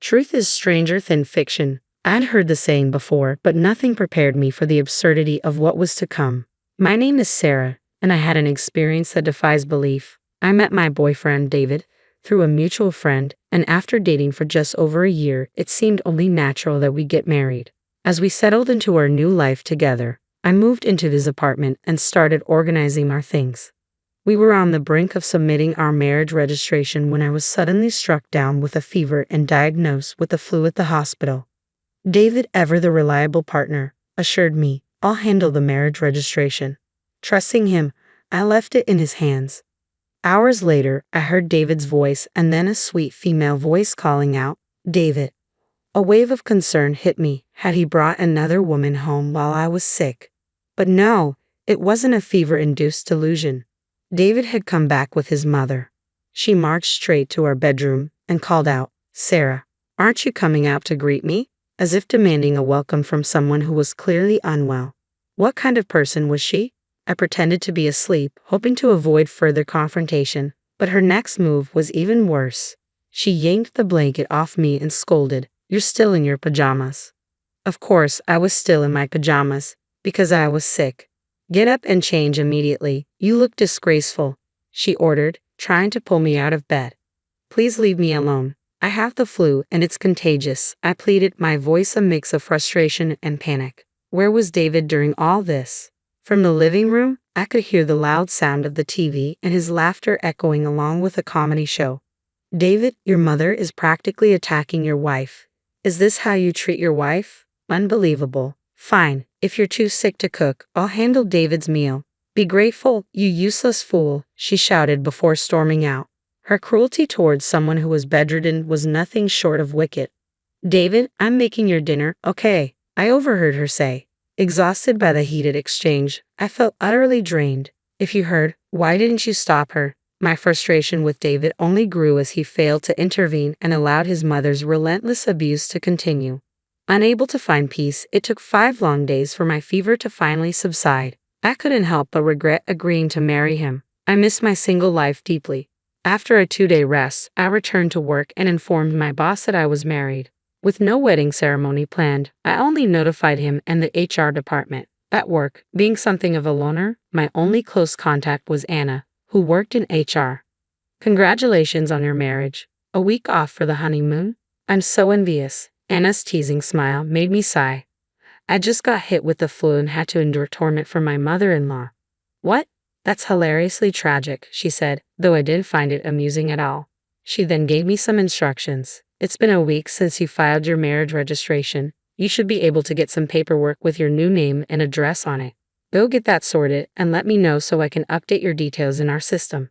Truth is stranger than fiction. I'd heard the saying before, but nothing prepared me for the absurdity of what was to come. My name is Sarah, and I had an experience that defies belief. I met my boyfriend, David, through a mutual friend, and after dating for just over a year, it seemed only natural that we get married. As we settled into our new life together, I moved into his apartment and started organizing our things. We were on the brink of submitting our marriage registration when I was suddenly struck down with a fever and diagnosed with the flu at the hospital. David, ever the reliable partner, assured me, "I'll handle the marriage registration." Trusting him, I left it in his hands. Hours later, I heard David's voice and then a sweet female voice calling out, "David." A wave of concern hit me. Had he brought another woman home while I was sick? But no, it wasn't a fever-induced delusion. David had come back with his mother. She marched straight to our bedroom and called out, "Sarah, aren't you coming out to greet me?" As if demanding a welcome from someone who was clearly unwell. What kind of person was she? I pretended to be asleep, hoping to avoid further confrontation, but her next move was even worse. She yanked the blanket off me and scolded, "You're still in your pajamas." Of course, I was still in my pajamas, because I was sick. "Get up and change immediately. You look disgraceful," she ordered, trying to pull me out of bed. "Please leave me alone. I have the flu and it's contagious," I pleaded, my voice a mix of frustration and panic. Where was David during all this? From the living room, I could hear the loud sound of the TV and his laughter echoing along with a comedy show. "David, your mother is practically attacking your wife. Is this how you treat your wife? Unbelievable. Fine, if you're too sick to cook, I'll handle David's meal. Be grateful, you useless fool," she shouted before storming out. Her cruelty towards someone who was bedridden was nothing short of wicked. "David, I'm making your dinner, okay?" I overheard her say. Exhausted by the heated exchange, I felt utterly drained. If you heard, why didn't you stop her? My frustration with David only grew as he failed to intervene and allowed his mother's relentless abuse to continue. Unable to find peace, it took 5 long days for my fever to finally subside. I couldn't help but regret agreeing to marry him. I missed my single life deeply. After a 2-day rest, I returned to work and informed my boss that I was married. With no wedding ceremony planned, I only notified him and the HR department. At work, being something of a loner, my only close contact was Anna, who worked in HR. "Congratulations on your marriage. A week off for the honeymoon? I'm so envious." Anna's teasing smile made me sigh. "I just got hit with the flu and had to endure torment from my mother-in-law." "What? That's hilariously tragic," she said, though I didn't find it amusing at all. She then gave me some instructions. "It's been a week since you filed your marriage registration. You should be able to get some paperwork with your new name and address on it. Go get that sorted and let me know so I can update your details in our system."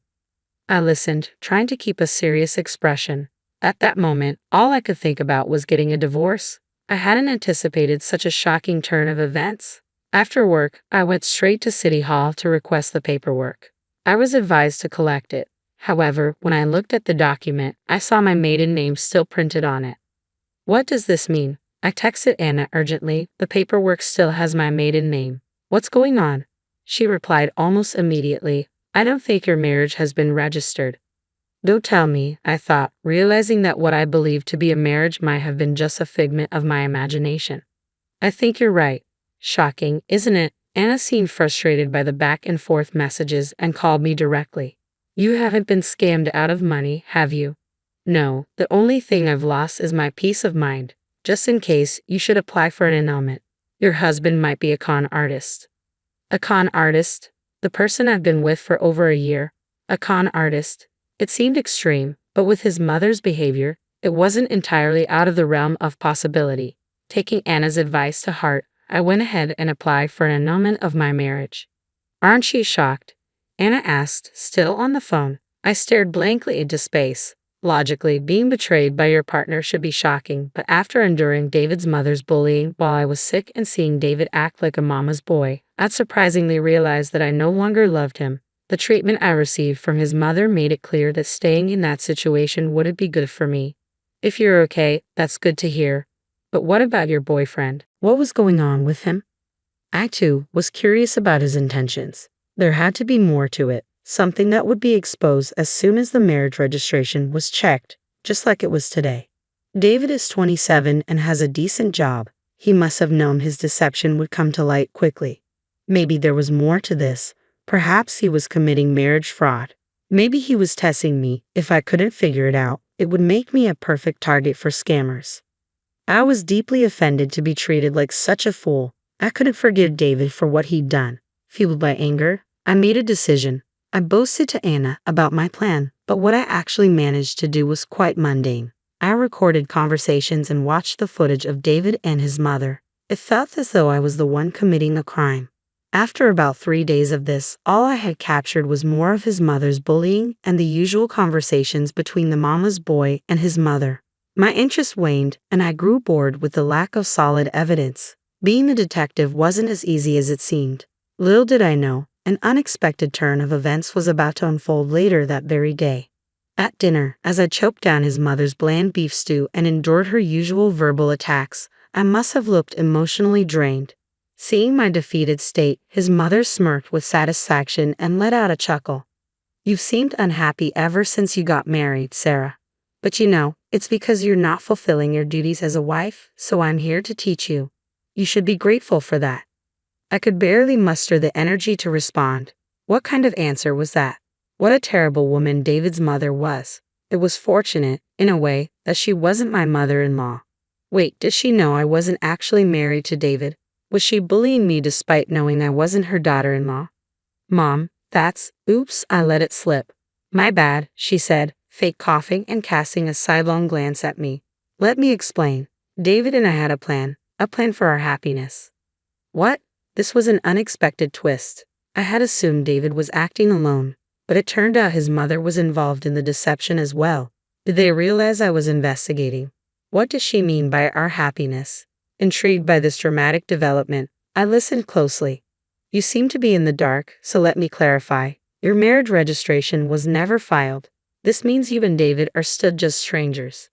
I listened, trying to keep a serious expression. At that moment, all I could think about was getting a divorce. I hadn't anticipated such a shocking turn of events. After work, I went straight to City Hall to request the paperwork. I was advised to collect it. However, when I looked at the document, I saw my maiden name still printed on it. "What does this mean?" I texted Anna urgently. "The paperwork still has my maiden name. What's going on?" She replied almost immediately, "I don't think your marriage has been registered." Don't tell me, I thought, realizing that what I believed to be a marriage might have been just a figment of my imagination. "I think you're right." Shocking, isn't it? Anna seemed frustrated by the back and forth messages and called me directly. "You haven't been scammed out of money, have you?" "No, the only thing I've lost is my peace of mind. Just in case, you should apply for an annulment. Your husband might be a con artist." "A con artist? The person I've been with for over a year? A con artist?" It seemed extreme, but with his mother's behavior, it wasn't entirely out of the realm of possibility. Taking Anna's advice to heart, I went ahead and applied for an annulment of my marriage. "Aren't you shocked?" Anna asked, still on the phone. I stared blankly into space. Logically, being betrayed by your partner should be shocking, but after enduring David's mother's bullying while I was sick and seeing David act like a mama's boy, I'd surprisingly realized that I no longer loved him. The treatment I received from his mother made it clear that staying in that situation wouldn't be good for me. "If you're okay, that's good to hear. But what about your boyfriend? What was going on with him?" I, too, was curious about his intentions. There had to be more to it, something that would be exposed as soon as the marriage registration was checked, just like it was today. David is 27 and has a decent job. He must have known his deception would come to light quickly. Maybe there was more to this. Perhaps he was committing marriage fraud. Maybe he was testing me. If I couldn't figure it out, it would make me a perfect target for scammers. I was deeply offended to be treated like such a fool. I couldn't forgive David for what he'd done. Fueled by anger, I made a decision. I boasted to Anna about my plan, but what I actually managed to do was quite mundane. I recorded conversations and watched the footage of David and his mother. It felt as though I was the one committing a crime. After about 3 days of this, all I had captured was more of his mother's bullying and the usual conversations between the mama's boy and his mother. My interest waned, and I grew bored with the lack of solid evidence. Being the detective wasn't as easy as it seemed. Little did I know, an unexpected turn of events was about to unfold later that very day. At dinner, as I choked down his mother's bland beef stew and endured her usual verbal attacks, I must have looked emotionally drained. Seeing my defeated state, his mother smirked with satisfaction and let out a chuckle. "You've seemed unhappy ever since you got married, Sarah. But you know, it's because you're not fulfilling your duties as a wife, so I'm here to teach you. You should be grateful for that." I could barely muster the energy to respond. What kind of answer was that? What a terrible woman David's mother was. It was fortunate, in a way, that she wasn't my mother-in-law. Wait, did she know I wasn't actually married to David? Was she bullying me despite knowing I wasn't her daughter-in-law? "Mom, oops, I let it slip. My bad," she said, fake coughing and casting a sidelong glance at me. "Let me explain. David and I had a plan for our happiness." What? This was an unexpected twist. I had assumed David was acting alone, but it turned out his mother was involved in the deception as well. Did they realize I was investigating? What does she mean by our happiness? Intrigued by this dramatic development, I listened closely. "You seem to be in the dark, so let me clarify. Your marriage registration was never filed. This means you and David are still just strangers."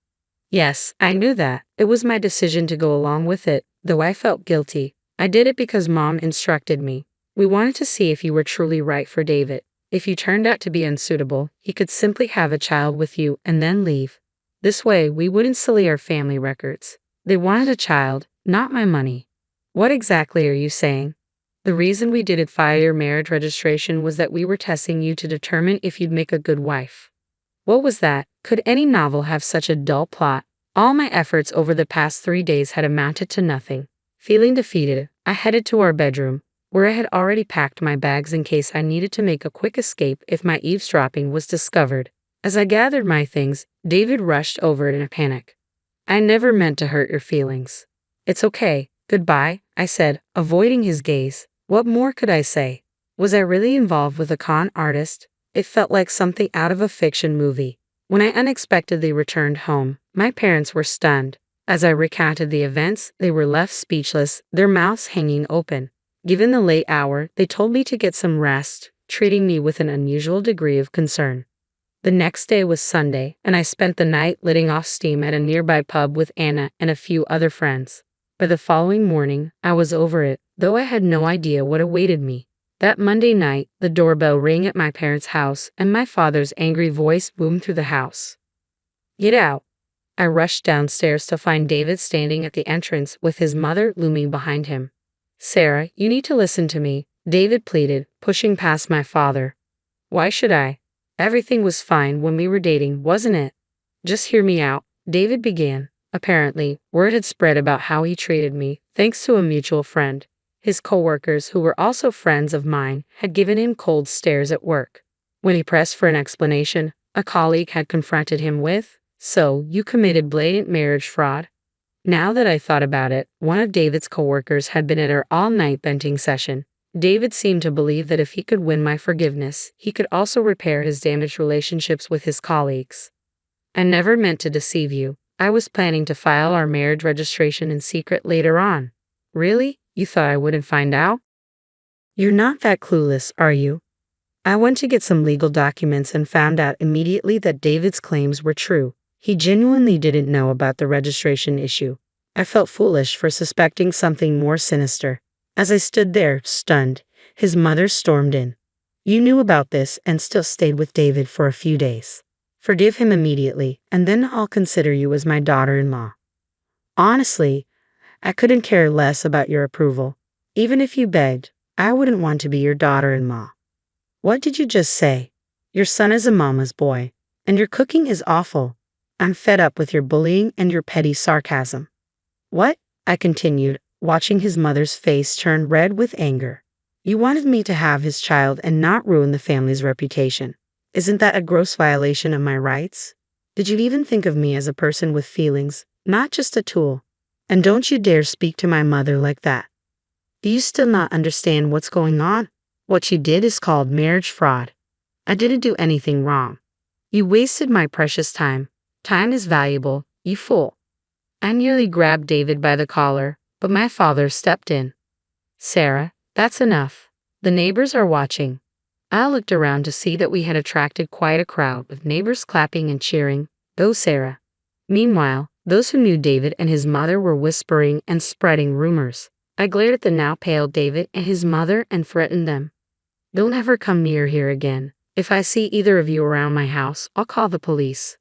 Yes, I knew that. It was my decision to go along with it, though I felt guilty. I did it because Mom instructed me. We wanted to see if you were truly right for David. If you turned out to be unsuitable, he could simply have a child with you and then leave. This way, we wouldn't sully our family records. They wanted a child, not my money. What exactly are you saying? The reason we didn't file your marriage registration was that we were testing you to determine if you'd make a good wife. What was that? Could any novel have such a dull plot? All my efforts over the past 3 days had amounted to nothing. Feeling defeated, I headed to our bedroom, where I had already packed my bags in case I needed to make a quick escape if my eavesdropping was discovered. As I gathered my things, David rushed over in a panic. "I never meant to hurt your feelings." "It's okay. Goodbye," I said, avoiding his gaze. What more could I say? Was I really involved with a con artist? It felt like something out of a fiction movie. When I unexpectedly returned home, my parents were stunned. As I recounted the events, they were left speechless, their mouths hanging open. Given the late hour, they told me to get some rest, treating me with an unusual degree of concern. The next day was Sunday, and I spent the night letting off steam at a nearby pub with Anna and a few other friends. By the following morning, I was over it, though I had no idea what awaited me. That Monday night, the doorbell rang at my parents' house, and my father's angry voice boomed through the house. "Get out." I rushed downstairs to find David standing at the entrance with his mother looming behind him. "Sarah, you need to listen to me," David pleaded, pushing past my father. "Why should I? Everything was fine when we were dating, wasn't it?" "Just hear me out," David began. Apparently, word had spread about how he treated me, thanks to a mutual friend. His coworkers, who were also friends of mine, had given him cold stares at work. When he pressed for an explanation, a colleague had confronted him with, "So, you committed blatant marriage fraud?" Now that I thought about it, one of David's coworkers had been at our all-night venting session. David seemed to believe that if he could win my forgiveness, he could also repair his damaged relationships with his colleagues. "I never meant to deceive you. I was planning to file our marriage registration in secret later on." "Really? You thought I wouldn't find out?" "You're not that clueless, are you?" I went to get some legal documents and found out immediately that David's claims were true. He genuinely didn't know about the registration issue. I felt foolish for suspecting something more sinister. As I stood there, stunned, his mother stormed in. "You knew about this and still stayed with David for a few days." Forgive him immediately, and then I'll consider you as my daughter-in-law. Honestly, I couldn't care less about your approval. Even if you begged, I wouldn't want to be your daughter-in-law. What did you just say? Your son is a mama's boy, and your cooking is awful. I'm fed up with your bullying and your petty sarcasm. What? I continued, watching his mother's face turn red with anger. You wanted me to have his child and not ruin the family's reputation. Isn't that a gross violation of my rights? Did you even think of me as a person with feelings, not just a tool? And don't you dare speak to my mother like that. Do you still not understand what's going on? What you did is called marriage fraud. I didn't do anything wrong. You wasted my precious time. Time is valuable, you fool. I nearly grabbed David by the collar, but my father stepped in. Sarah, that's enough. The neighbors are watching. I looked around to see that we had attracted quite a crowd, with neighbors clapping and cheering, "Go Sarah." Meanwhile, those who knew David and his mother were whispering and spreading rumors. I glared at the now pale David and his mother and threatened them. Don't ever come near here again. If I see either of you around my house, I'll call the police.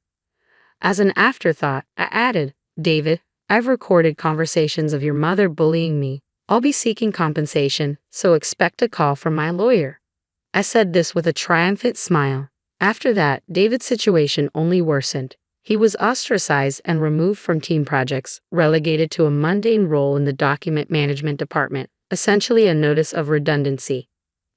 As an afterthought, I added, David, I've recorded conversations of your mother bullying me. I'll be seeking compensation, so expect a call from my lawyer. I said this with a triumphant smile. After that, David's situation only worsened. He was ostracized and removed from team projects, relegated to a mundane role in the document management department, essentially a notice of redundancy.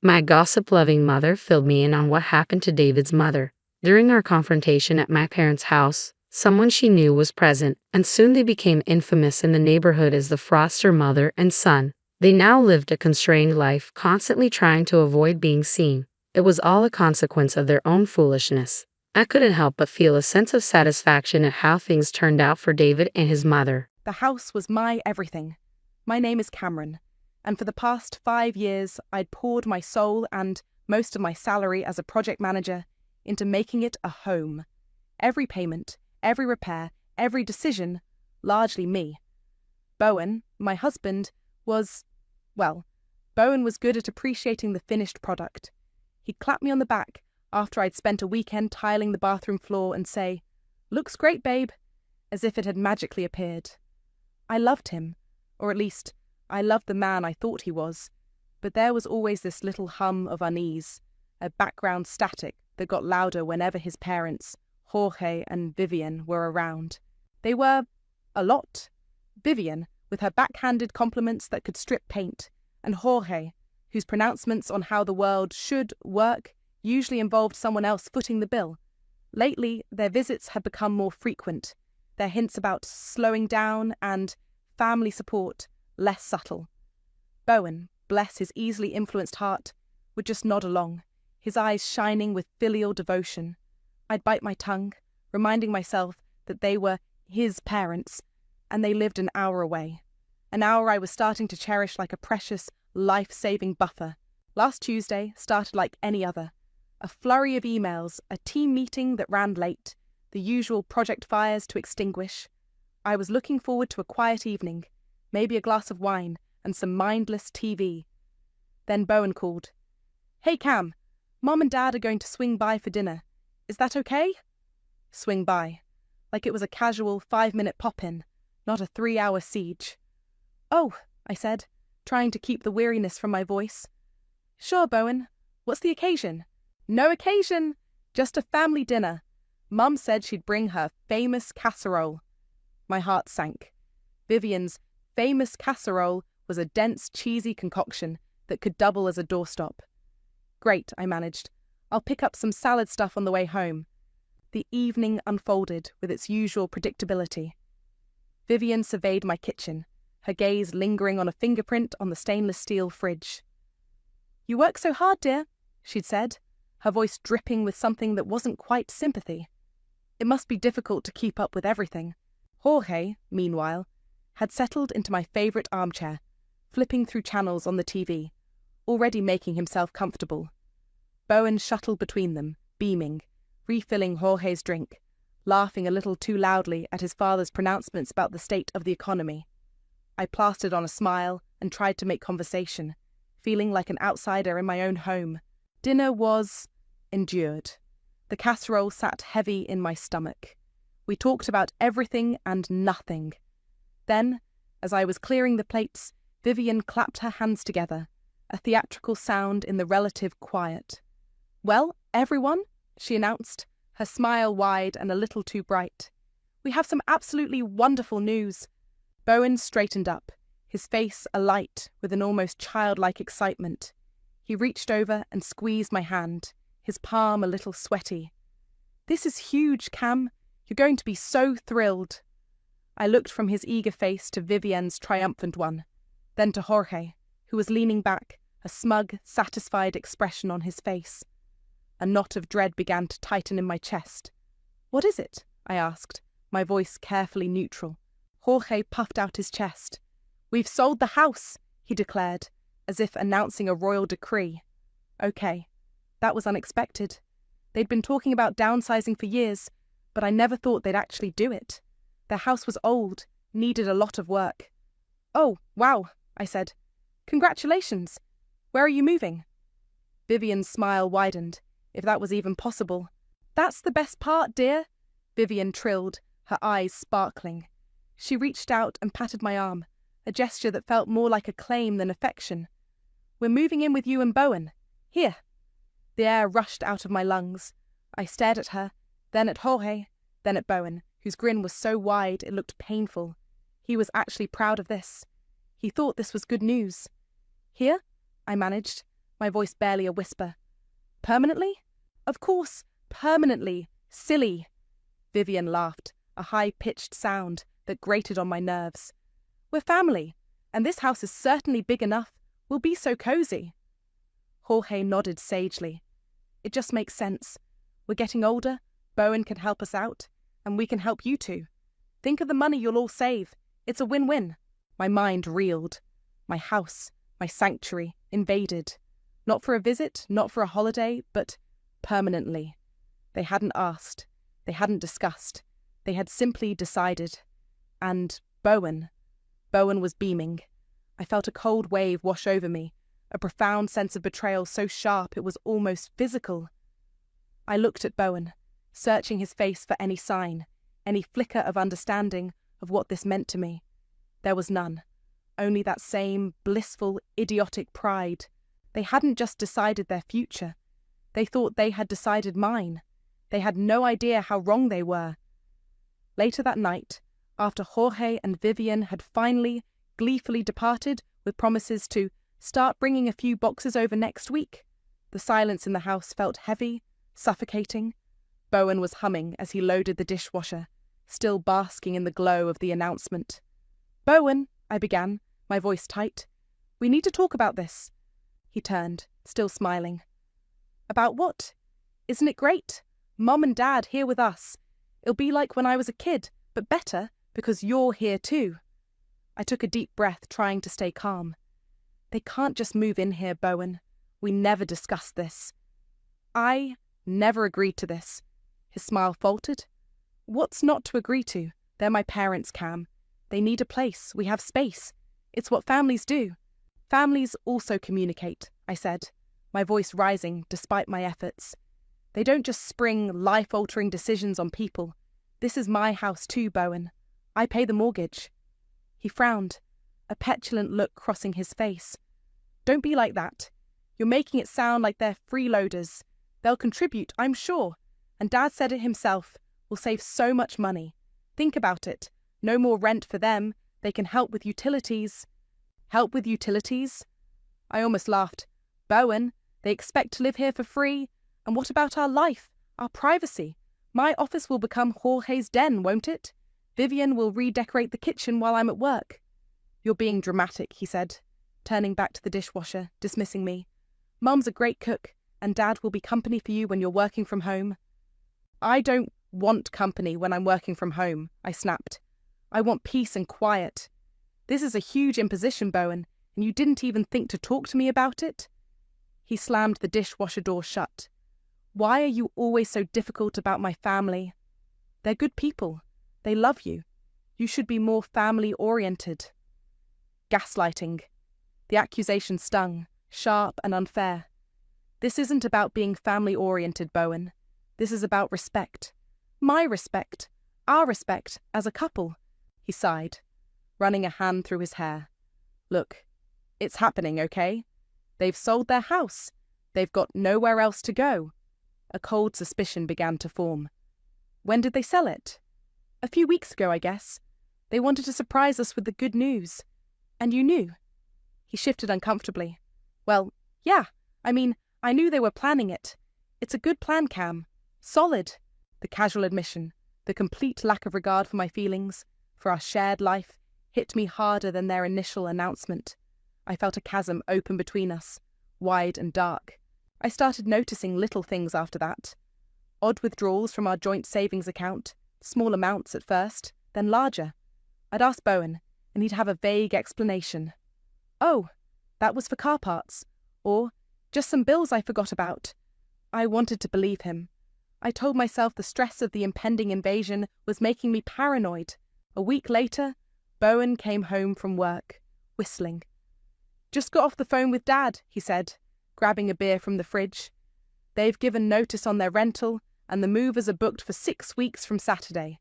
My gossip-loving mother filled me in on what happened to David's mother. During our confrontation at my parents' house, someone she knew was present, and soon they became infamous in the neighborhood as the Foster mother and son. They now lived a constrained life, constantly trying to avoid being seen. It was all a consequence of their own foolishness. I couldn't help but feel a sense of satisfaction at how things turned out for David and his mother. The house was my everything. My name is Cameron, and for the past 5 years I'd poured my soul and most of my salary as a project manager into making it a home. Every payment, every repair, every decision, largely me. Bowen, my husband, Bowen was good at appreciating the finished product. He'd clap me on the back after I'd spent a weekend tiling the bathroom floor and say, "Looks great, babe," as if it had magically appeared. I loved him, or at least, I loved the man I thought he was, but there was always this little hum of unease, a background static that got louder whenever his parents, Jorge and Vivian, were around. They were a lot. Vivian, with her backhanded compliments that could strip paint, and Jorge, whose pronouncements on how the world should work usually involved someone else footing the bill. Lately, their visits had become more frequent, their hints about slowing down and family support less subtle. Bowen, bless his easily influenced heart, would just nod along, his eyes shining with filial devotion. I'd bite my tongue, reminding myself that they were his parents, and they lived an hour away. An hour I was starting to cherish like a precious, life-saving buffer. Last Tuesday started like any other. A flurry of emails, a team meeting that ran late, the usual project fires to extinguish. I was looking forward to a quiet evening, maybe a glass of wine and some mindless TV. Then Bowen called. "Hey Cam, Mom and Dad are going to swing by for dinner. Is that okay?" Swing by. Like it was a casual 5-minute pop-in, not a 3-hour siege. "Oh," I said, trying to keep the weariness from my voice. "Sure, Bowen. What's the occasion?" "No occasion, just a family dinner. Mum said she'd bring her famous casserole." My heart sank. Vivian's famous casserole was a dense, cheesy concoction that could double as a doorstop. "Great," I managed. "I'll pick up some salad stuff on the way home." The evening unfolded with its usual predictability. Vivian surveyed my kitchen, her gaze lingering on a fingerprint on the stainless steel fridge. "You work so hard, dear," she'd said, her voice dripping with something that wasn't quite sympathy. It must be difficult to keep up with everything. Jorge, meanwhile, had settled into my favourite armchair, flipping through channels on the TV, already making himself comfortable. Bowen shuttled between them, beaming, refilling Jorge's drink, laughing a little too loudly at his father's pronouncements about the state of the economy. I plastered on a smile and tried to make conversation, feeling like an outsider in my own home. Dinner was endured. The casserole sat heavy in my stomach. We talked about everything and nothing. Then, as I was clearing the plates, Vivian clapped her hands together, a theatrical sound in the relative quiet. "Well, everyone," she announced, her smile wide and a little too bright. "We have some absolutely wonderful news." Bowen straightened up, his face alight with an almost childlike excitement. He reached over and squeezed my hand, his palm a little sweaty. "This is huge, Cam. You're going to be so thrilled." I looked from his eager face to Vivian's triumphant one, then to Jorge, who was leaning back, a smug, satisfied expression on his face. A knot of dread began to tighten in my chest. "What is it?" I asked, my voice carefully neutral. Jorge puffed out his chest. "We've sold the house," he declared, as if announcing a royal decree. Okay, that was unexpected. They'd been talking about downsizing for years, but I never thought they'd actually do it. Their house was old, needed a lot of work. "Oh, wow," I said. "Congratulations. Where are you moving?" Vivian's smile widened, if that was even possible. "That's the best part, dear," Vivian trilled, her eyes sparkling. She reached out and patted my arm, a gesture that felt more like acclaim than affection. "We're moving in with you and Bowen. Here." The air rushed out of my lungs. I stared at her, then at Jorge, then at Bowen, whose grin was so wide it looked painful. He was actually proud of this. He thought this was good news. "Here?" I managed, my voice barely a whisper. "Permanently?" "Of course, permanently. Silly." Vivian laughed, a high-pitched sound that grated on my nerves. "We're family, and this house is certainly big enough. We'll be so cozy." Jorge nodded sagely. "It just makes sense. We're getting older, Bowen can help us out, and we can help you too. Think of the money you'll all save. It's a win-win." My mind reeled. My house, my sanctuary, invaded. Not for a visit, not for a holiday, but permanently. They hadn't asked. They hadn't discussed. They had simply decided. And Bowen was beaming. I felt a cold wave wash over me, a profound sense of betrayal so sharp it was almost physical. I looked at Bowen, searching his face for any sign, any flicker of understanding of what this meant to me. There was none, only that same blissful, idiotic pride. They hadn't just decided their future. They thought they had decided mine. They had no idea how wrong they were. Later that night, after Jorge and Vivian had finally, gleefully departed with promises to start bringing a few boxes over next week, the silence in the house felt heavy, suffocating. Bowen was humming as he loaded the dishwasher, still basking in the glow of the announcement. "Bowen," I began, my voice tight. "We need to talk about this." He turned, still smiling. "About what? Isn't it great? Mom and Dad here with us. It'll be like when I was a kid, but better, because you're here too." I took a deep breath, trying to stay calm. "They can't just move in here, Bowen. We never discussed this." "I never agreed to this." His smile faltered. "What's not to agree to? They're my parents, Cam. They need a place. We have space. It's what families do." "Families also communicate," I said, my voice rising despite my efforts. "They don't just spring life-altering decisions on people. This is my house too, Bowen. I pay the mortgage." He frowned, a petulant look crossing his face. "Don't be like that. You're making it sound like they're freeloaders. They'll contribute, I'm sure. And Dad said it himself. We'll save so much money. Think about it. No more rent for them. They can help with utilities." "Help with utilities?" I almost laughed. "Bowen, they expect to live here for free. And what about our life, our privacy? My office will become Jorge's den, won't it? Vivian will redecorate the kitchen while I'm at work." "You're being dramatic," he said, turning back to the dishwasher, dismissing me. "Mum's a great cook, and Dad will be company for you when you're working from home." "I don't want company when I'm working from home," I snapped. "I want peace and quiet. This is a huge imposition, Bowen, and you didn't even think to talk to me about it?" He slammed the dishwasher door shut. "Why are you always so difficult about my family? They're good people. They love you. You should be more family-oriented." Gaslighting. The accusation stung, sharp and unfair. "This isn't about being family-oriented, Bowen. This is about respect. My respect. Our respect as a couple, he sighed, running a hand through his hair. Look, it's happening, okay? They've sold their house. They've got nowhere else to go. A cold suspicion began to form. When did they sell it? A few weeks ago, I guess. They wanted to surprise us with the good news. And you knew? He shifted uncomfortably. Well, yeah. I mean, I knew they were planning it. It's a good plan, Cam. Solid. The casual admission, the complete lack of regard for my feelings, for our shared life, hit me harder than their initial announcement. I felt a chasm open between us, wide and dark. I started noticing little things after that. Odd withdrawals from our joint savings account, small amounts at first, then larger. I'd ask Bowen, and he'd have a vague explanation. Oh, that was for car parts. Or, just some bills I forgot about. I wanted to believe him. I told myself the stress of the impending invasion was making me paranoid. A week later, Bowen came home from work, whistling. Just got off the phone with Dad, he said, grabbing a beer from the fridge. They've given notice on their rental, and the movers are booked for 6 weeks from Saturday.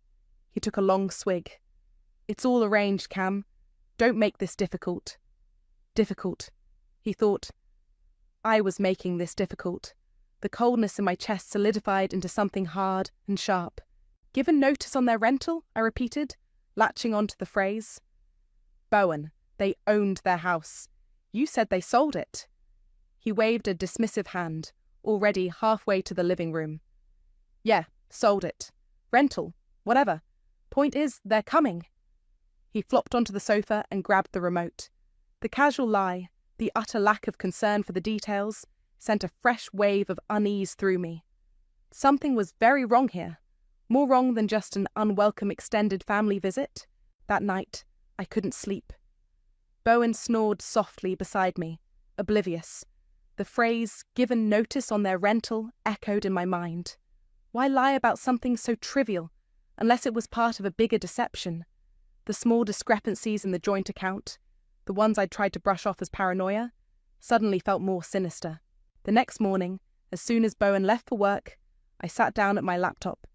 He took a long swig. It's all arranged, Cam. Don't make this difficult. Difficult, he thought. I was making this difficult. The coldness in my chest solidified into something hard and sharp. Given notice on their rental, I repeated, latching onto the phrase. Bowen, they owned their house. You said they sold it. He waved a dismissive hand, already halfway to the living room. Yeah, sold it. Rental, whatever. Point is, they're coming. He flopped onto the sofa and grabbed the remote. The casual lie, the utter lack of concern for the details, sent a fresh wave of unease through me. Something was very wrong here. More wrong than just an unwelcome extended family visit. That night, I couldn't sleep. Bowen snored softly beside me, oblivious. The phrase, given notice on their rental, echoed in my mind. Why lie about something so trivial, unless it was part of a bigger deception? The small discrepancies in the joint account, the ones I'd tried to brush off as paranoia, suddenly felt more sinister. The next morning, as soon as Bowen left for work, I sat down at my laptop.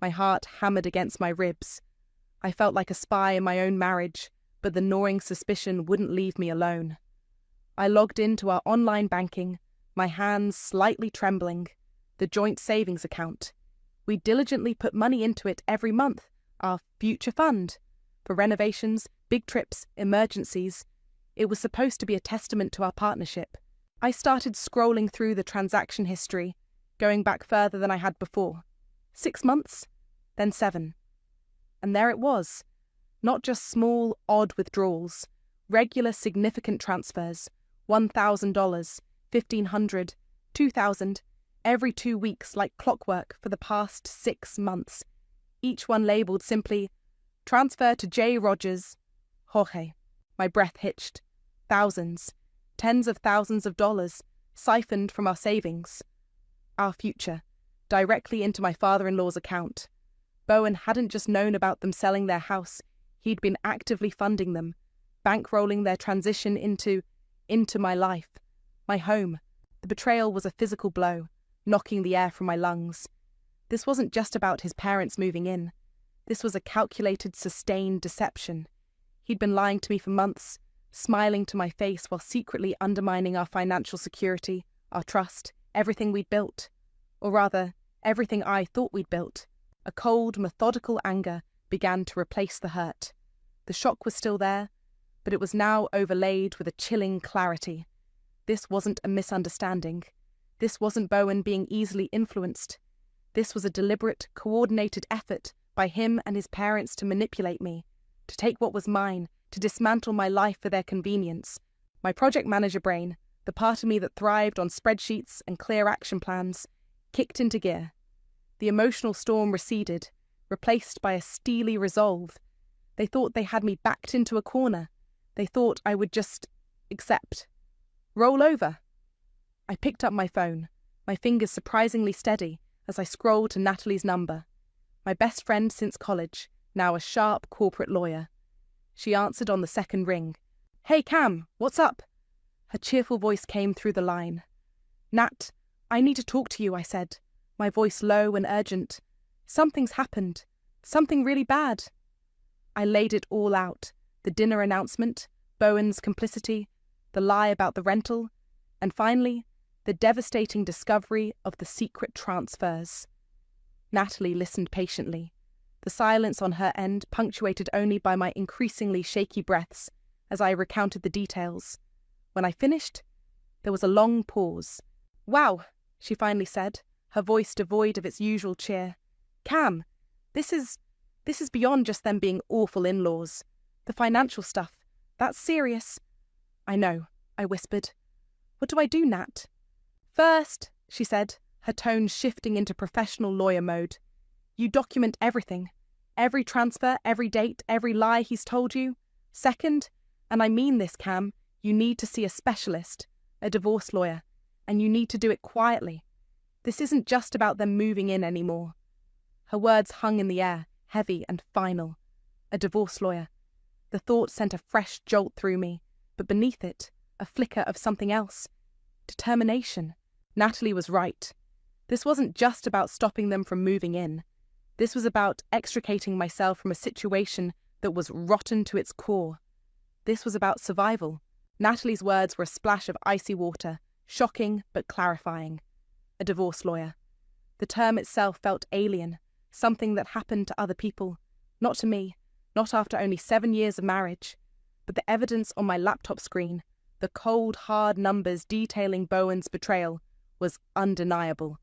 My heart hammered against my ribs. I felt like a spy in my own marriage, but the gnawing suspicion wouldn't leave me alone. I logged into our online banking, my hands slightly trembling, the joint savings account. We diligently put money into it every month, our future fund. For renovations, big trips, emergencies. It was supposed to be a testament to our partnership. I started scrolling through the transaction history, going back further than I had before. 6 months, then 7. And there it was. Not just small, odd withdrawals. Regular, significant transfers. $1,000, $1,500, $2,000, every 2 weeks like clockwork for the past 6 months. Each one labelled simply, Transfer to J. Rogers, Jorge. My breath hitched. Thousands, tens of thousands of dollars, siphoned from our savings. Our future, directly into my father-in-law's account. Bowen hadn't just known about them selling their house, he'd been actively funding them, bankrolling their transition into my life, my home. The betrayal was a physical blow, knocking the air from my lungs. This wasn't just about his parents moving in. This was a calculated, sustained deception. He'd been lying to me for months, smiling to my face while secretly undermining our financial security, our trust, everything we'd built. Or rather, everything I thought we'd built. A cold, methodical anger began to replace the hurt. The shock was still there, but it was now overlaid with a chilling clarity. This wasn't a misunderstanding. This wasn't Bowen being easily influenced. This was a deliberate, coordinated effort by him and his parents to manipulate me, to take what was mine, to dismantle my life for their convenience. My project manager brain, the part of me that thrived on spreadsheets and clear action plans, kicked into gear. The emotional storm receded, replaced by a steely resolve. They thought they had me backed into a corner. They thought I would just accept. Roll over. I picked up my phone, my fingers surprisingly steady as I scrolled to Natalie's number. My best friend since college, now a sharp corporate lawyer. She answered on the second ring. Hey Cam, what's up? Her cheerful voice came through the line. Nat, I need to talk to you, I said. my voice low and urgent. Something's happened. Something really bad. I laid it all out. The dinner announcement, Bowen's complicity, the lie about the rental, and finally, the devastating discovery of the secret transfers. Natalie listened patiently, the silence on her end punctuated only by my increasingly shaky breaths as I recounted the details. When I finished, there was a long pause. "Wow," she finally said, her voice devoid of its usual cheer. "Cam, this is beyond just them being awful in-laws. The financial stuff, that's serious." "I know," I whispered. "What do I do, Nat?" "First," she said, her tone shifting into professional lawyer mode, "you document everything. Every transfer, every date, every lie he's told you. Second, and I mean this, Cam, you need to see a specialist, a divorce lawyer, and you need to do it quietly. This isn't just about them moving in anymore." Her words hung in the air, heavy and final. A divorce lawyer. The thought sent a fresh jolt through me, but beneath it, a flicker of something else. Determination. Natalie was right. This wasn't just about stopping them from moving in. This was about extricating myself from a situation that was rotten to its core. This was about survival. Natalie's words were a splash of icy water, shocking but clarifying. A divorce lawyer. The term itself felt alien, something that happened to other people, not to me, not after only 7 years of marriage. But the evidence on my laptop screen, the cold, hard numbers detailing Bowen's betrayal, was undeniable.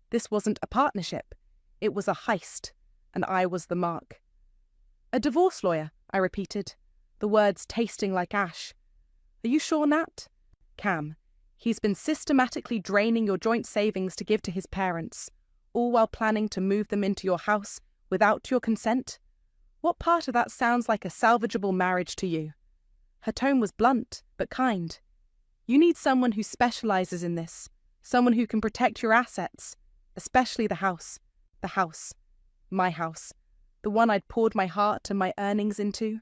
This wasn't a partnership. It was a heist, and I was the mark. "A divorce lawyer," I repeated, the words tasting like ash. "Are you sure, Nat?" "Cam, he's been systematically draining your joint savings to give to his parents, all while planning to move them into your house without your consent. What part of that sounds like a salvageable marriage to you?" Her tone was blunt, but kind. "You need someone who specializes in this, someone who can protect your assets, especially the house. The house. My house. The one I'd poured my heart and my earnings into.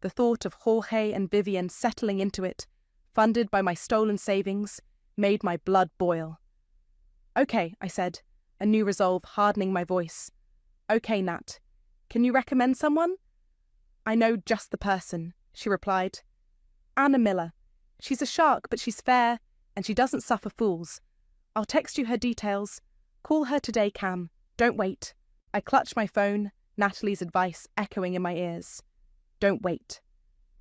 The thought of Jorge and Vivian settling into it, funded by my stolen savings, made my blood boil." "Okay," I said, a new resolve hardening my voice. "Okay, Nat. Can you recommend someone?" "I know just the person," she replied. "Anna Miller. She's a shark, but she's fair, and she doesn't suffer fools. I'll text you her details. Call her today, Cam. Don't wait." I clutched my phone, Natalie's advice echoing in my ears. Don't wait.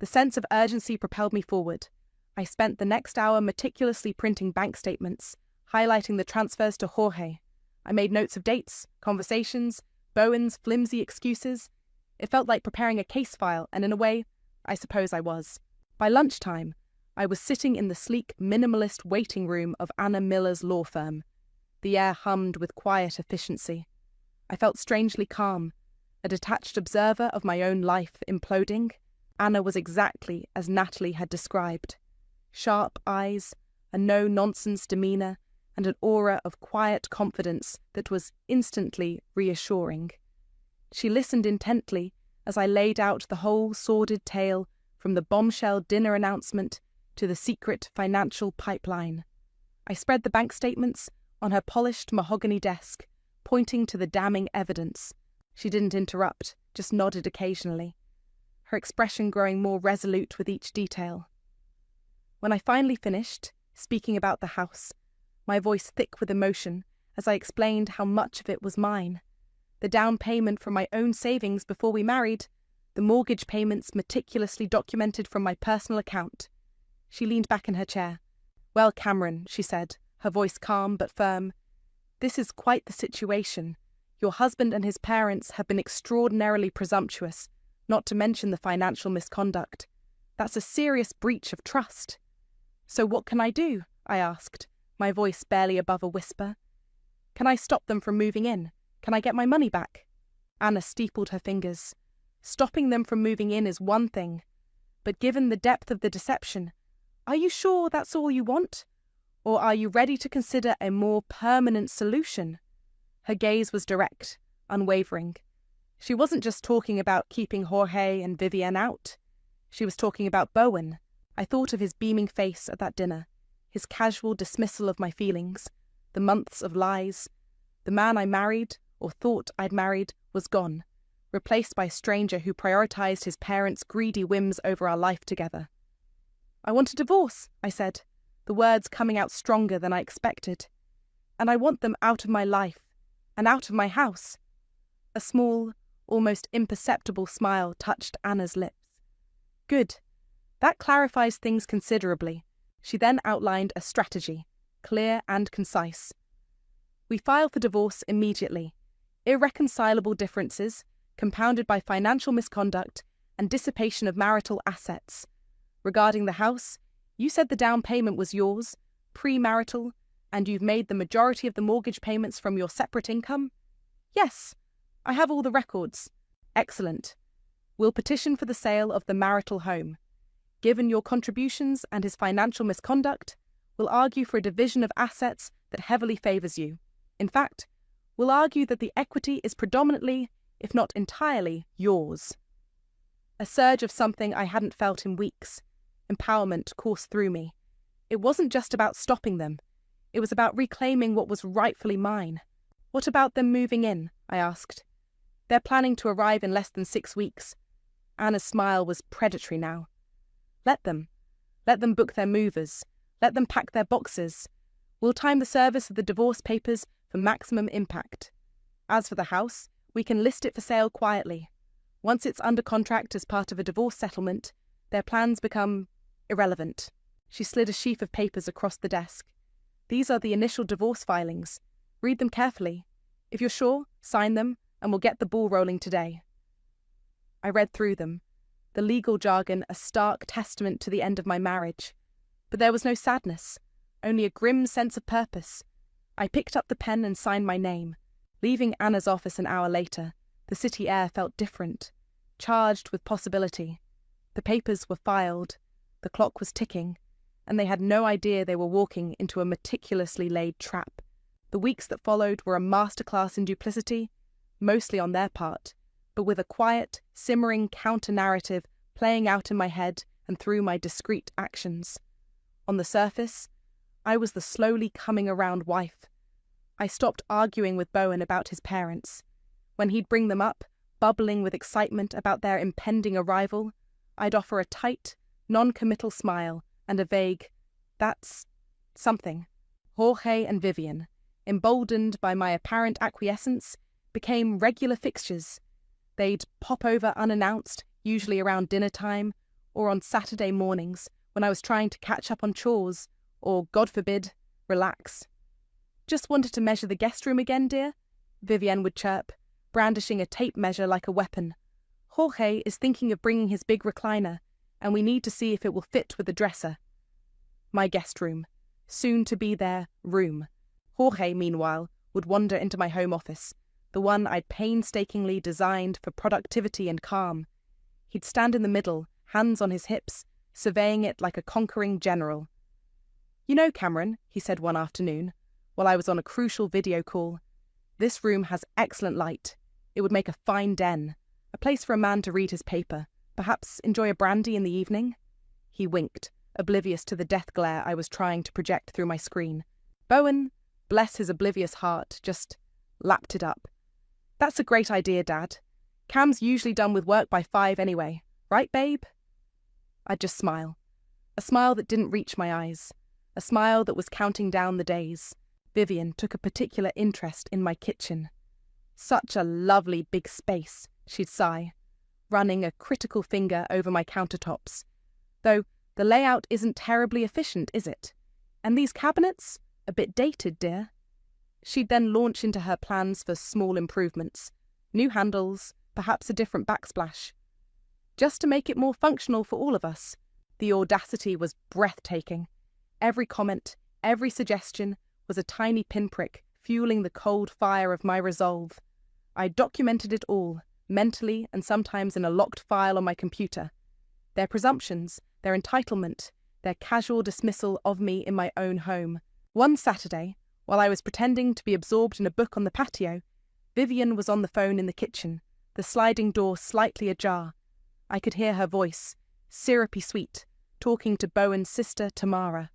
The sense of urgency propelled me forward. I spent the next hour meticulously printing bank statements, highlighting the transfers to Jorge. I made notes of dates, conversations, Bowen's flimsy excuses. It felt like preparing a case file, and in a way, I suppose I was. By lunchtime, I was sitting in the sleek, minimalist waiting room of Anna Miller's law firm. The air hummed with quiet efficiency. I felt strangely calm, a detached observer of my own life imploding. Anna was exactly as Natalie had described. Sharp eyes, a no-nonsense demeanour, and an aura of quiet confidence that was instantly reassuring. She listened intently as I laid out the whole sordid tale from the bombshell dinner announcement to the secret financial pipeline. I spread the bank statements on her polished mahogany desk, pointing to the damning evidence. She didn't interrupt, just nodded occasionally, her expression growing more resolute with each detail. When I finally finished, speaking about the house, my voice thick with emotion as I explained how much of it was mine. The down payment from my own savings before we married, the mortgage payments meticulously documented from my personal account. She leaned back in her chair. "Well, Cameron," she said, her voice calm but firm, "this is quite the situation. Your husband and his parents have been extraordinarily presumptuous, not to mention the financial misconduct. That's a serious breach of trust." "So what can I do?" I asked, my voice barely above a whisper. "Can I stop them from moving in? Can I get my money back?" Anna steepled her fingers. "Stopping them from moving in is one thing, but given the depth of the deception, are you sure that's all you want? Or are you ready to consider a more permanent solution?" Her gaze was direct, unwavering. She wasn't just talking about keeping Jorge and Vivian out. She was talking about Bowen. I thought of his beaming face at that dinner, his casual dismissal of my feelings, the months of lies. The man I married, or thought I'd married, was gone, replaced by a stranger who prioritized his parents' greedy whims over our life together. "I want a divorce," I said, the words coming out stronger than I expected. "And I want them out of my life, and out of my house." A small, almost imperceptible smile touched Anna's lips. "Good. That clarifies things considerably." She then outlined a strategy, clear and concise. "We file for divorce immediately. Irreconcilable differences, compounded by financial misconduct and dissipation of marital assets. Regarding the house, you said the down payment was yours, pre-marital, and you've made the majority of the mortgage payments from your separate income?" "Yes, I have all the records." "Excellent. We'll petition for the sale of the marital home. Given your contributions and his financial misconduct, we'll argue for a division of assets that heavily favours you. In fact, we'll argue that the equity is predominantly, if not entirely, yours." A surge of something I hadn't felt in weeks. Empowerment coursed through me. It wasn't just about stopping them. It was about reclaiming what was rightfully mine. "What about them moving in?" I asked. "They're planning to arrive in less than 6 weeks." Anna's smile was predatory now. Let them. Let them book their movers. Let them pack their boxes. We'll time the service of the divorce papers for maximum impact. As for the house, we can list it for sale quietly. Once it's under contract as part of a divorce settlement, their plans become irrelevant." She slid a sheaf of papers across the desk. "These are the initial divorce filings. Read them carefully. If you're sure, sign them, and we'll get the ball rolling today." I read through them, the legal jargon a stark testament to the end of my marriage. But there was no sadness, only a grim sense of purpose. I picked up the pen and signed my name. Leaving Anna's office an hour later, the city air felt different, charged with possibility. The papers were filed, the clock was ticking, and they had no idea they were walking into a meticulously laid trap. The weeks that followed were a masterclass in duplicity, mostly on their part, but with a quiet, simmering counter-narrative playing out in my head and through my discreet actions. On the surface, I was the slowly coming around wife. I stopped arguing with Bowen about his parents. When he'd bring them up, bubbling with excitement about their impending arrival, I'd offer a tight, non-committal smile and a vague, "That's something." Jorge and Vivian, emboldened by my apparent acquiescence, became regular fixtures. They'd pop over unannounced, usually around dinner time, or on Saturday mornings when I was trying to catch up on chores, or, God forbid, relax. "Just wanted to measure the guest room again, dear," Vivian would chirp, brandishing a tape measure like a weapon. "Jorge is thinking of bringing his big recliner, and we need to see if it will fit with the dresser." My guest room, soon to be their room. Jorge, meanwhile, would wander into my home office, the one I'd painstakingly designed for productivity and calm. He'd stand in the middle, hands on his hips, surveying it like a conquering general. "You know, Cameron," he said one afternoon, while I was on a crucial video call, "this room has excellent light. It would make a fine den, a place for a man to read his paper, perhaps enjoy a brandy in the evening." He winked, oblivious to the death glare I was trying to project through my screen. Bowen, bless his oblivious heart, just lapped it up. "That's a great idea, Dad. Cam's usually done with work by 5 anyway. Right, babe?" I'd just smile. A smile that didn't reach my eyes. A smile that was counting down the days. Vivian took a particular interest in my kitchen. "Such a lovely big space," she'd sigh, running a critical finger over my countertops. "Though the layout isn't terribly efficient, is it? And these cabinets? A bit dated, dear." She'd then launch into her plans for small improvements. New handles, perhaps a different backsplash. Just to make it more functional for all of us. The audacity was breathtaking. Every comment, every suggestion was a tiny pinprick fueling the cold fire of my resolve. I documented it all, mentally and sometimes in a locked file on my computer. Their presumptions, their entitlement, their casual dismissal of me in my own home. One Saturday, while I was pretending to be absorbed in a book on the patio, Vivian was on the phone in the kitchen, the sliding door slightly ajar. I could hear her voice, syrupy sweet, talking to Bowen's sister, Tamara.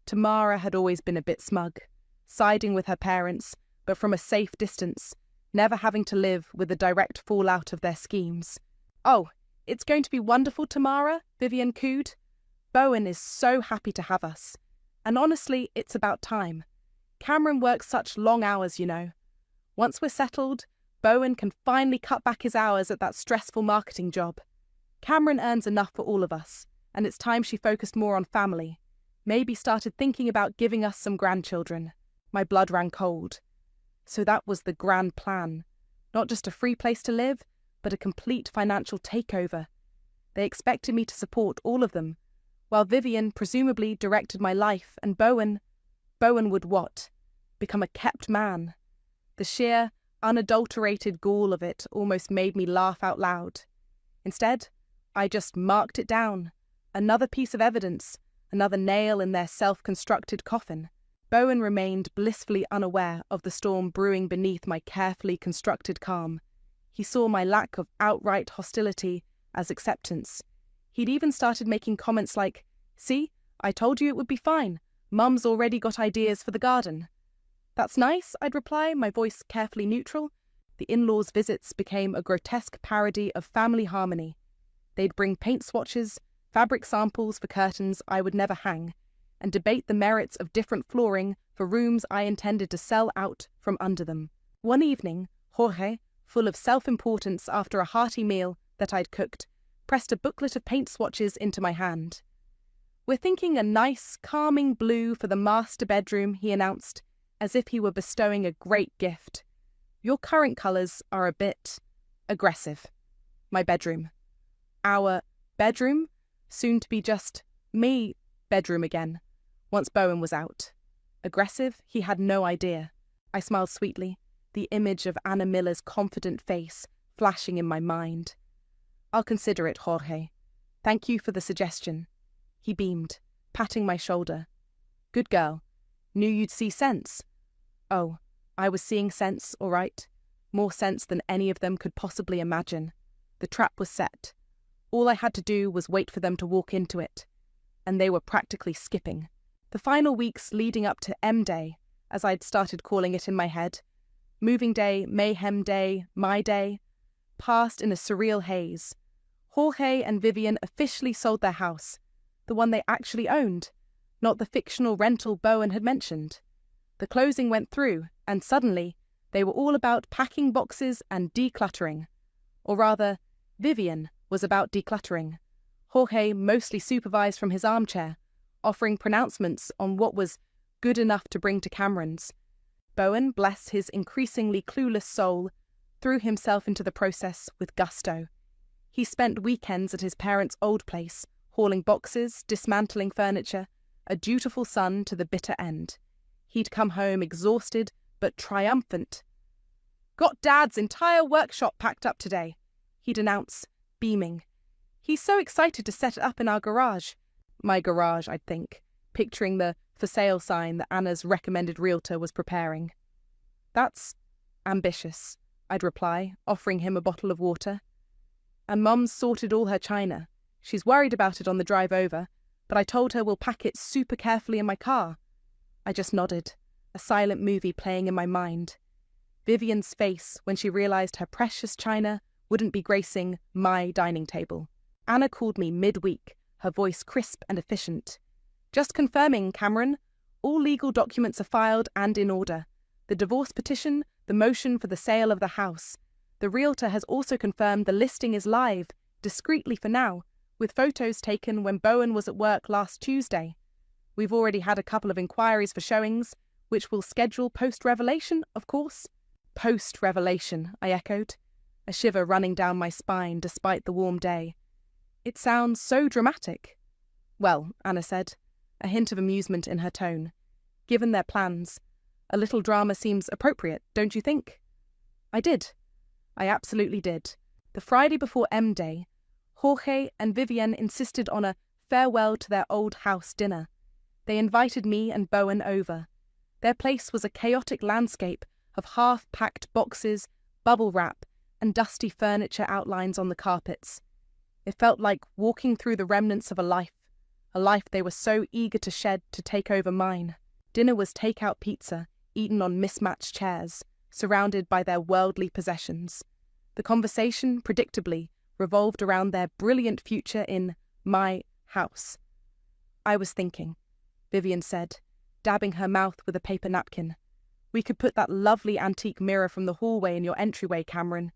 Tamara had always been a bit smug, siding with her parents, but from a safe distance, never having to live with the direct fallout of their schemes. "Oh, it's going to be wonderful, Tamara," Vivian cooed. "Bowen is so happy to have us. And honestly, it's about time. Cameron works such long hours, you know. Once we're settled, Bowen can finally cut back his hours at that stressful marketing job. Cameron earns enough for all of us, and it's time she focused more on family. Maybe started thinking about giving us some grandchildren." My blood ran cold. So that was the grand plan. Not just a free place to live, but a complete financial takeover. They expected me to support all of them, while Vivian presumably directed my life, and Bowen would what? Become a kept man. The sheer, unadulterated gall of it almost made me laugh out loud. Instead, I just marked it down. Another piece of evidence, another nail in their self-constructed coffin. Bowen remained blissfully unaware of the storm brewing beneath my carefully constructed calm. He saw my lack of outright hostility as acceptance. He'd even started making comments like, "See, I told you it would be fine. Mum's already got ideas for the garden." "That's nice," I'd reply, my voice carefully neutral. The in-laws' visits became a grotesque parody of family harmony. They'd bring paint swatches, fabric samples for curtains I would never hang, and debate the merits of different flooring for rooms I intended to sell out from under them. One evening, Jorge, full of self-importance after a hearty meal that I'd cooked, pressed a booklet of paint swatches into my hand. "We're thinking a nice, calming blue for the master bedroom," he announced, as if he were bestowing a great gift. "Your current colours are a bit aggressive." My bedroom. Our bedroom, soon to be just me bedroom again, once Bowen was out. Aggressive? He had no idea. I smiled sweetly, the image of Anna Miller's confident face flashing in my mind. "I'll consider it, Jorge. Thank you for the suggestion." He beamed, patting my shoulder. "Good girl. Knew you'd see sense." Oh, I was seeing sense, all right. More sense than any of them could possibly imagine. The trap was set. All I had to do was wait for them to walk into it. And they were practically skipping. The final weeks leading up to M-Day, as I'd started calling it in my head, moving day, mayhem day, my day, passed in a surreal haze. Jorge and Vivian officially sold their house, the one they actually owned, not the fictional rental Bowen had mentioned. The closing went through, and suddenly they were all about packing boxes and decluttering. Or rather, Vivian was about decluttering. Jorge mostly supervised from his armchair, offering pronouncements on what was good enough to bring to Cameron's. Bowen, bless his increasingly clueless soul, threw himself into the process with gusto. He spent weekends at his parents' old place, hauling boxes, dismantling furniture, a dutiful son to the bitter end. He'd come home exhausted but triumphant. "Got Dad's entire workshop packed up today," he'd announce, beaming. "He's so excited to set it up in our garage." My garage, I'd think, picturing the for sale sign that Anna's recommended realtor was preparing. "That's ambitious," I'd reply, offering him a bottle of water. "And Mum's sorted all her china. She's worried about it on the drive over, but I told her we'll pack it super carefully in my car." I just nodded, a silent movie playing in my mind. Vivian's face when she realised her precious china wouldn't be gracing my dining table. Anna called me midweek, her voice crisp and efficient. "Just confirming, Cameron. All legal documents are filed and in order. The divorce petition, the motion for the sale of the house. The realtor has also confirmed the listing is live, discreetly for now, with photos taken when Bowen was at work last Tuesday. We've already had a couple of inquiries for showings, which we'll schedule post-revelation, of course." "Post-revelation," I echoed, a shiver running down my spine despite the warm day. "It sounds so dramatic." "Well," Anna said, a hint of amusement in her tone, "given their plans, a little drama seems appropriate, don't you think?" I did. I absolutely did. The Friday before M-Day, Jorge and Vivian insisted on a farewell to their old house dinner. They invited me and Bowen over. Their place was a chaotic landscape of half-packed boxes, bubble wrap, and dusty furniture outlines on the carpets. It felt like walking through the remnants of a life they were so eager to shed to take over mine. Dinner was take-out pizza, eaten on mismatched chairs, surrounded by their worldly possessions. The conversation, predictably, revolved around their brilliant future in my house. "I was thinking," Vivian said, dabbing her mouth with a paper napkin. "We could put that lovely antique mirror from the hallway in your entryway, Cameron.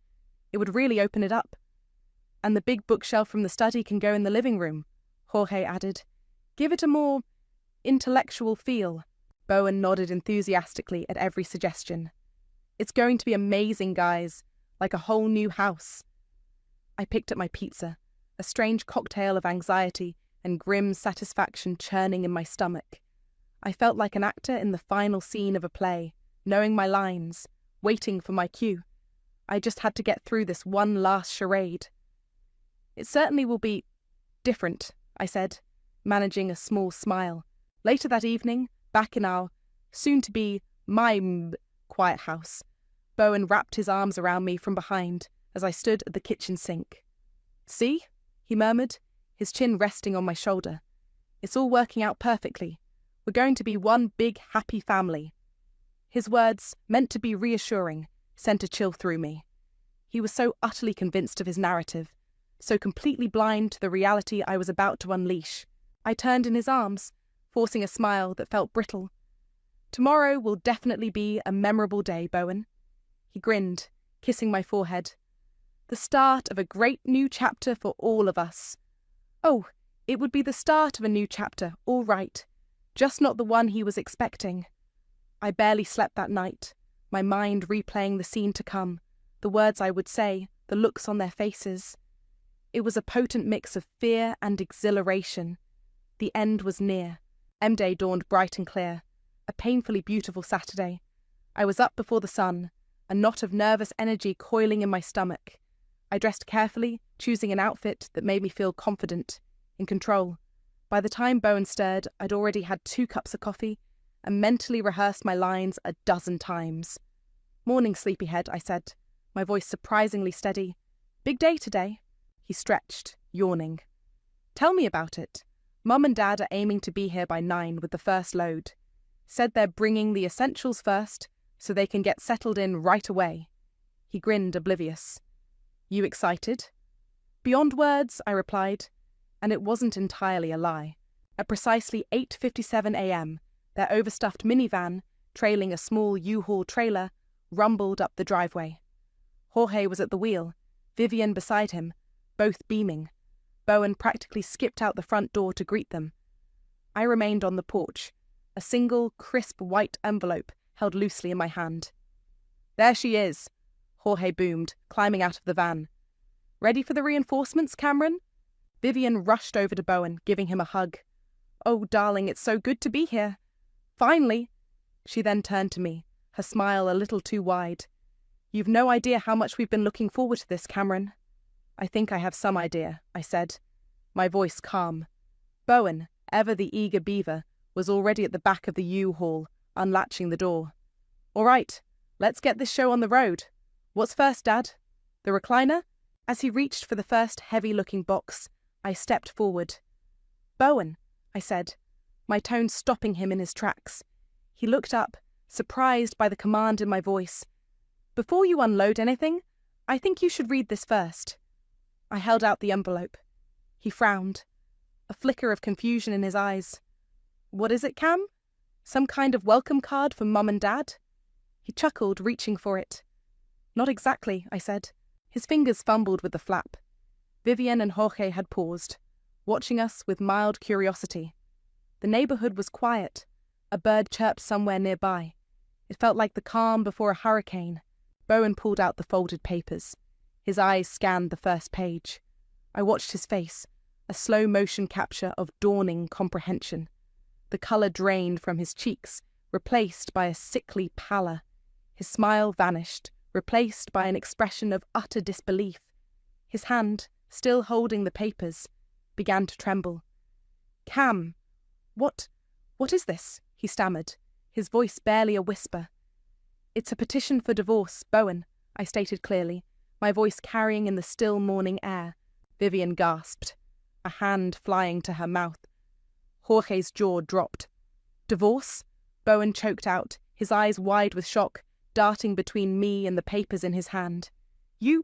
It would really open it up. And the big bookshelf from the study can go in the living room," Jorge added. "Give it a more intellectual feel." Bowen nodded enthusiastically at every suggestion. "It's going to be amazing, guys, like a whole new house." I picked at my pizza, a strange cocktail of anxiety and grim satisfaction churning in my stomach. I felt like an actor in the final scene of a play, knowing my lines, waiting for my cue. I just had to get through this one last charade. "It certainly will be different," I said, managing a small smile. Later that evening, back in our soon-to-be quiet house, Bowen wrapped his arms around me from behind as I stood at the kitchen sink. "See?" he murmured, his chin resting on my shoulder. "It's all working out perfectly. We're going to be one big happy family." His words, meant to be reassuring, sent a chill through me. He was so utterly convinced of his narrative, so completely blind to the reality I was about to unleash. I turned in his arms, forcing a smile that felt brittle. "Tomorrow will definitely be a memorable day, Bowen." He grinned, kissing my forehead. "The start of a great new chapter for all of us." Oh, it would be the start of a new chapter, all right, just not the one he was expecting. I barely slept that night, my mind replaying the scene to come, the words I would say, the looks on their faces. It was a potent mix of fear and exhilaration. The end was near. M-Day dawned bright and clear, a painfully beautiful Saturday. I was up before the sun, a knot of nervous energy coiling in my stomach. I dressed carefully, choosing an outfit that made me feel confident, in control. By the time Bowen stirred, I'd already had 2 cups of coffee and mentally rehearsed my lines a dozen times. "Morning, sleepyhead," I said, my voice surprisingly steady. "Big day today." He stretched, yawning. "Tell me about it. Mum and Dad are aiming to be here by 9 with the first load. Said they're bringing the essentials first, so they can get settled in right away." He grinned, oblivious. "You excited?" "Beyond words," I replied, and it wasn't entirely a lie. At precisely 8:57 a.m., their overstuffed minivan, trailing a small U-Haul trailer, rumbled up the driveway. Jorge was at the wheel, Vivian beside him, both beaming. Bowen practically skipped out the front door to greet them. I remained on the porch, a single, crisp white envelope held loosely in my hand. "There she is," Jorge boomed, climbing out of the van. "Ready for the reinforcements, Cameron?" Vivian rushed over to Bowen, giving him a hug. "Oh, darling, it's so good to be here. Finally." She then turned to me, her smile a little too wide. "You've no idea how much we've been looking forward to this, Cameron." "I think I have some idea," I said, my voice calm. Bowen, ever the eager beaver, was already at the back of the U-Haul, unlatching the door. "All right, let's get this show on the road. What's first, Dad? The recliner?" As he reached for the first heavy-looking box, I stepped forward. "Bowen," I said, my tone stopping him in his tracks. He looked up, surprised by the command in my voice. "Before you unload anything, I think you should read this first." I held out the envelope. He frowned, a flicker of confusion in his eyes. "What is it, Cam? Some kind of welcome card from Mum and Dad?" He chuckled, reaching for it. "Not exactly," I said. His fingers fumbled with the flap. Vivian and Jorge had paused, watching us with mild curiosity. The neighborhood was quiet. A bird chirped somewhere nearby. It felt like the calm before a hurricane. Bowen pulled out the folded papers. His eyes scanned the first page. I watched his face, a slow motion capture of dawning comprehension. The color drained from his cheeks, replaced by a sickly pallor. His smile vanished, replaced by an expression of utter disbelief. His hand, still holding the papers, began to tremble. "Cam, what is this?" he stammered, his voice barely a whisper. "It's a petition for divorce, Bowen," I stated clearly, my voice carrying in the still morning air. Vivian gasped, a hand flying to her mouth. Jorge's jaw dropped. "Divorce?" Bowen choked out, his eyes wide with shock, darting between me and the papers in his hand. You're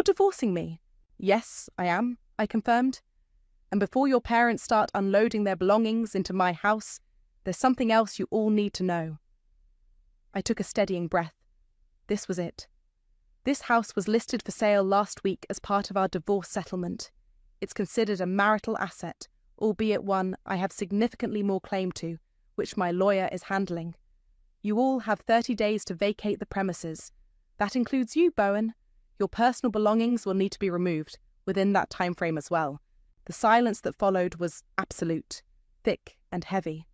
divorcing me? Yes, I am, I confirmed. And before your parents start unloading their belongings into my house, there's something else you all need to know. I took a steadying breath. This was it. This house was listed for sale last week as part of our divorce settlement. It's considered a marital asset, albeit one I have significantly more claim to, which my lawyer is handling. You all have 30 days to vacate the premises. That includes you, Bowen. Your personal belongings will need to be removed within that time frame as well. The silence that followed was absolute, thick and heavy.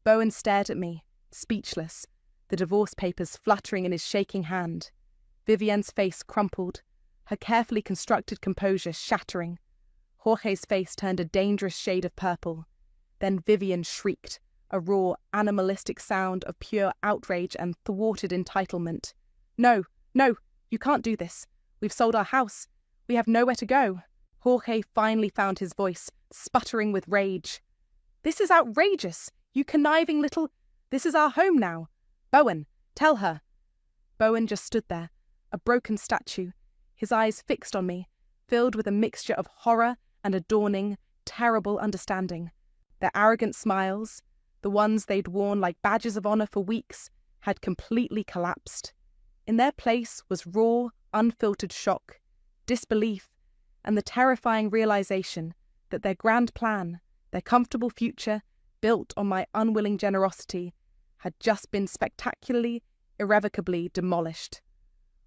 Bowen stared at me, speechless, the divorce papers fluttering in his shaking hand. Vivienne's face crumpled, her carefully constructed composure shattering. Jorge's face turned a dangerous shade of purple. Then Vivienne shrieked, a raw, animalistic sound of pure outrage and thwarted entitlement. No, you can't do this. We've sold our house. We have nowhere to go. Jorge finally found his voice, sputtering with rage. This is outrageous, you conniving little... This is our home now. Bowen, tell her. Bowen just stood there, a broken statue, his eyes fixed on me, filled with a mixture of horror and a dawning, terrible understanding. Their arrogant smiles, the ones they'd worn like badges of honor for weeks, had completely collapsed. In their place was raw, unfiltered shock, disbelief, and the terrifying realization that their grand plan, their comfortable future, built on my unwilling generosity, had just been spectacularly, irrevocably demolished.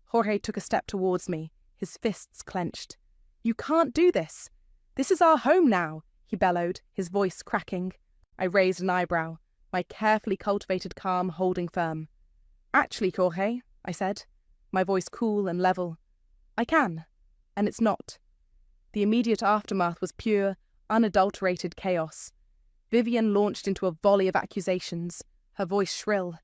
Jorge took a step towards me, his fists clenched. You can't do this. This is our home now, he bellowed, his voice cracking. I raised an eyebrow, my carefully cultivated calm holding firm. Actually, Jorge, I said, my voice cool and level. I can, and it's not. The immediate aftermath was pure, unadulterated chaos. Vivienne launched into a volley of accusations, her voice shrill.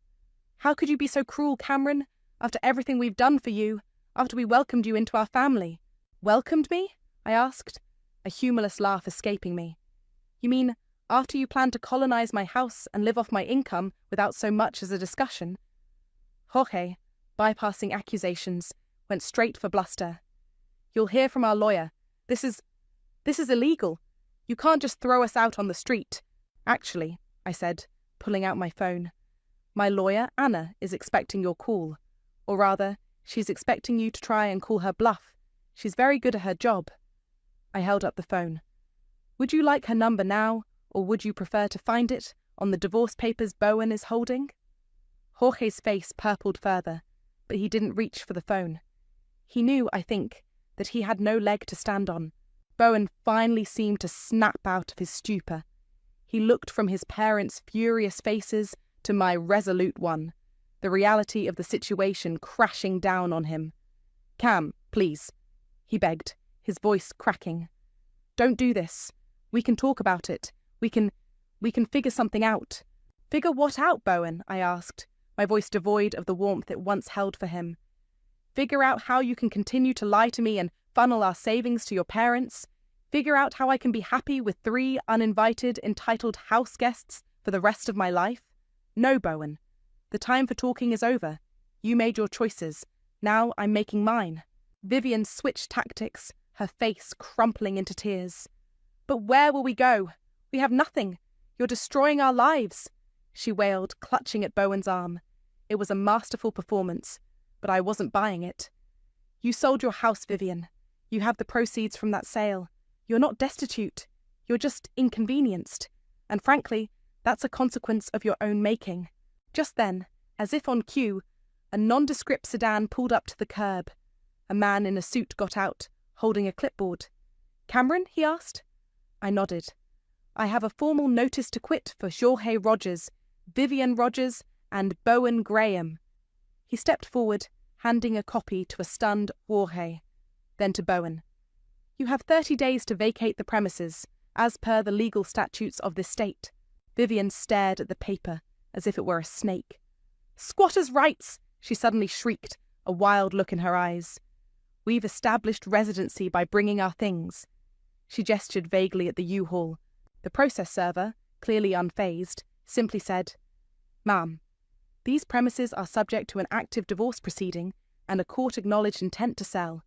How could you be so cruel, Cameron? After everything we've done for you, after we welcomed you into our family. Welcomed me? I asked, a humorless laugh escaping me. You mean, after you planned to colonize my house and live off my income without so much as a discussion? Jorge, bypassing accusations, went straight for bluster. You'll hear from our lawyer. This is illegal. You can't just throw us out on the street. Actually, I said, pulling out my phone. My lawyer, Anna, is expecting your call. Or rather, she's expecting you to try and call her bluff. She's very good at her job. I held up the phone. Would you like her number now, or would you prefer to find it on the divorce papers Bowen is holding? Jorge's face purpled further, but he didn't reach for the phone. He knew, I think, that he had no leg to stand on. Bowen finally seemed to snap out of his stupor. He looked from his parents' furious faces to my resolute one, the reality of the situation crashing down on him. Cam, please, he begged, his voice cracking. Don't do this. We can talk about it. We can figure something out. Figure what out, Bowen? I asked, my voice devoid of the warmth it once held for him. Figure out how you can continue to lie to me and funnel our savings to your parents. Figure out how I can be happy with 3 uninvited, entitled house guests for the rest of my life. No, Bowen. The time for talking is over. You made your choices. Now I'm making mine. Vivienne switched tactics, her face crumpling into tears. But where will we go? We have nothing. You're destroying our lives, she wailed, clutching at Bowen's arm. It was a masterful performance, but I wasn't buying it. You sold your house, Vivienne. You have the proceeds from that sale. You're not destitute. You're just inconvenienced. And frankly, that's a consequence of your own making. Just then, as if on cue, a nondescript sedan pulled up to the curb. A man in a suit got out, holding a clipboard. Cameron? He asked. I nodded. I have a formal notice to quit for Jorge Rogers, Vivienne Rogers, and Bowen Graham. He stepped forward, handing a copy to a stunned Jorge, then to Bowen. You have 30 days to vacate the premises, as per the legal statutes of this state. Vivienne stared at the paper, as if it were a snake. Squatters' rights! She suddenly shrieked, a wild look in her eyes. We've established residency by bringing our things. She gestured vaguely at the U-Haul. The process server, clearly unfazed, simply said, Ma'am, These premises are subject to an active divorce proceeding and a court-acknowledged intent to sell.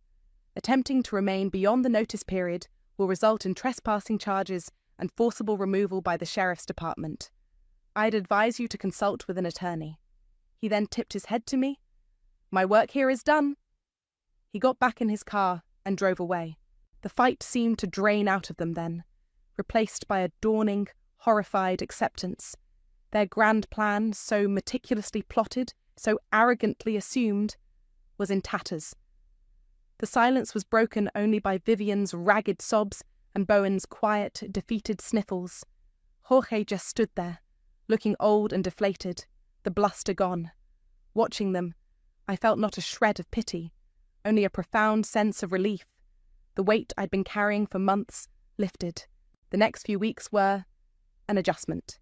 Attempting to remain beyond the notice period will result in trespassing charges and forcible removal by the sheriff's department. I'd advise you to consult with an attorney." He then tipped his head to me. "My work here is done." He got back in his car and drove away. The fight seemed to drain out of them then, replaced by a dawning, horrified acceptance. Their grand plan, so meticulously plotted, so arrogantly assumed, was in tatters. The silence was broken only by Vivian's ragged sobs and Bowen's quiet, defeated sniffles. Jorge just stood there, looking old and deflated, the bluster gone. Watching them, I felt not a shred of pity, only a profound sense of relief. The weight I'd been carrying for months lifted. The next few weeks were an adjustment.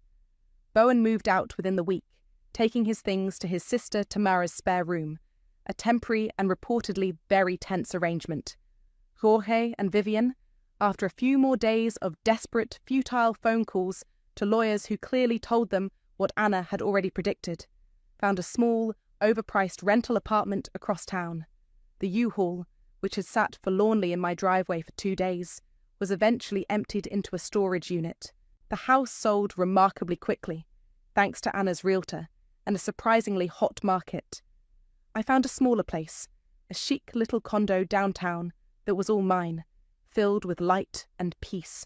Bowen moved out within the week, taking his things to his sister Tamara's spare room, a temporary and reportedly very tense arrangement. Jorge and Vivian, after a few more days of desperate, futile phone calls to lawyers who clearly told them what Anna had already predicted, found a small, overpriced rental apartment across town. The U-Haul, which had sat forlornly in my driveway for 2 days, was eventually emptied into a storage unit. The house sold remarkably quickly, thanks to Anna's realtor, and a surprisingly hot market. I found a smaller place, a chic little condo downtown that was all mine, filled with light and peace.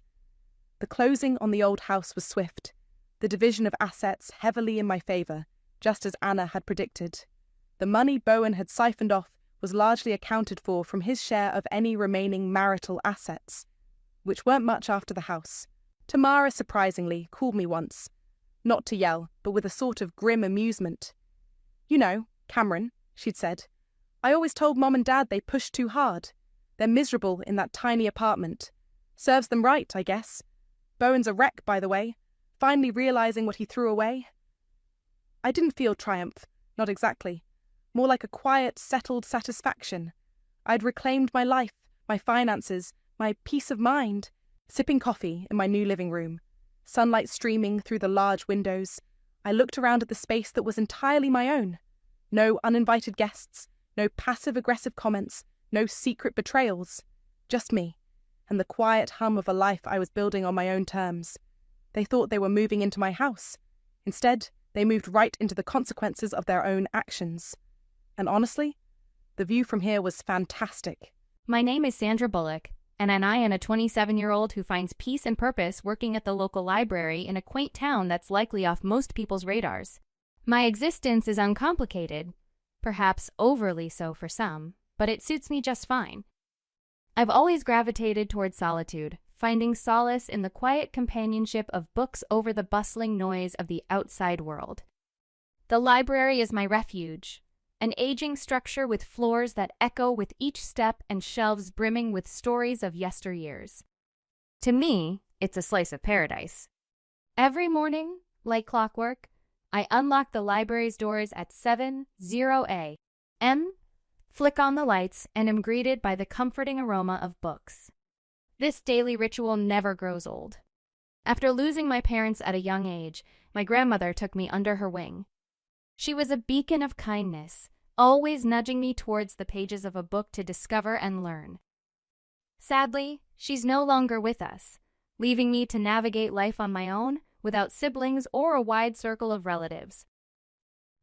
The closing on the old house was swift, the division of assets heavily in my favour, just as Anna had predicted. The money Bowen had siphoned off was largely accounted for from his share of any remaining marital assets, which weren't much after the house. Tamara, surprisingly, called me once, not to yell, but with a sort of grim amusement. "You know, Cameron," she'd said, "I always told Mom and Dad they pushed too hard. They're miserable in that tiny apartment. Serves them right, I guess. Bowen's a wreck, by the way, finally realising what he threw away." I didn't feel triumph, not exactly. More like a quiet, settled satisfaction. I'd reclaimed my life, my finances, my peace of mind, sipping coffee in my new living room. Sunlight streaming through the large windows, I looked around at the space that was entirely my own. No uninvited guests, no passive-aggressive comments, no secret betrayals. Just me, and the quiet hum of a life I was building on my own terms. They thought they were moving into my house. Instead, they moved right into the consequences of their own actions. And honestly, the view from here was fantastic. My name is Sandra Bullock, and I am a 27-year-old who finds peace and purpose working at the local library in a quaint town that's likely off most people's radars. My existence is uncomplicated, perhaps overly so for some, but it suits me just fine. I've always gravitated toward solitude, finding solace in the quiet companionship of books over the bustling noise of the outside world. The library is my refuge, an aging structure with floors that echo with each step and shelves brimming with stories of yesteryears. To me, it's a slice of paradise. Every morning, like clockwork, I unlock the library's doors at 7:00 a.m., flick on the lights, and am greeted by the comforting aroma of books. This daily ritual never grows old. After losing my parents at a young age, my grandmother took me under her wing. She was a beacon of kindness, always nudging me towards the pages of a book to discover and learn. Sadly, she's no longer with us, leaving me to navigate life on my own without siblings or a wide circle of relatives.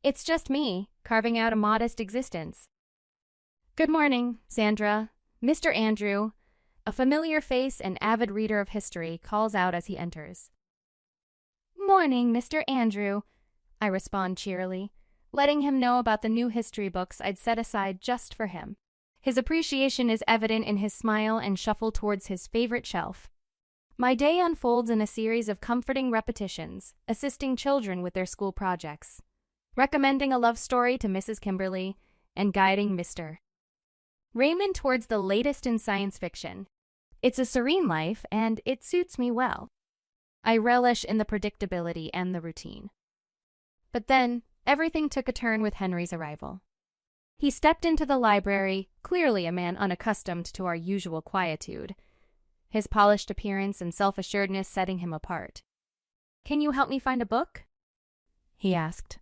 It's just me, carving out a modest existence. "Good morning, Sandra." Mr. Andrew, a familiar face and avid reader of history, calls out as he enters. "Morning, Mr. Andrew," I respond cheerily, letting him know about the new history books I'd set aside just for him. His appreciation is evident in his smile and shuffle towards his favorite shelf. My day unfolds in a series of comforting repetitions, assisting children with their school projects, recommending a love story to Mrs. Kimberly, and guiding Mr. Raymond towards the latest in science fiction. It's a serene life, and it suits me well. I relish in the predictability and the routine. But then, everything took a turn with Henry's arrival. He stepped into the library, clearly a man unaccustomed to our usual quietude, his polished appearance and self-assuredness setting him apart. "Can you help me find a book?" he asked,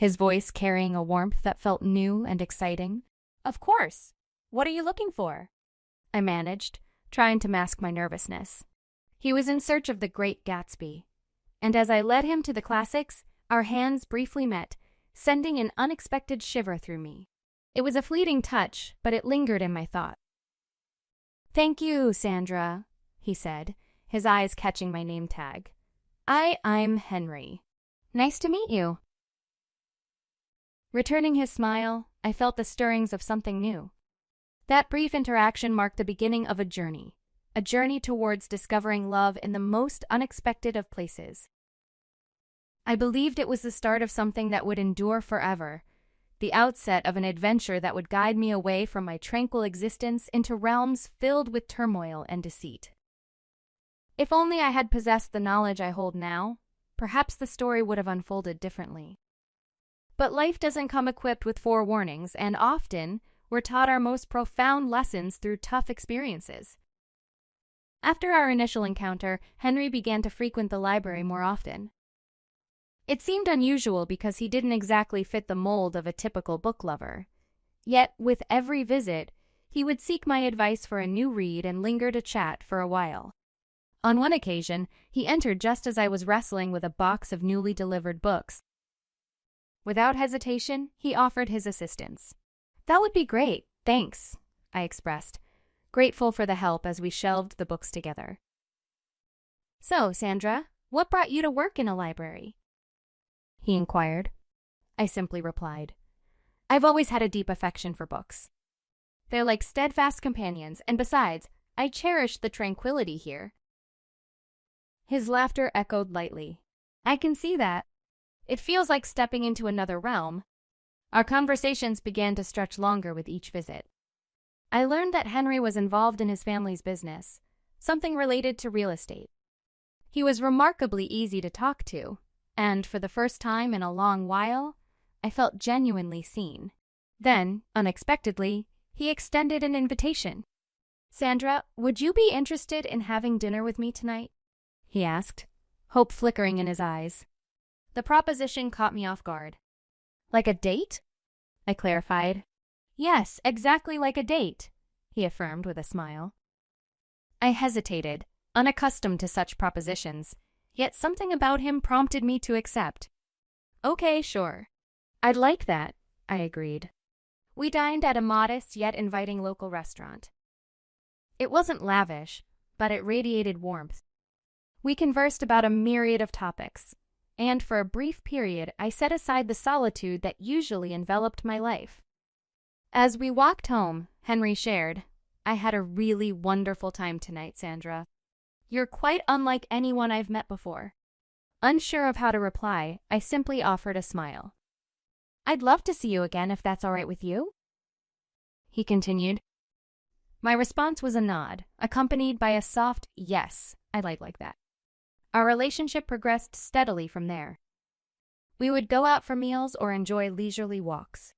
his voice carrying a warmth that felt new and exciting. "Of course. What are you looking for?" I managed, trying to mask my nervousness. He was in search of The Great Gatsby, and as I led him to the classics, our hands briefly met, sending an unexpected shiver through me. It was a fleeting touch, but it lingered in my thought. "Thank you, Sandra," he said, his eyes catching my name tag. I'm Henry. Nice to meet you." Returning his smile, I felt the stirrings of something new. That brief interaction marked the beginning of a journey towards discovering love in the most unexpected of places. I believed it was the start of something that would endure forever, the outset of an adventure that would guide me away from my tranquil existence into realms filled with turmoil and deceit. If only I had possessed the knowledge I hold now, perhaps the story would have unfolded differently. But life doesn't come equipped with forewarnings, and often we're taught our most profound lessons through tough experiences. After our initial encounter, Henry began to frequent the library more often. It seemed unusual because he didn't exactly fit the mold of a typical book lover. Yet, with every visit, he would seek my advice for a new read and linger to chat for a while. On one occasion, he entered just as I was wrestling with a box of newly delivered books. Without hesitation, he offered his assistance. "That would be great, thanks," I expressed, grateful for the help as we shelved the books together. "So, Sandra, what brought you to work in a library?" he inquired. I simply replied, "I've always had a deep affection for books. They're like steadfast companions, and besides, I cherish the tranquility here." His laughter echoed lightly. "I can see that. It feels like stepping into another realm." Our conversations began to stretch longer with each visit. I learned that Henry was involved in his family's business, something related to real estate. He was remarkably easy to talk to, and for the first time in a long while, I felt genuinely seen. Then, unexpectedly, he extended an invitation. "Sandra, would you be interested in having dinner with me tonight?" he asked, hope flickering in his eyes. The proposition caught me off guard. "Like a date?" I clarified. "Yes, exactly like a date," he affirmed with a smile. I hesitated, unaccustomed to such propositions, yet something about him prompted me to accept. "Okay, sure. I'd like that," I agreed. We dined at a modest yet inviting local restaurant. It wasn't lavish, but it radiated warmth. We conversed about a myriad of topics, and for a brief period I set aside the solitude that usually enveloped my life. As we walked home, Henry shared, "I had a really wonderful time tonight, Sandra. You're quite unlike anyone I've met before." Unsure of how to reply, I simply offered a smile. "I'd love to see you again if that's all right with you," he continued. My response was a nod, accompanied by a soft yes, I like that. Our relationship progressed steadily from there. We would go out for meals or enjoy leisurely walks.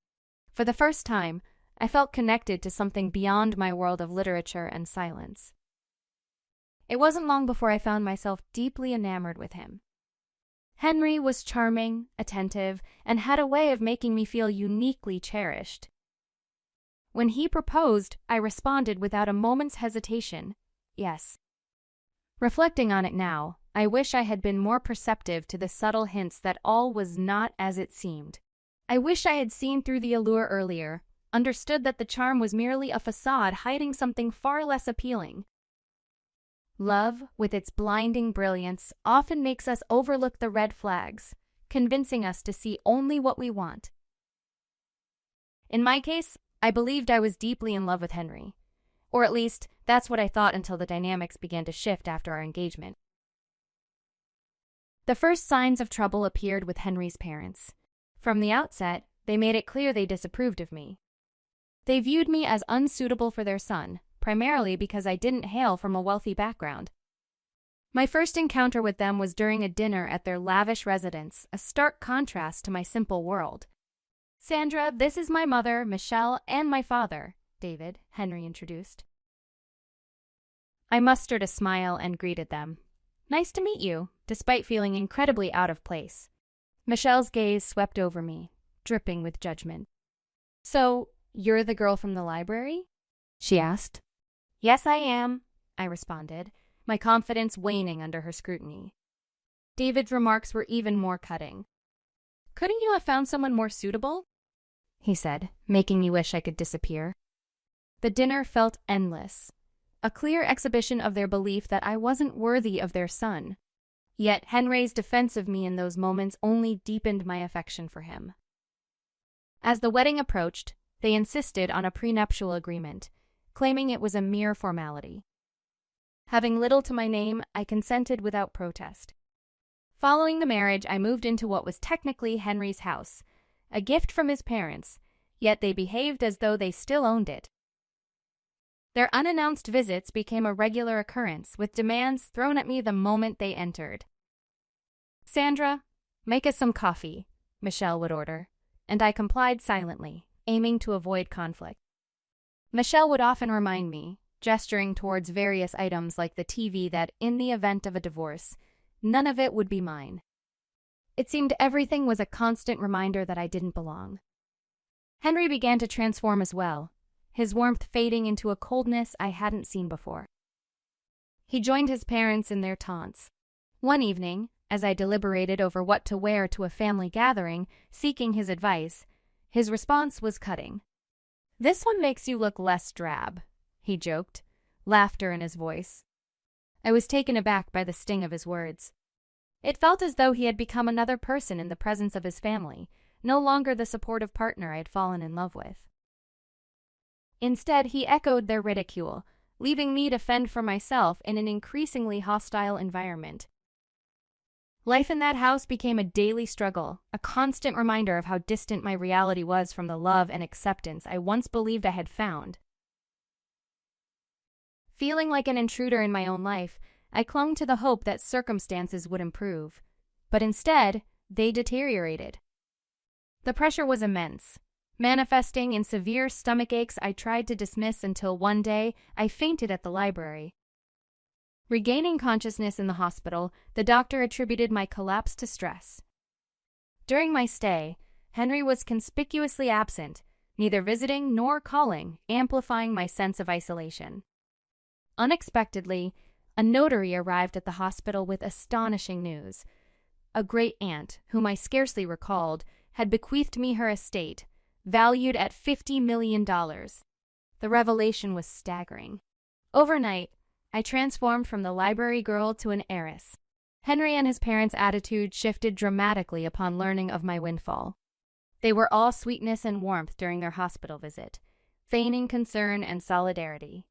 For the first time, I felt connected to something beyond my world of literature and silence. It wasn't long before I found myself deeply enamored with him. Henry was charming, attentive, and had a way of making me feel uniquely cherished. When he proposed, I responded without a moment's hesitation, yes. Reflecting on it now, I wish I had been more perceptive to the subtle hints that all was not as it seemed. I wish I had seen through the allure earlier, understood that the charm was merely a facade hiding something far less appealing. Love, with its blinding brilliance, often makes us overlook the red flags, convincing us to see only what we want. In my case, I believed I was deeply in love with Henry. Or at least, that's what I thought until the dynamics began to shift after our engagement. The first signs of trouble appeared with Henry's parents. From the outset, they made it clear they disapproved of me. They viewed me as unsuitable for their son, primarily because I didn't hail from a wealthy background. My first encounter with them was during a dinner at their lavish residence, a stark contrast to my simple world. "Sandra, this is my mother, Michelle, and my father," David, Henry introduced. I mustered a smile and greeted them. "Nice to meet you," despite feeling incredibly out of place. Michelle's gaze swept over me, dripping with judgment. "So, you're the girl from the library?" she asked. "Yes, I am," I responded, my confidence waning under her scrutiny. David's remarks were even more cutting. "Couldn't you have found someone more suitable?" he said, making me wish I could disappear. The dinner felt endless, a clear exhibition of their belief that I wasn't worthy of their son. Yet Henry's defense of me in those moments only deepened my affection for him. As the wedding approached, they insisted on a prenuptial agreement, claiming it was a mere formality. Having little to my name, I consented without protest. Following the marriage, I moved into what was technically Henry's house, a gift from his parents, yet they behaved as though they still owned it. Their unannounced visits became a regular occurrence, with demands thrown at me the moment they entered. "Sandra, make us some coffee," Michelle would order, and I complied silently, aiming to avoid conflict. Michelle would often remind me, gesturing towards various items like the TV, that in the event of a divorce, none of it would be mine. It seemed everything was a constant reminder that I didn't belong. Henry began to transform as well, his warmth fading into a coldness I hadn't seen before. He joined his parents in their taunts. One evening, as I deliberated over what to wear to a family gathering, seeking his advice, his response was cutting. "This one makes you look less drab," he joked, laughter in his voice. I was taken aback by the sting of his words. It felt as though he had become another person in the presence of his family, no longer the supportive partner I had fallen in love with. Instead, he echoed their ridicule, leaving me to fend for myself in an increasingly hostile environment. Life in that house became a daily struggle, a constant reminder of how distant my reality was from the love and acceptance I once believed I had found. Feeling like an intruder in my own life, I clung to the hope that circumstances would improve, but instead, they deteriorated. The pressure was immense, manifesting in severe stomach aches I tried to dismiss until one day I fainted at the library. Regaining consciousness in the hospital, the doctor attributed my collapse to stress. During my stay, Henry was conspicuously absent, neither visiting nor calling, amplifying my sense of isolation. Unexpectedly, a notary arrived at the hospital with astonishing news. A great-aunt, whom I scarcely recalled, had bequeathed me her estate, valued at $50 million. The revelation was staggering. Overnight, I transformed from the library girl to an heiress. Henry and his parents' attitude shifted dramatically upon learning of my windfall. They were all sweetness and warmth during their hospital visit, feigning concern and solidarity.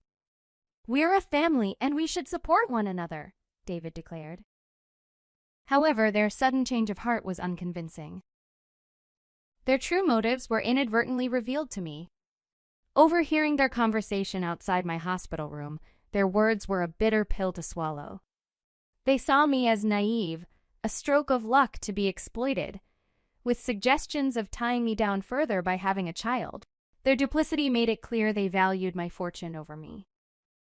"We're a family and we should support one another," David declared. However, their sudden change of heart was unconvincing. Their true motives were inadvertently revealed to me. Overhearing their conversation outside my hospital room, their words were a bitter pill to swallow. They saw me as naive, a stroke of luck to be exploited, with suggestions of tying me down further by having a child. Their duplicity made it clear they valued my fortune over me.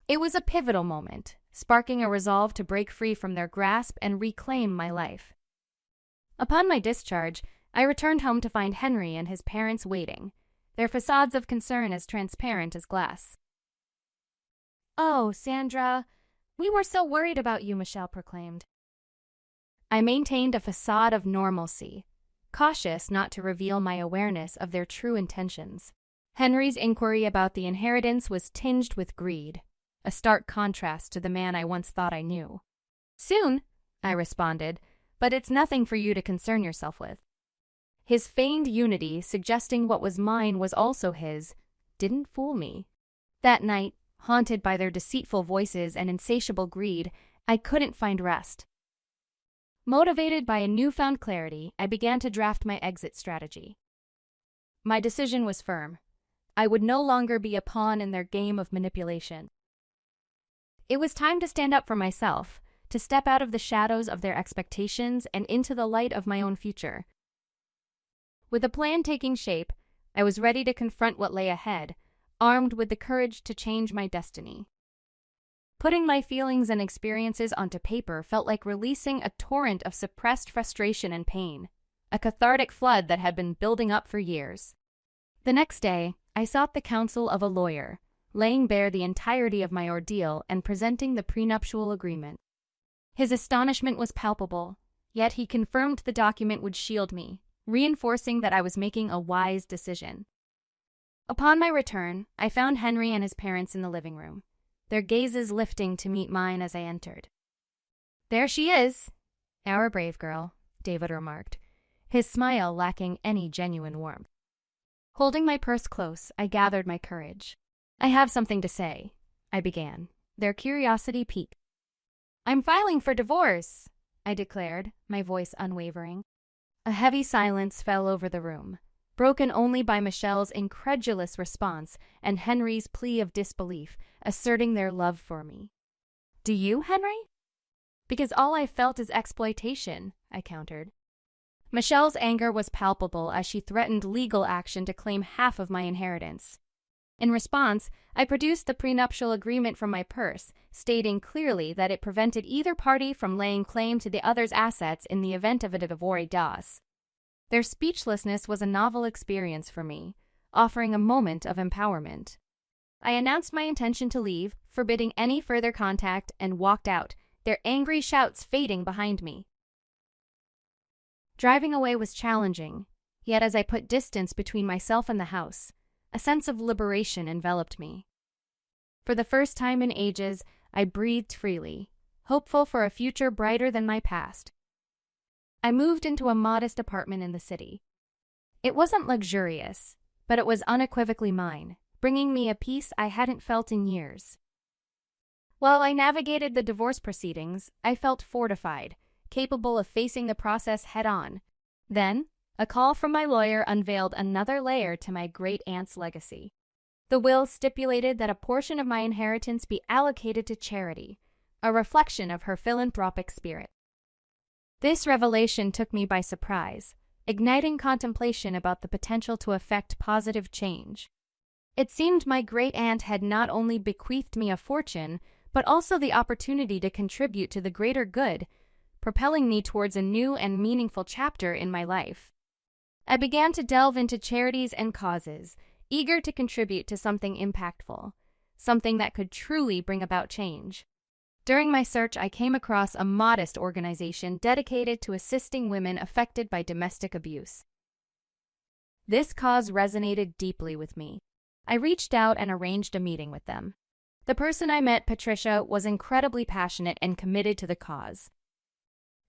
It was a pivotal moment, sparking a resolve to break free from their grasp and reclaim my life. Upon my discharge, I returned home to find Henry and his parents waiting, their facades of concern as transparent as glass. "Oh, Sandra, we were so worried about you," Michelle proclaimed. I maintained a facade of normalcy, cautious not to reveal my awareness of their true intentions. Henry's inquiry about the inheritance was tinged with greed, a stark contrast to the man I once thought I knew. "Soon," I responded, "but it's nothing for you to concern yourself with." His feigned unity, suggesting what was mine was also his, didn't fool me. That night, haunted by their deceitful voices and insatiable greed, I couldn't find rest. Motivated by a newfound clarity, I began to draft my exit strategy. My decision was firm. I would no longer be a pawn in their game of manipulation. It was time to stand up for myself, to step out of the shadows of their expectations and into the light of my own future. With a plan taking shape, I was ready to confront what lay ahead, armed with the courage to change my destiny. Putting my feelings and experiences onto paper felt like releasing a torrent of suppressed frustration and pain. a cathartic flood that had been building up for years. The next day, I sought the counsel of a lawyer, laying bare the entirety of my ordeal and presenting the prenuptial agreement. His astonishment was palpable, yet he confirmed the document would shield me, reinforcing that I was making a wise decision. Upon my return, I found Henry and his parents in the living room, their gazes lifting to meet mine as I entered. "There she is, our brave girl," David remarked, his smile lacking any genuine warmth. Holding my purse close, I gathered my courage. "I have something to say," I began, their curiosity piqued. "I'm filing for divorce," I declared, my voice unwavering. A heavy silence fell over the room, broken only by Michelle's incredulous response and Henry's plea of disbelief, asserting their love for me. "Do you, Henry?" "Because all I felt is exploitation," I countered. Michelle's anger was palpable as she threatened legal action to claim half of my inheritance. In response, I produced the prenuptial agreement from my purse, stating clearly that it prevented either party from laying claim to the other's assets in the event of a divorce. Their speechlessness was a novel experience for me, offering a moment of empowerment. I announced my intention to leave, forbidding any further contact, and walked out, their angry shouts fading behind me. Driving away was challenging, yet as I put distance between myself and the house, a sense of liberation enveloped me. For the first time in ages, I breathed freely, hopeful for a future brighter than my past. I moved into a modest apartment in the city. It wasn't luxurious, but it was unequivocally mine, bringing me a peace I hadn't felt in years. While I navigated the divorce proceedings, I felt fortified, capable of facing the process head-on. Then, a call from my lawyer unveiled another layer to my great-aunt's legacy. The will stipulated that a portion of my inheritance be allocated to charity, a reflection of her philanthropic spirit. This revelation took me by surprise, igniting contemplation about the potential to effect positive change. It seemed my great-aunt had not only bequeathed me a fortune, but also the opportunity to contribute to the greater good, propelling me towards a new and meaningful chapter in my life. I began to delve into charities and causes, eager to contribute to something impactful, something that could truly bring about change. During my search, I came across a modest organization dedicated to assisting women affected by domestic abuse. This cause resonated deeply with me. I reached out and arranged a meeting with them. The person I met, Patricia, was incredibly passionate and committed to the cause.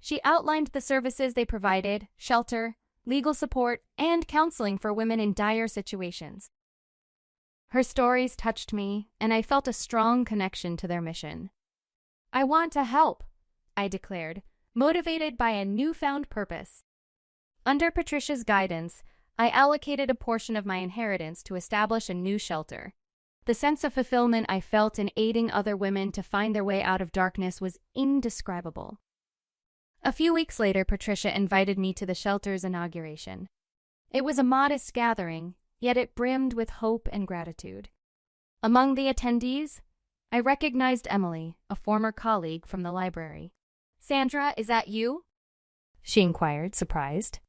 She outlined the services they provided: shelter, legal support, and counseling for women in dire situations. Her stories touched me, and I felt a strong connection to their mission. "I want to help," I declared, motivated by a newfound purpose. Under Patricia's guidance, I allocated a portion of my inheritance to establish a new shelter. The sense of fulfillment I felt in aiding other women to find their way out of darkness was indescribable. A few weeks later, Patricia invited me to the shelter's inauguration. It was a modest gathering, yet it brimmed with hope and gratitude. Among the attendees, I recognized Emily, a former colleague from the library. "Sandra, is that you?" she inquired, surprised.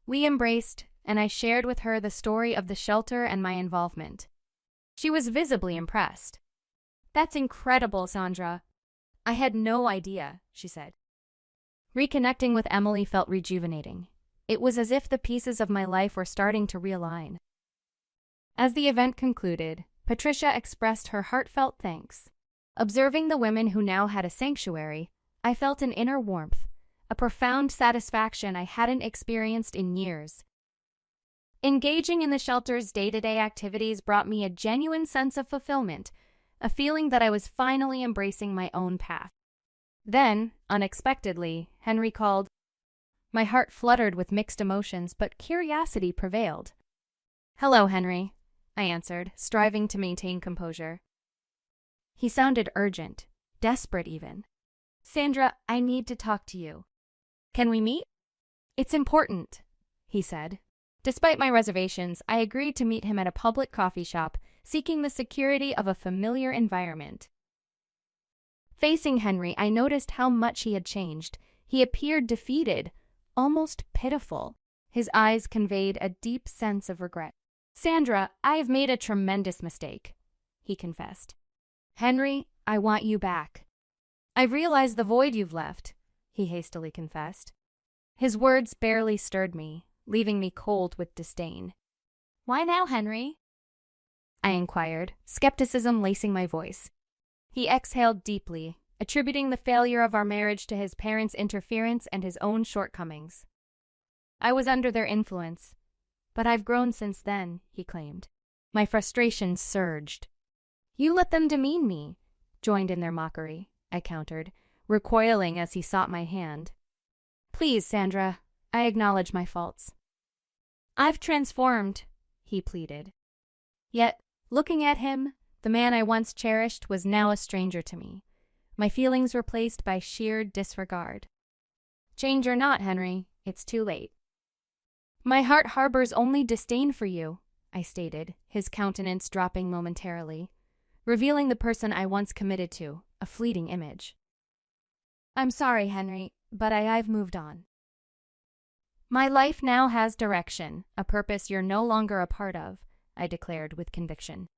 We embraced, and I shared with her the story of the shelter and my involvement. She was visibly impressed. "That's incredible, Sandra. I had no idea," she said. Reconnecting with Emily felt rejuvenating. It was as if the pieces of my life were starting to realign. As the event concluded, Patricia expressed her heartfelt thanks. Observing the women who now had a sanctuary, I felt an inner warmth, a profound satisfaction I hadn't experienced in years. Engaging in the shelter's day-to-day activities brought me a genuine sense of fulfillment, a feeling that I was finally embracing my own path. Then, unexpectedly, Henry called. My heart fluttered with mixed emotions, but curiosity prevailed. "Hello, Henry," I answered, striving to maintain composure. He sounded urgent, desperate even. "Sandra, I need to talk to you. Can we meet?" "It's important," he said. Despite my reservations, I agreed to meet him at a public coffee shop, seeking the security of a familiar environment. Facing Henry, I noticed how much he had changed. He appeared defeated, almost pitiful. His eyes conveyed a deep sense of regret. "Sandra, I have made a tremendous mistake," he confessed. "Henry, I want you back." "I've realized the void you've left," he hastily confessed. His words barely stirred me, leaving me cold with disdain. "Why now, Henry?" I inquired, skepticism lacing my voice. He exhaled deeply, attributing the failure of our marriage to his parents' interference and his own shortcomings. "I was under their influence, but I've grown since then," he claimed. My frustration surged. "You let them demean me," joined in their mockery, I countered, recoiling as he sought my hand. "Please, Sandra, I acknowledge my faults." "I've transformed," he pleaded. Yet, looking at him, the man I once cherished was now a stranger to me, my feelings replaced by sheer disregard. "Change or not, Henry, it's too late." "My heart harbors only disdain for you," I stated, his countenance dropping momentarily, revealing the person I once committed to, a fleeting image. "I'm sorry, Henry, but I've moved on. My life now has direction, a purpose you're no longer a part of," I declared with conviction.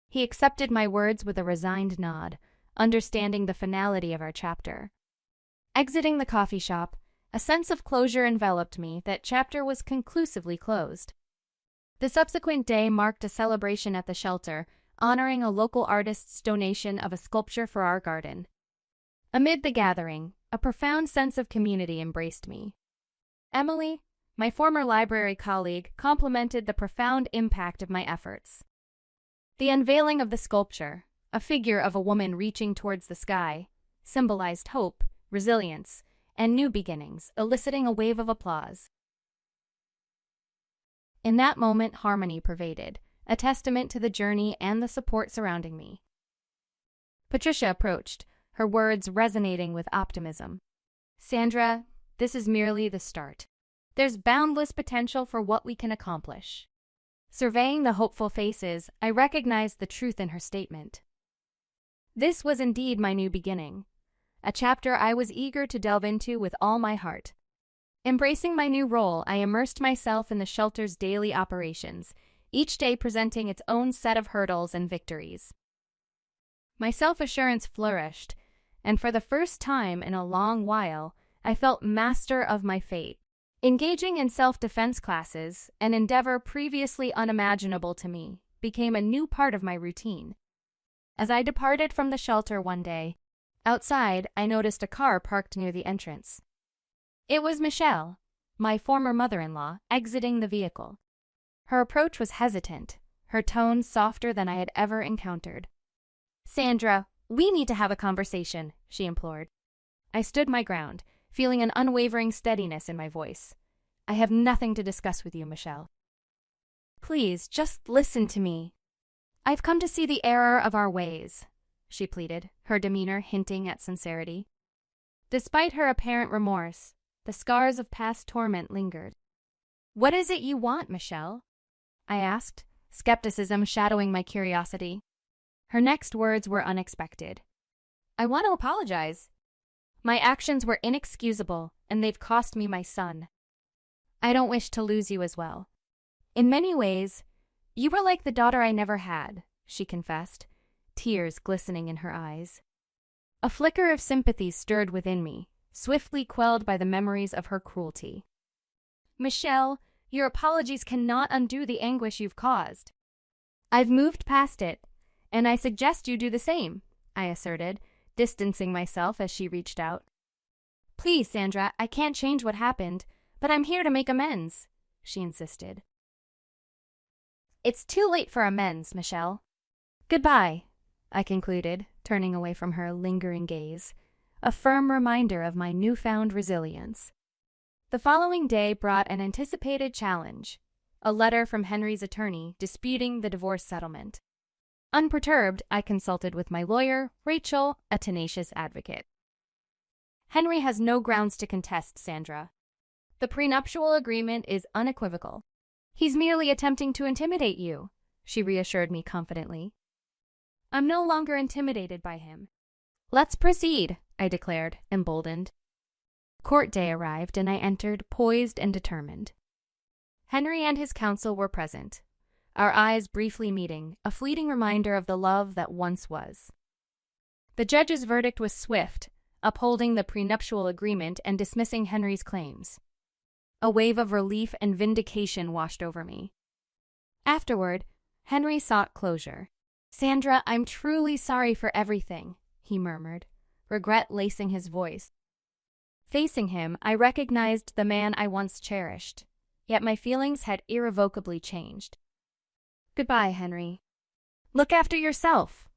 He accepted my words with a resigned nod, understanding the finality of our chapter. Exiting the coffee shop, a sense of closure enveloped me. That chapter was conclusively closed. The subsequent day marked a celebration at the shelter, honoring a local artist's donation of a sculpture for our garden. Amid the gathering, a profound sense of community embraced me. Emily, my former library colleague, complimented the profound impact of my efforts. The unveiling of the sculpture, a figure of a woman reaching towards the sky, symbolized hope, resilience, and new beginnings, eliciting a wave of applause. In that moment, harmony pervaded, a testament to the journey and the support surrounding me. Patricia approached, her words resonating with optimism. "Sandra, this is merely the start. There's boundless potential for what we can accomplish." Surveying the hopeful faces, I recognized the truth in her statement. This was indeed my new beginning, a chapter I was eager to delve into with all my heart. Embracing my new role, I immersed myself in the shelter's daily operations, each day presenting its own set of hurdles and victories. My self-assurance flourished, and for the first time in a long while, I felt master of my fate. Engaging in self-defense classes, an endeavor previously unimaginable to me, became a new part of my routine. As I departed from the shelter one day, outside I noticed a car parked near the entrance. It was Michelle, my former mother-in-law, exiting the vehicle. Her approach was hesitant, her tone softer than I had ever encountered. "Sandra, we need to have a conversation," she implored. I stood my ground, feeling an unwavering steadiness in my voice. "I have nothing to discuss with you, Michelle. Please, just listen to me. I've come to see the error of our ways," she pleaded, her demeanor hinting at sincerity. Despite her apparent remorse, the scars of past torment lingered. "What is it you want, Michelle?" I asked, skepticism shadowing my curiosity. Her next words were unexpected. "I want to apologize. My actions were inexcusable, and they've cost me my son. I don't wish to lose you as well. In many ways, you were like the daughter I never had," she confessed, tears glistening in her eyes. A flicker of sympathy stirred within me, swiftly quelled by the memories of her cruelty. "Michelle, your apologies cannot undo the anguish you've caused. I've moved past it, and I suggest you do the same," I asserted, distancing myself as she reached out. "Please, Sandra, I can't change what happened, but I'm here to make amends," she insisted. "It's too late for amends, Michelle. Goodbye," I concluded, turning away from her lingering gaze, a firm reminder of my newfound resilience. The following day brought an anticipated challenge, a letter from Henry's attorney disputing the divorce settlement. Unperturbed, I consulted with my lawyer, Rachel, a tenacious advocate. "Henry has no grounds to contest, Sandra. The prenuptial agreement is unequivocal. He's merely attempting to intimidate you," she reassured me confidently. "I'm no longer intimidated by him." "Let's proceed," I declared, emboldened. Court day arrived, and I entered, poised and determined. Henry and his counsel were present, our eyes briefly meeting, a fleeting reminder of the love that once was. The judge's verdict was swift, upholding the prenuptial agreement and dismissing Henry's claims. A wave of relief and vindication washed over me. Afterward, Henry sought closure. "Sandra, I'm truly sorry for everything," he murmured, regret lacing his voice. Facing him, I recognized the man I once cherished, yet my feelings had irrevocably changed. "Goodbye, Henry." "Look after yourself,"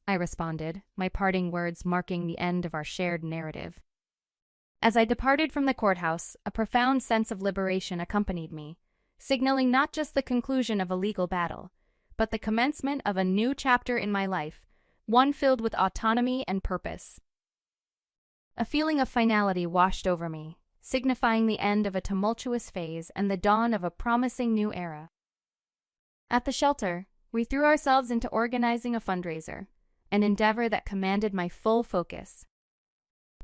I responded, my parting words marking the end of our shared narrative. As I departed from the courthouse, a profound sense of liberation accompanied me, signaling not just the conclusion of a legal battle, but the commencement of a new chapter in my life, one filled with autonomy and purpose. A feeling of finality washed over me, signifying the end of a tumultuous phase and the dawn of a promising new era. At the shelter, we threw ourselves into organizing a fundraiser, an endeavor that commanded my full focus.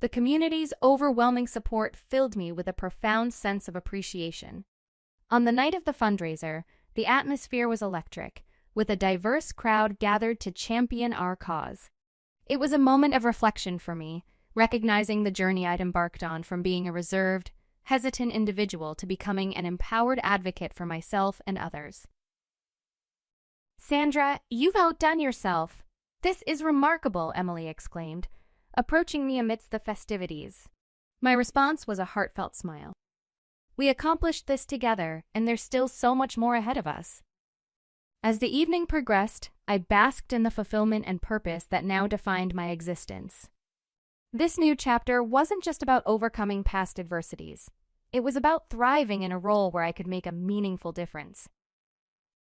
The community's overwhelming support filled me with a profound sense of appreciation. On the night of the fundraiser, the atmosphere was electric, with a diverse crowd gathered to champion our cause. It was a moment of reflection for me, recognizing the journey I'd embarked on from being a reserved, hesitant individual to becoming an empowered advocate for myself and others. "Sandra, you've outdone yourself. This is remarkable," Emily exclaimed, approaching me amidst the festivities. My response was a heartfelt smile. "We accomplished this together, and there's still so much more ahead of us." As the evening progressed, I basked in the fulfillment and purpose that now defined my existence. This new chapter wasn't just about overcoming past adversities. It was about thriving in a role where I could make a meaningful difference.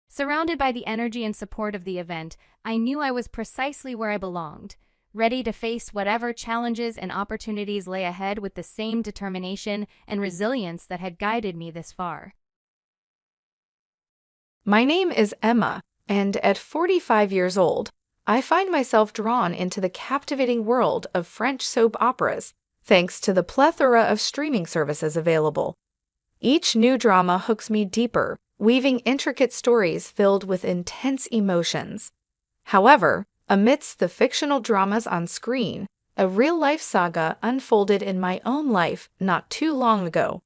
Surrounded by the energy and support of the event, I knew I was precisely where I belonged, ready to face whatever challenges and opportunities lay ahead with the same determination and resilience that had guided me this far. My name is Emma, and at 45 years old, I find myself drawn into the captivating world of French soap operas, thanks to the plethora of streaming services available. Each new drama hooks me deeper, weaving intricate stories filled with intense emotions. However, amidst the fictional dramas on screen, a real-life saga unfolded in my own life not too long ago.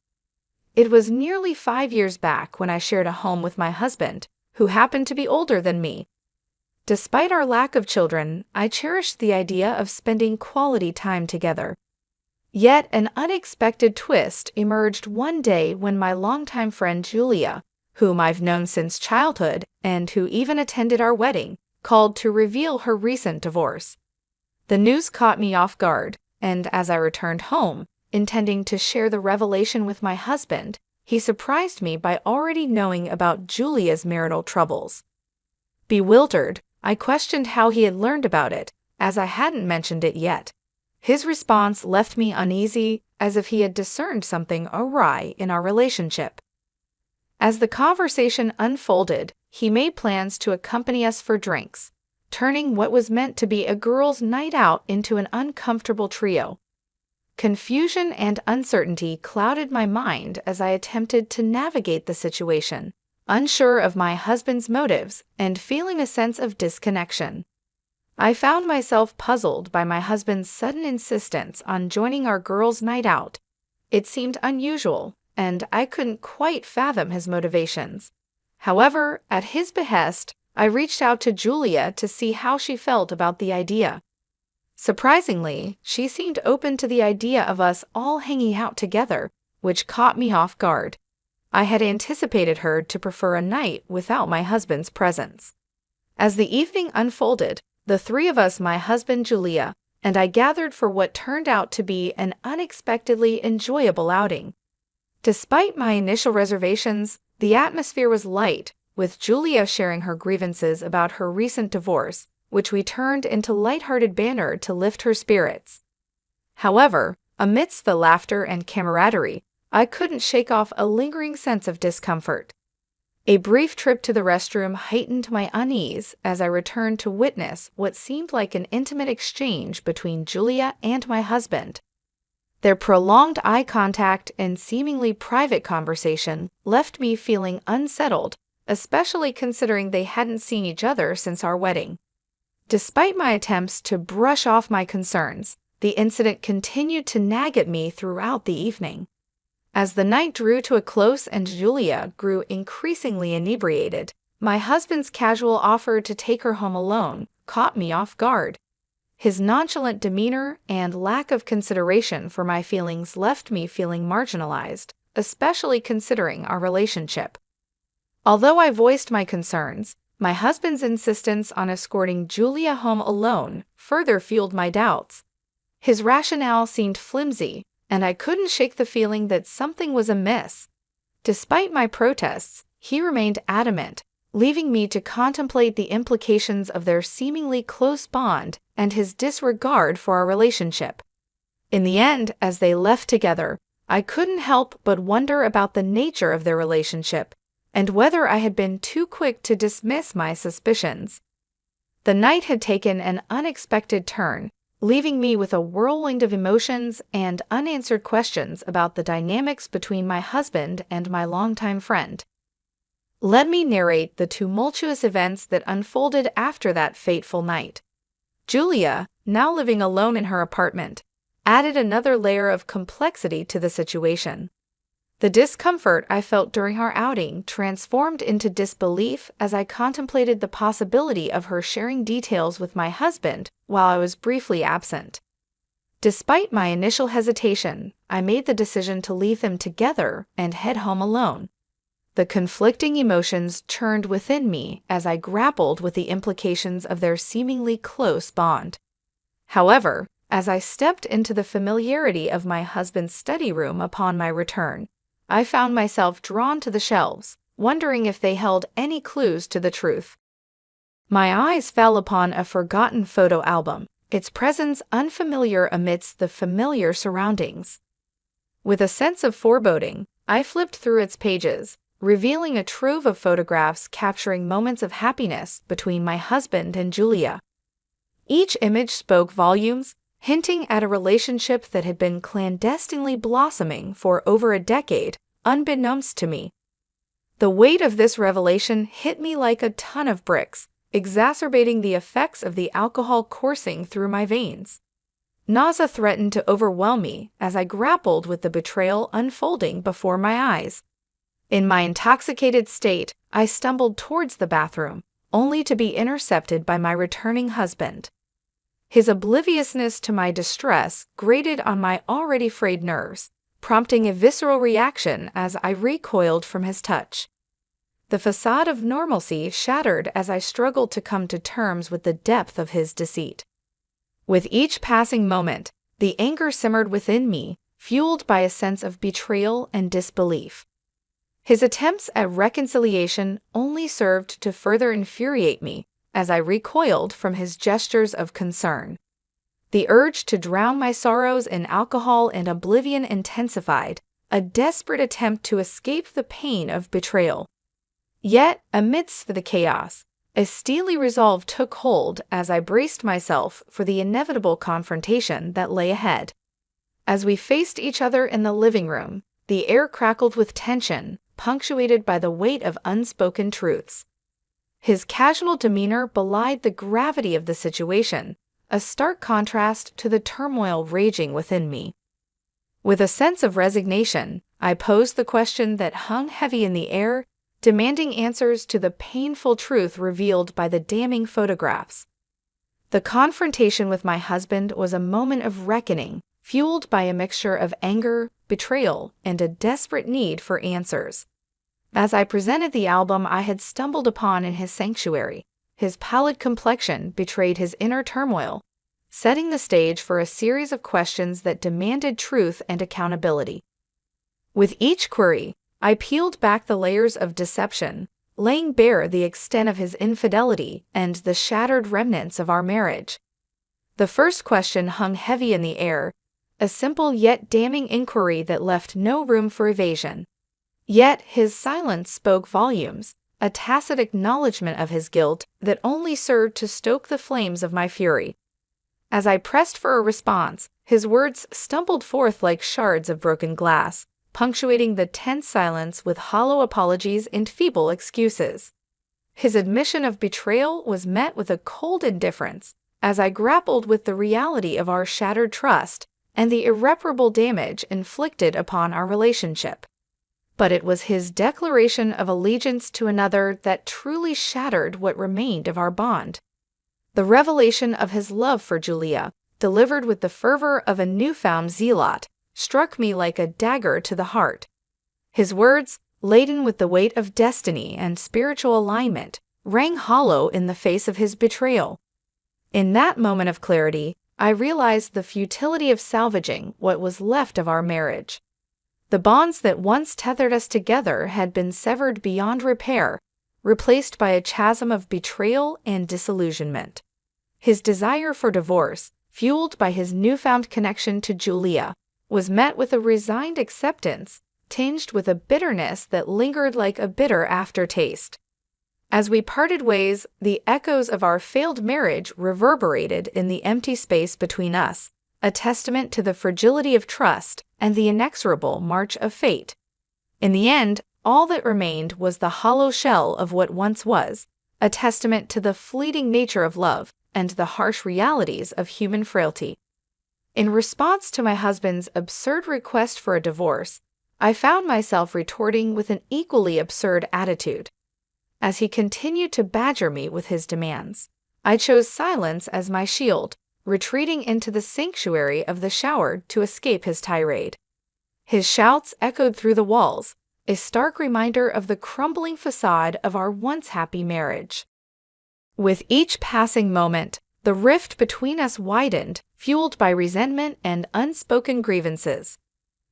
It was nearly 5 years back when I shared a home with my husband, who happened to be older than me. Despite our lack of children, I cherished the idea of spending quality time together. Yet an unexpected twist emerged one day when my longtime friend Julia, whom I've known since childhood and who even attended our wedding, called to reveal her recent divorce. The news caught me off guard, and as I returned home, intending to share the revelation with my husband, he surprised me by already knowing about Julia's marital troubles. Bewildered, I questioned how he had learned about it, as I hadn't mentioned it yet. His response left me uneasy, as if he had discerned something awry in our relationship. As the conversation unfolded, he made plans to accompany us for drinks, turning what was meant to be a girls' night out into an uncomfortable trio. Confusion and uncertainty clouded my mind as I attempted to navigate the situation, unsure of my husband's motives and feeling a sense of disconnection. I found myself puzzled by my husband's sudden insistence on joining our girls' night out. It seemed unusual, and I couldn't quite fathom his motivations. However, at his behest, I reached out to Julia to see how she felt about the idea. Surprisingly, she seemed open to the idea of us all hanging out together, which caught me off guard. I had anticipated her to prefer a night without my husband's presence. As the evening unfolded, the three of us, my husband, Julia, and I gathered for what turned out to be an unexpectedly enjoyable outing. Despite my initial reservations, the atmosphere was light, with Julia sharing her grievances about her recent divorce, which we turned into lighthearted banter to lift her spirits. However, amidst the laughter and camaraderie, I couldn't shake off a lingering sense of discomfort. A brief trip to the restroom heightened my unease as I returned to witness what seemed like an intimate exchange between Julia and my husband. Their prolonged eye contact and seemingly private conversation left me feeling unsettled, especially considering they hadn't seen each other since our wedding. Despite my attempts to brush off my concerns, the incident continued to nag at me throughout the evening. As the night drew to a close and Julia grew increasingly inebriated, my husband's casual offer to take her home alone caught me off guard. His nonchalant demeanor and lack of consideration for my feelings left me feeling marginalized, especially considering our relationship. Although I voiced my concerns, my husband's insistence on escorting Julia home alone further fueled my doubts. His rationale seemed flimsy, and I couldn't shake the feeling that something was amiss. Despite my protests, he remained adamant, leaving me to contemplate the implications of their seemingly close bond and his disregard for our relationship. In the end, as they left together, I couldn't help but wonder about the nature of their relationship and whether I had been too quick to dismiss my suspicions. The night had taken an unexpected turn, leaving me with a whirlwind of emotions and unanswered questions about the dynamics between my husband and my longtime friend. Let me narrate the tumultuous events that unfolded after that fateful night. Julia, now living alone in her apartment, added another layer of complexity to the situation. The discomfort I felt during our outing transformed into disbelief as I contemplated the possibility of her sharing details with my husband while I was briefly absent. Despite my initial hesitation, I made the decision to leave them together and head home alone. The conflicting emotions churned within me as I grappled with the implications of their seemingly close bond. However, as I stepped into the familiarity of my husband's study room upon my return, I found myself drawn to the shelves, wondering if they held any clues to the truth. My eyes fell upon a forgotten photo album, its presence unfamiliar amidst the familiar surroundings. With a sense of foreboding, I flipped through its pages, revealing a trove of photographs capturing moments of happiness between my husband and Julia. Each image spoke volumes, hinting at a relationship that had been clandestinely blossoming for over a decade, unbeknownst to me. The weight of this revelation hit me like a ton of bricks, exacerbating the effects of the alcohol coursing through my veins. Nausea threatened to overwhelm me as I grappled with the betrayal unfolding before my eyes. In my intoxicated state, I stumbled towards the bathroom, only to be intercepted by my returning husband. His obliviousness to my distress grated on my already frayed nerves, prompting a visceral reaction as I recoiled from his touch. The facade of normalcy shattered as I struggled to come to terms with the depth of his deceit. With each passing moment, the anger simmered within me, fueled by a sense of betrayal and disbelief. His attempts at reconciliation only served to further infuriate me as I recoiled from his gestures of concern. The urge to drown my sorrows in alcohol and oblivion intensified, a desperate attempt to escape the pain of betrayal. Yet, amidst the chaos, a steely resolve took hold as I braced myself for the inevitable confrontation that lay ahead. As we faced each other in the living room, the air crackled with tension, punctuated by the weight of unspoken truths. His casual demeanor belied the gravity of the situation, a stark contrast to the turmoil raging within me. With a sense of resignation, I posed the question that hung heavy in the air, demanding answers to the painful truth revealed by the damning photographs. The confrontation with my husband was a moment of reckoning, fueled by a mixture of anger, betrayal, and a desperate need for answers. As I presented the album I had stumbled upon in his sanctuary, his pallid complexion betrayed his inner turmoil, setting the stage for a series of questions that demanded truth and accountability. With each query, I peeled back the layers of deception, laying bare the extent of his infidelity and the shattered remnants of our marriage. The first question hung heavy in the air, a simple yet damning inquiry that left no room for evasion. Yet his silence spoke volumes, a tacit acknowledgement of his guilt that only served to stoke the flames of my fury. As I pressed for a response, his words stumbled forth like shards of broken glass, punctuating the tense silence with hollow apologies and feeble excuses. His admission of betrayal was met with a cold indifference as I grappled with the reality of our shattered trust and the irreparable damage inflicted upon our relationship. But it was his declaration of allegiance to another that truly shattered what remained of our bond. The revelation of his love for Julia, delivered with the fervor of a newfound zealot, struck me like a dagger to the heart. His words, laden with the weight of destiny and spiritual alignment, rang hollow in the face of his betrayal. In that moment of clarity, I realized the futility of salvaging what was left of our marriage. The bonds that once tethered us together had been severed beyond repair, replaced by a chasm of betrayal and disillusionment. His desire for divorce, fueled by his newfound connection to Julia, was met with a resigned acceptance, tinged with a bitterness that lingered like a bitter aftertaste. As we parted ways, the echoes of our failed marriage reverberated in the empty space between us, a testament to the fragility of trust and the inexorable march of fate. In the end, all that remained was the hollow shell of what once was, a testament to the fleeting nature of love and the harsh realities of human frailty. In response to my husband's absurd request for a divorce, I found myself retorting with an equally absurd attitude. As he continued to badger me with his demands, I chose silence as my shield, retreating into the sanctuary of the shower to escape his tirade. His shouts echoed through the walls, a stark reminder of the crumbling facade of our once happy marriage. With each passing moment, the rift between us widened, fueled by resentment and unspoken grievances.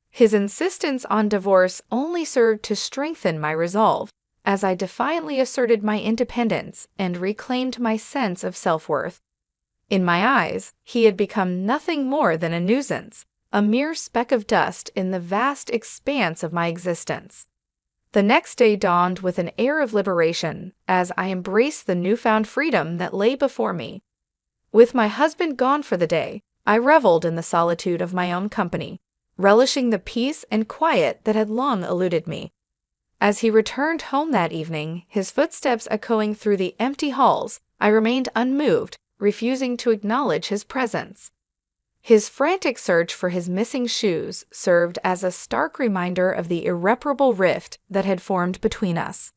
His insistence on divorce only served to strengthen my resolve, as I defiantly asserted my independence and reclaimed my sense of self-worth. In my eyes, he had become nothing more than a nuisance, a mere speck of dust in the vast expanse of my existence. The next day dawned with an air of liberation as I embraced the newfound freedom that lay before me. With my husband gone for the day, I reveled in the solitude of my own company, relishing the peace and quiet that had long eluded me. As he returned home that evening, his footsteps echoing through the empty halls, I remained unmoved, refusing to acknowledge his presence. His frantic search for his missing shoes served as a stark reminder of the irreparable rift that had formed between us.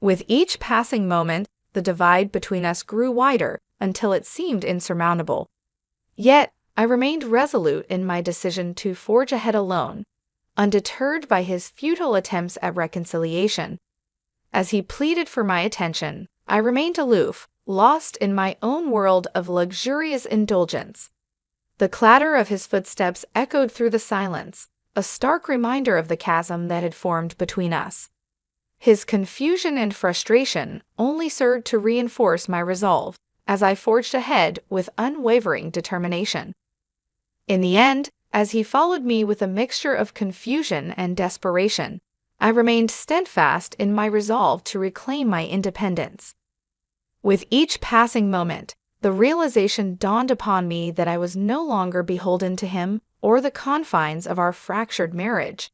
With each passing moment, the divide between us grew wider until it seemed insurmountable. Yet, I remained resolute in my decision to forge ahead alone, undeterred by his futile attempts at reconciliation. As he pleaded for my attention, I remained aloof, lost in my own world of luxurious indulgence. The clatter of his footsteps echoed through the silence, a stark reminder of the chasm that had formed between us. His confusion and frustration only served to reinforce my resolve, as I forged ahead with unwavering determination. In the end, as he followed me with a mixture of confusion and desperation, I remained steadfast in my resolve to reclaim my independence. With each passing moment, the realization dawned upon me that I was no longer beholden to him or the confines of our fractured marriage.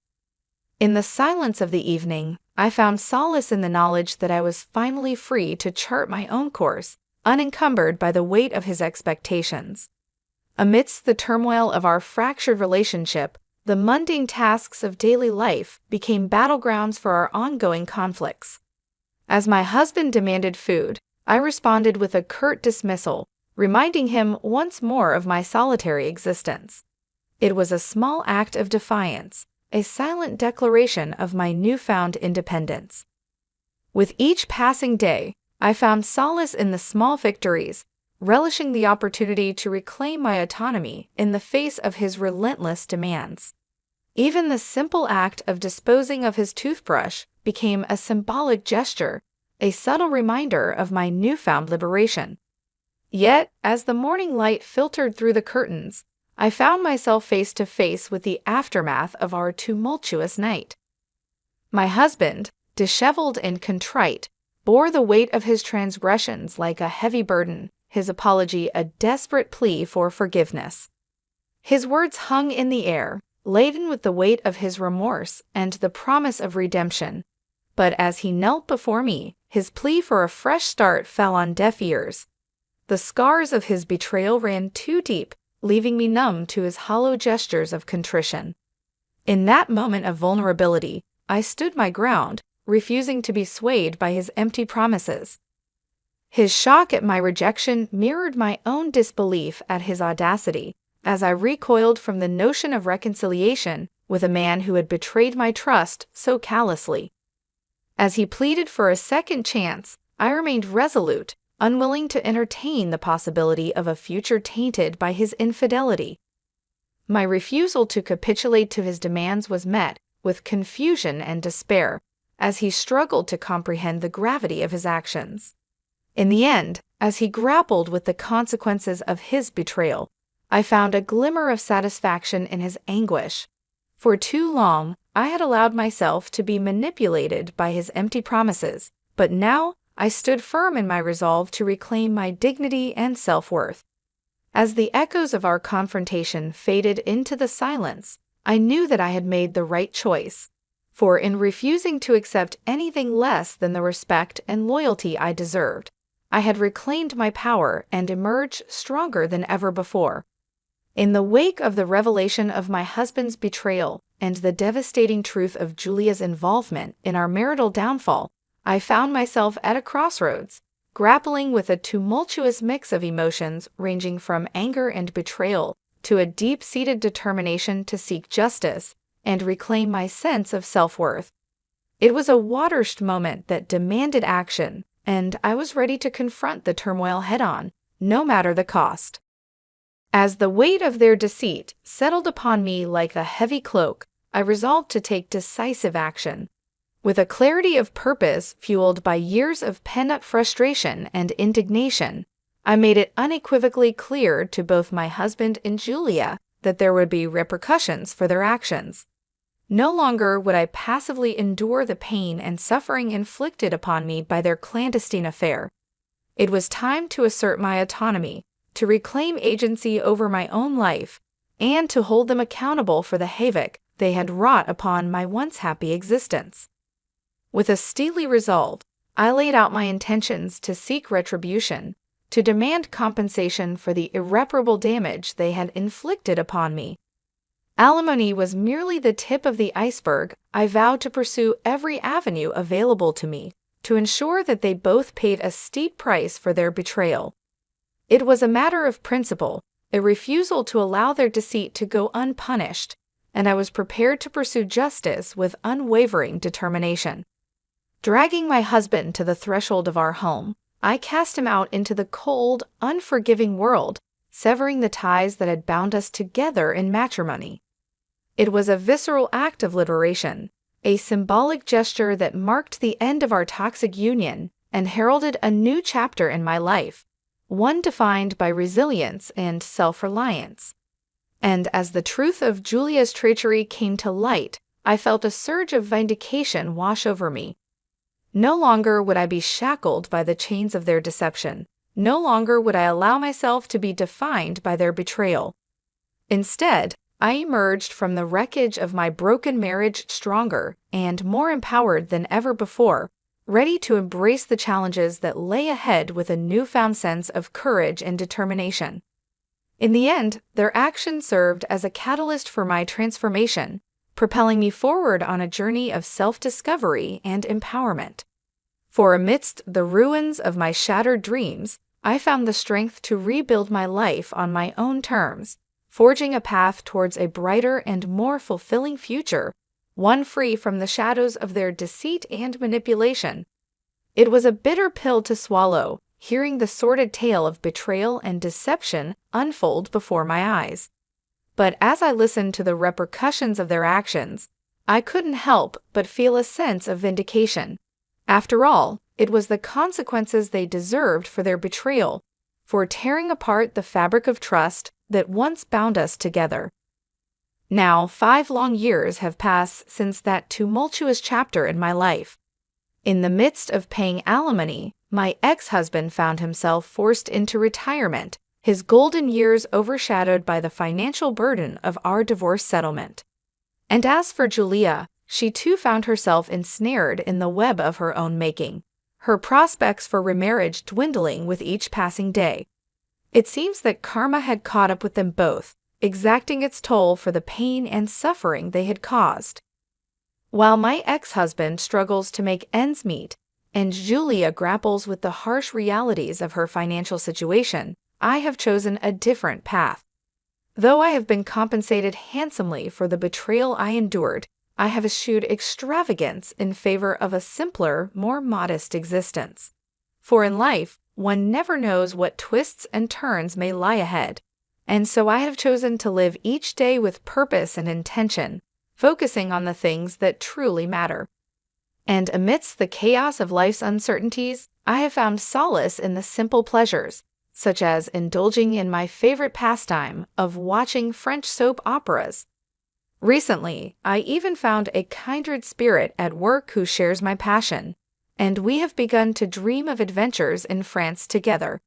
In the silence of the evening, I found solace in the knowledge that I was finally free to chart my own course, unencumbered by the weight of his expectations. Amidst the turmoil of our fractured relationship, the mundane tasks of daily life became battlegrounds for our ongoing conflicts. As my husband demanded food, I responded with a curt dismissal, reminding him once more of my solitary existence. It was a small act of defiance, a silent declaration of my newfound independence. With each passing day, I found solace in the small victories, relishing the opportunity to reclaim my autonomy in the face of his relentless demands. Even the simple act of disposing of his toothbrush became a symbolic gesture, a subtle reminder of my newfound liberation. Yet, as the morning light filtered through the curtains, I found myself face to face with the aftermath of our tumultuous night. My husband, disheveled and contrite, bore the weight of his transgressions like a heavy burden, his apology a desperate plea for forgiveness. His words hung in the air, laden with the weight of his remorse and the promise of redemption. But as he knelt before me, his plea for a fresh start fell on deaf ears. The scars of his betrayal ran too deep, leaving me numb to his hollow gestures of contrition. In that moment of vulnerability, I stood my ground, refusing to be swayed by his empty promises. His shock at my rejection mirrored my own disbelief at his audacity, as I recoiled from the notion of reconciliation with a man who had betrayed my trust so callously. As he pleaded for a second chance, I remained resolute, unwilling to entertain the possibility of a future tainted by his infidelity. My refusal to capitulate to his demands was met with confusion and despair, as he struggled to comprehend the gravity of his actions. In the end, as he grappled with the consequences of his betrayal, I found a glimmer of satisfaction in his anguish. For too long, I had allowed myself to be manipulated by his empty promises, but now I stood firm in my resolve to reclaim my dignity and self-worth. As the echoes of our confrontation faded into the silence, I knew that I had made the right choice. For in refusing to accept anything less than the respect and loyalty I deserved, I had reclaimed my power and emerged stronger than ever before. In the wake of the revelation of my husband's betrayal and the devastating truth of Julia's involvement in our marital downfall, I found myself at a crossroads, grappling with a tumultuous mix of emotions ranging from anger and betrayal to a deep-seated determination to seek justice and reclaim my sense of self-worth. It was a watershed moment that demanded action, and I was ready to confront the turmoil head-on, no matter the cost. As the weight of their deceit settled upon me like a heavy cloak, I resolved to take decisive action. With a clarity of purpose fueled by years of pent-up frustration and indignation, I made it unequivocally clear to both my husband and Julia that there would be repercussions for their actions. No longer would I passively endure the pain and suffering inflicted upon me by their clandestine affair. It was time to assert my autonomy, to reclaim agency over my own life, and to hold them accountable for the havoc they had wrought upon my once happy existence. With a steely resolve, I laid out my intentions to seek retribution, to demand compensation for the irreparable damage they had inflicted upon me. Alimony was merely the tip of the iceberg. I vowed to pursue every avenue available to me to ensure that they both paid a steep price for their betrayal. It was a matter of principle, a refusal to allow their deceit to go unpunished, and I was prepared to pursue justice with unwavering determination. Dragging my husband to the threshold of our home, I cast him out into the cold, unforgiving world, severing the ties that had bound us together in matrimony. It was a visceral act of liberation, a symbolic gesture that marked the end of our toxic union and heralded a new chapter in my life, one defined by resilience and self-reliance. And as the truth of Julia's treachery came to light, I felt a surge of vindication wash over me. No longer would I be shackled by the chains of their deception. No longer would I allow myself to be defined by their betrayal. Instead, I emerged from the wreckage of my broken marriage stronger and more empowered than ever before, ready to embrace the challenges that lay ahead with a newfound sense of courage and determination. In the end, their action served as a catalyst for my transformation, propelling me forward on a journey of self-discovery and empowerment. For amidst the ruins of my shattered dreams, I found the strength to rebuild my life on my own terms, forging a path towards a brighter and more fulfilling future, one free from the shadows of their deceit and manipulation. It was a bitter pill to swallow, hearing the sordid tale of betrayal and deception unfold before my eyes. But as I listened to the repercussions of their actions, I couldn't help but feel a sense of vindication. After all, it was the consequences they deserved for their betrayal, for tearing apart the fabric of trust that once bound us together. Now, 5 long years have passed since that tumultuous chapter in my life. In the midst of paying alimony, My ex-husband found himself forced into retirement, his golden years overshadowed by the financial burden of our divorce settlement. And as for Julia, she too found herself ensnared in the web of her own making, her prospects for remarriage dwindling with each passing day. It seems that karma had caught up with them both, exacting its toll for the pain and suffering they had caused. While my ex-husband struggles to make ends meet, and Julia grapples with the harsh realities of her financial situation, I have chosen a different path. Though I have been compensated handsomely for the betrayal I endured, I have eschewed extravagance in favor of a simpler, more modest existence. For in life, one never knows what twists and turns may lie ahead, and so I have chosen to live each day with purpose and intention, focusing on the things that truly matter. And amidst the chaos of life's uncertainties, I have found solace in the simple pleasures, such as indulging in my favorite pastime of watching French soap operas. Recently, I even found a kindred spirit at work who shares my passion, and we have begun to dream of adventures in France together.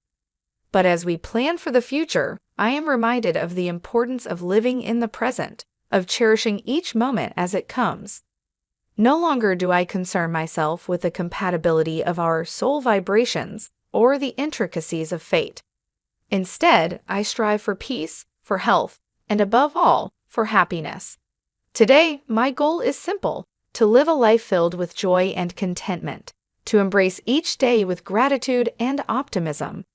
But as we plan for the future, I am reminded of the importance of living in the present, of cherishing each moment as it comes. No longer do I concern myself with the compatibility of our soul vibrations or the intricacies of fate. Instead, I strive for peace, for health, and above all, for happiness. Today, my goal is simple: to live a life filled with joy and contentment, to embrace each day with gratitude and optimism.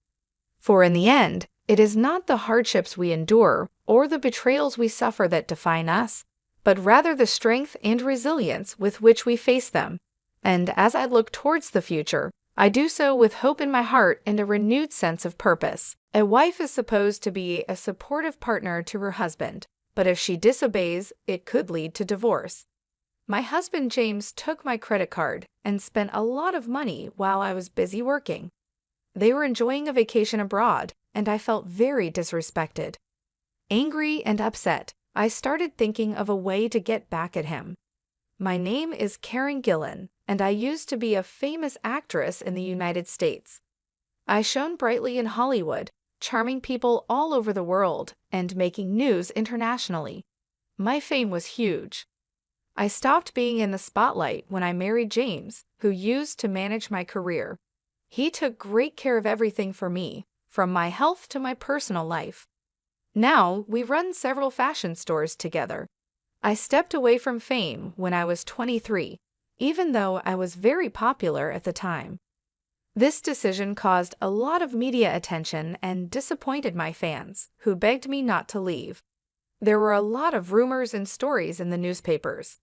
For in the end, it is not the hardships we endure or the betrayals we suffer that define us, but rather the strength and resilience with which we face them. And as I look towards the future, I do so with hope in my heart and a renewed sense of purpose. A wife is supposed to be a supportive partner to her husband, but if she disobeys, it could lead to divorce. My husband James took my credit card and spent a lot of money while I was busy working. They were enjoying a vacation abroad, and I felt very disrespected. Angry and upset, I started thinking of a way to get back at him. My name is Karen Gillan, and I used to be a famous actress in the United States. I shone brightly in Hollywood, charming people all over the world and making news internationally. My fame was huge. I stopped being in the spotlight when I married James, who used to manage my career. He took great care of everything for me, from my health to my personal life. Now, we run several fashion stores together. I stepped away from fame when I was 23, even though I was very popular at the time. This decision caused a lot of media attention and disappointed my fans, who begged me not to leave. There were a lot of rumors and stories in the newspapers.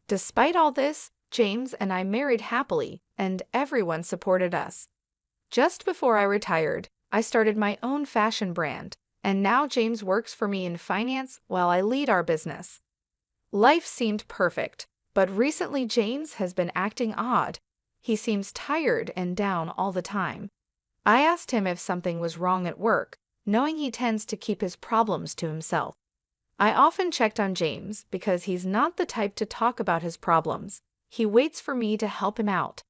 Despite all this, James and I married happily, and everyone supported us. Just before I retired, I started my own fashion brand, and now James works for me in finance while I lead our business. Life seemed perfect, but recently James has been acting odd. He seems tired and down all the time. I asked him if something was wrong at work, knowing he tends to keep his problems to himself. I often checked on James because he's not the type to talk about his problems. He waits for me to help him out.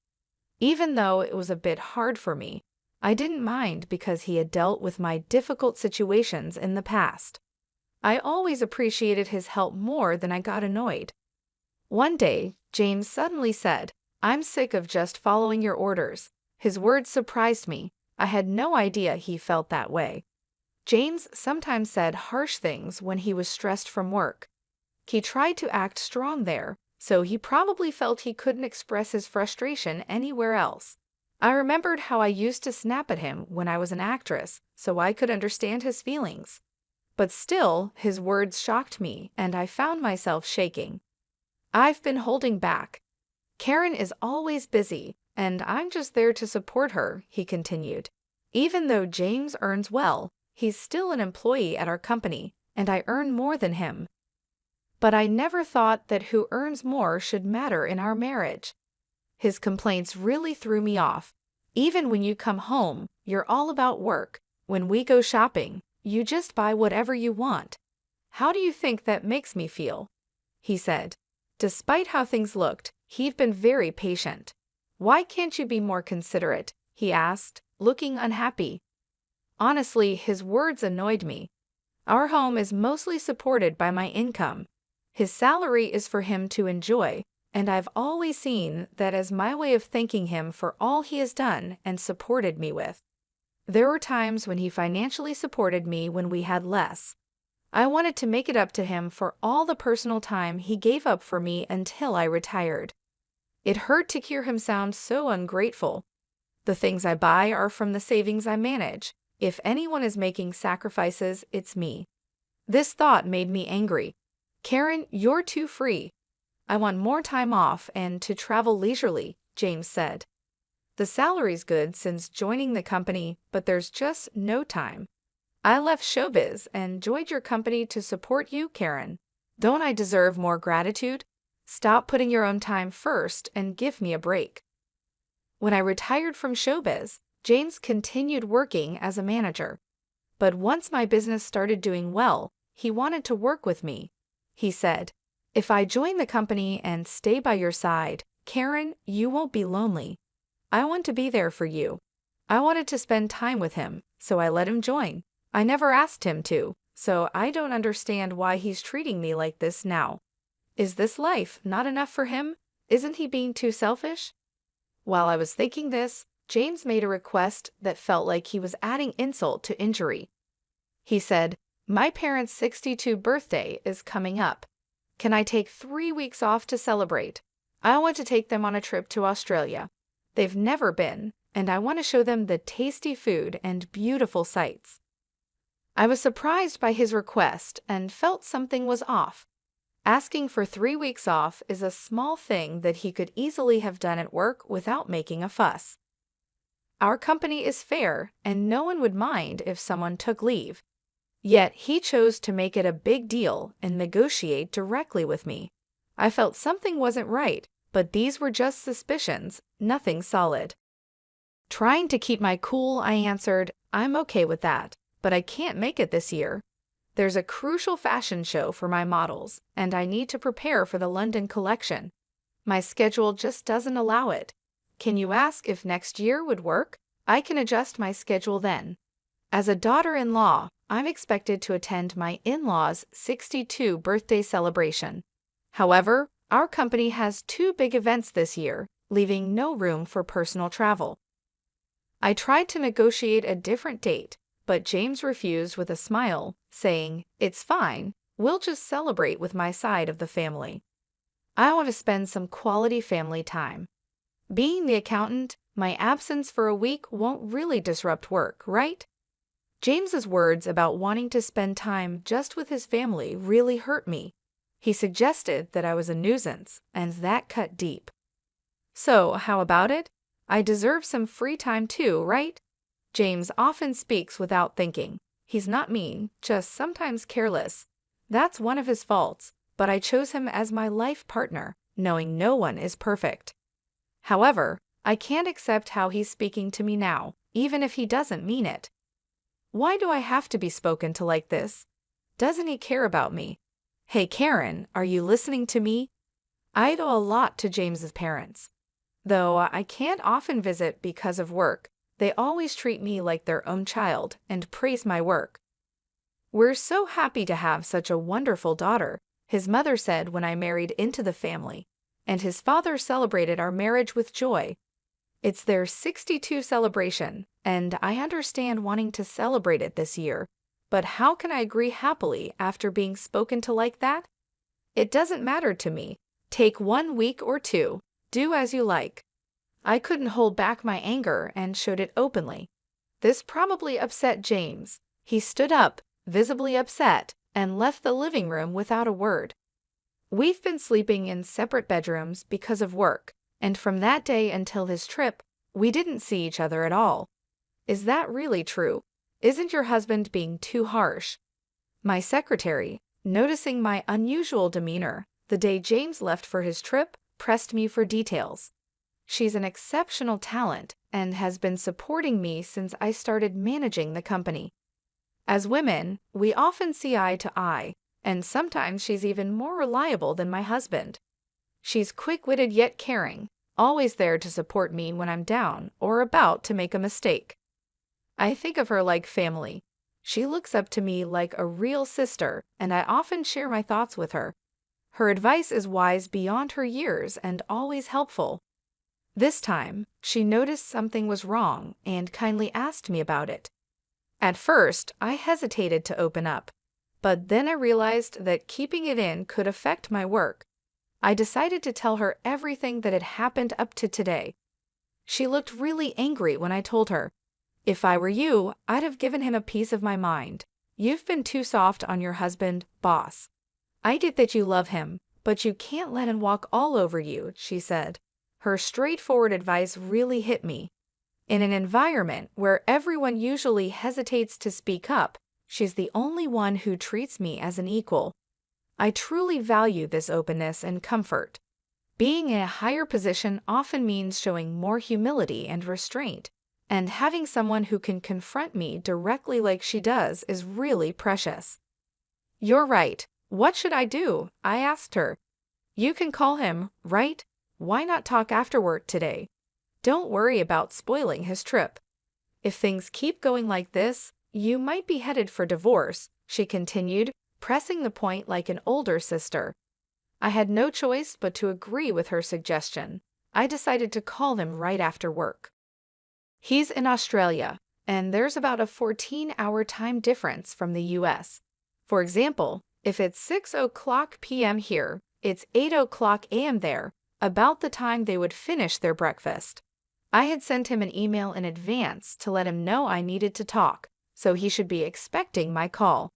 Even though it was a bit hard for me, I didn't mind because he had dealt with my difficult situations in the past. I always appreciated his help more than I got annoyed. One day, James suddenly said, "I'm sick of just following your orders." His words surprised me. I had no idea he felt that way. James sometimes said harsh things when he was stressed from work. He tried to act strong there, so he probably felt he couldn't express his frustration anywhere else. I remembered how I used to snap at him when I was an actress, so I could understand his feelings. But still, his words shocked me, and I found myself shaking. I've been holding back. Karen is always busy, and I'm just there to support her, he continued. Even though James earns well, he's still an employee at our company, and I earn more than him. But I never thought that who earns more should matter in our marriage. His complaints really threw me off. Even when you come home, you're all about work. When we go shopping, you just buy whatever you want. How do you think that makes me feel? He said. Despite how things looked, he'd been very patient. Why can't you be more considerate? he asked, looking unhappy. Honestly, his words annoyed me. Our home is mostly supported by my income. His salary is for him to enjoy, and I've always seen that as my way of thanking him for all he has done and supported me with. There were times when he financially supported me when we had less. I wanted to make it up to him for all the personal time he gave up for me until I retired. It hurt to hear him sound so ungrateful. The things I buy are from the savings I manage. If anyone is making sacrifices, it's me. This thought made me angry. Karen, you're too free. I want more time off and to travel leisurely, James said. The salary's good since joining the company, but there's just no time. I left showbiz and joined your company to support you, Karen. Don't I deserve more gratitude? Stop putting your own time first and give me a break. When I retired from showbiz, James continued working as a manager. But once my business started doing well, he wanted to work with me. He said, "If I join the company and stay by your side, Karen, you won't be lonely. I want to be there for you." I wanted to spend time with him, so I let him join. I never asked him to, so I don't understand why he's treating me like this now. Is this life not enough for him? Isn't he being too selfish? While I was thinking this, James made a request that felt like he was adding insult to injury. He said, "My parents' 62th birthday is coming up. Can I take 3 weeks off to celebrate? I want to take them on a trip to Australia. They've never been, and I want to show them the tasty food and beautiful sights." I was surprised by his request and felt something was off. Asking for 3 weeks off is a small thing that he could easily have done at work without making a fuss. Our company is fair, and no one would mind if someone took leave. Yet he chose to make it a big deal and negotiate directly with me. I felt something wasn't right, but these were just suspicions, nothing solid. Trying to keep my cool, I answered, "I'm okay with that, but I can't make it this year. There's a crucial fashion show for my models, and I need to prepare for the London collection. My schedule just doesn't allow it. Can you ask if next year would work? I can adjust my schedule then." As a daughter-in-law, I'm expected to attend my in-laws' 62th birthday celebration. However, our company has 2 big events this year, leaving no room for personal travel. I tried to negotiate a different date, but James refused with a smile, saying, "It's fine, we'll just celebrate with my side of the family. I want to spend some quality family time. Being the accountant, my absence for a week won't really disrupt work, right?" James's words about wanting to spend time just with his family really hurt me. He suggested that I was a nuisance, and that cut deep. So, how about it? I deserve some free time too, right? James often speaks without thinking. He's not mean, just sometimes careless. That's one of his faults, but I chose him as my life partner, knowing no one is perfect. However, I can't accept how he's speaking to me now, even if he doesn't mean it. Why do I have to be spoken to like this? Doesn't he care about me? Hey Karen, are you listening to me? I owe a lot to James's parents. Though I can't often visit because of work, they always treat me like their own child and praise my work. "We're so happy to have such a wonderful daughter," his mother said when I married into the family, and his father celebrated our marriage with joy. It's their 62 celebration, and I understand wanting to celebrate it this year, but how can I agree happily after being spoken to like that? It doesn't matter to me. Take 1 week or 2. Do as you like. I couldn't hold back my anger and showed it openly. This probably upset James. He stood up, visibly upset, and left the living room without a word. We've been sleeping in separate bedrooms because of work, and from that day until his trip, we didn't see each other at all. Is that really true? Isn't your husband being too harsh? My secretary, noticing my unusual demeanor the day James left for his trip, pressed me for details. She's an exceptional talent and has been supporting me since I started managing the company. As women, we often see eye to eye, and sometimes she's even more reliable than my husband. She's quick-witted yet caring, always there to support me when I'm down or about to make a mistake. I think of her like family. She looks up to me like a real sister, and I often share my thoughts with her. Her advice is wise beyond her years and always helpful. This time, she noticed something was wrong and kindly asked me about it. At first, I hesitated to open up, but then I realized that keeping it in could affect my work. I decided to tell her everything that had happened up to today. She looked really angry when I told her. If I were you, I'd have given him a piece of my mind. You've been too soft on your husband, boss. I get that you love him, but you can't let him walk all over you, she said. Her straightforward advice really hit me. In an environment where everyone usually hesitates to speak up, she's the only one who treats me as an equal. I truly value this openness and comfort. Being in a higher position often means showing more humility and restraint, and having someone who can confront me directly like she does is really precious. You're right. What should I do? I asked her. You can call him, right? Why not talk after work today? Don't worry about spoiling his trip. If things keep going like this, you might be headed for divorce, she continued, pressing the point like an older sister. I had no choice but to agree with her suggestion. I decided to call him right after work. He's in Australia, and there's about a 14-hour time difference from the US. For example, if it's 6:00 p.m. here, it's 8:00 a.m. there, about the time they would finish their breakfast. I had sent him an email in advance to let him know I needed to talk, so he should be expecting my call.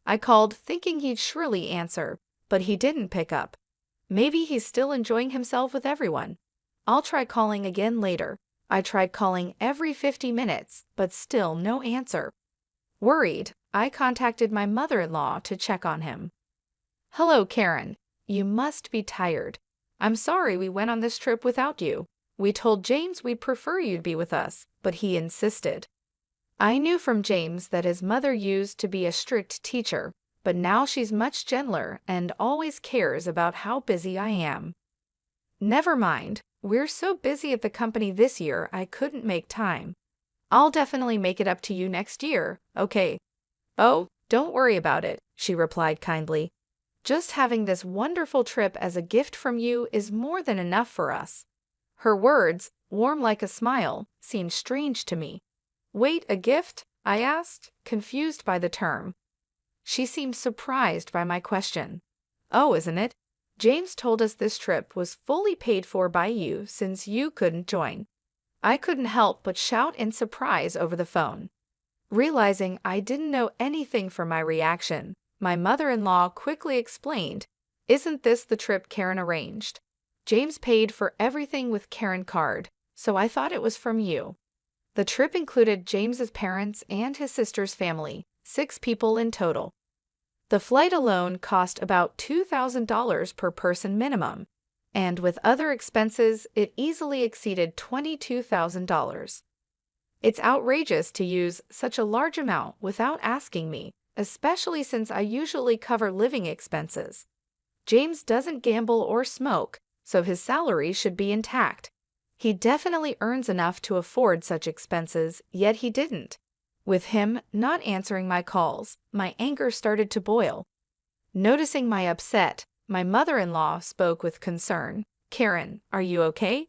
I called thinking he'd surely answer, but he didn't pick up. Maybe he's still enjoying himself with everyone. I'll try calling again later. I tried calling every 50 minutes, but still no answer. Worried, I contacted my mother-in-law to check on him. Hello, Karen. You must be tired. I'm sorry we went on this trip without you. We told James we'd prefer you'd be with us, but he insisted. I knew from James that his mother used to be a strict teacher, but now she's much gentler and always cares about how busy I am. Never mind, we're so busy at the company this year I couldn't make time. I'll definitely make it up to you next year, okay? Oh, don't worry about it, she replied kindly. Just having this wonderful trip as a gift from you is more than enough for us. Her words, warm like a smile, seemed strange to me. Wait, a gift? I asked, confused by the term. She seemed surprised by my question. Oh, isn't it? James told us this trip was fully paid for by you since you couldn't join. I couldn't help but shout in surprise over the phone. Realizing I didn't know anything from my reaction, my mother-in-law quickly explained, Isn't this the trip Karen arranged? James paid for everything with Karen card, so I thought it was from you. The trip included James's parents and his sister's family, 6 people in total. The flight alone cost about $2,000 per person minimum, and with other expenses, it easily exceeded $22,000. It's outrageous to use such a large amount without asking me, especially since I usually cover living expenses. James doesn't gamble or smoke, so his salary should be intact. He definitely earns enough to afford such expenses, yet he didn't. With him not answering my calls, my anger started to boil. Noticing my upset, my mother-in-law spoke with concern. Karen, are you okay?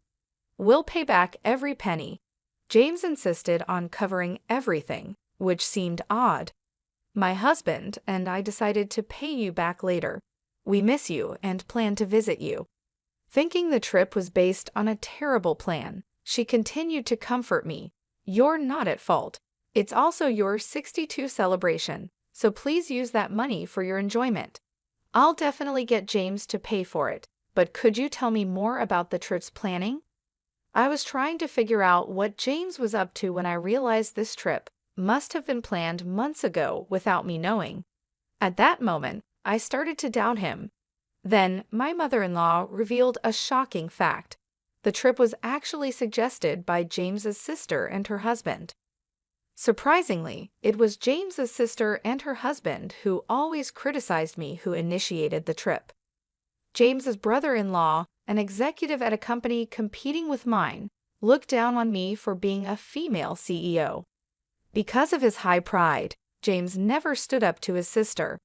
We'll pay back every penny. James insisted on covering everything, which seemed odd. My husband and I decided to pay you back later. We miss you and plan to visit you. Thinking the trip was based on a terrible plan, she continued to comfort me. You're not at fault. It's also your 62 celebration, so please use that money for your enjoyment. I'll definitely get James to pay for it, but could you tell me more about the trip's planning? I was trying to figure out what James was up to when I realized this trip must have been planned months ago without me knowing. At that moment, I started to doubt him. Then, my mother-in-law revealed a shocking fact. The trip was actually suggested by James's sister and her husband. Surprisingly, it was James's sister and her husband who always criticized me who initiated the trip. James's brother-in-law an executive at a company competing with mine, looked down on me for being a female CEO. Because of his high pride, James never stood up to his sister.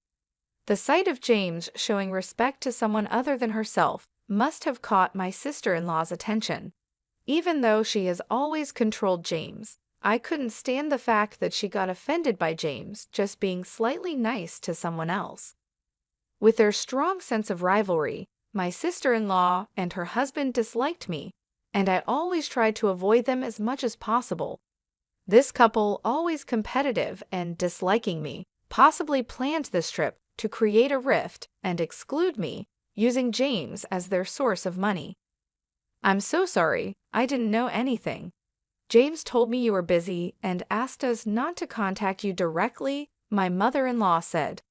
The sight of James showing respect to someone other than herself must have caught my sister-in-law's attention. Even though she has always controlled James, I couldn't stand the fact that she got offended by James just being slightly nice to someone else. With their strong sense of rivalry, my sister-in-law and her husband disliked me, and I always tried to avoid them as much as possible. This couple, always competitive and disliking me, possibly planned this trip to create a rift and exclude me, using James as their source of money. "I'm so sorry, I didn't know anything. James told me you were busy and asked us not to contact you directly," my mother-in-law said.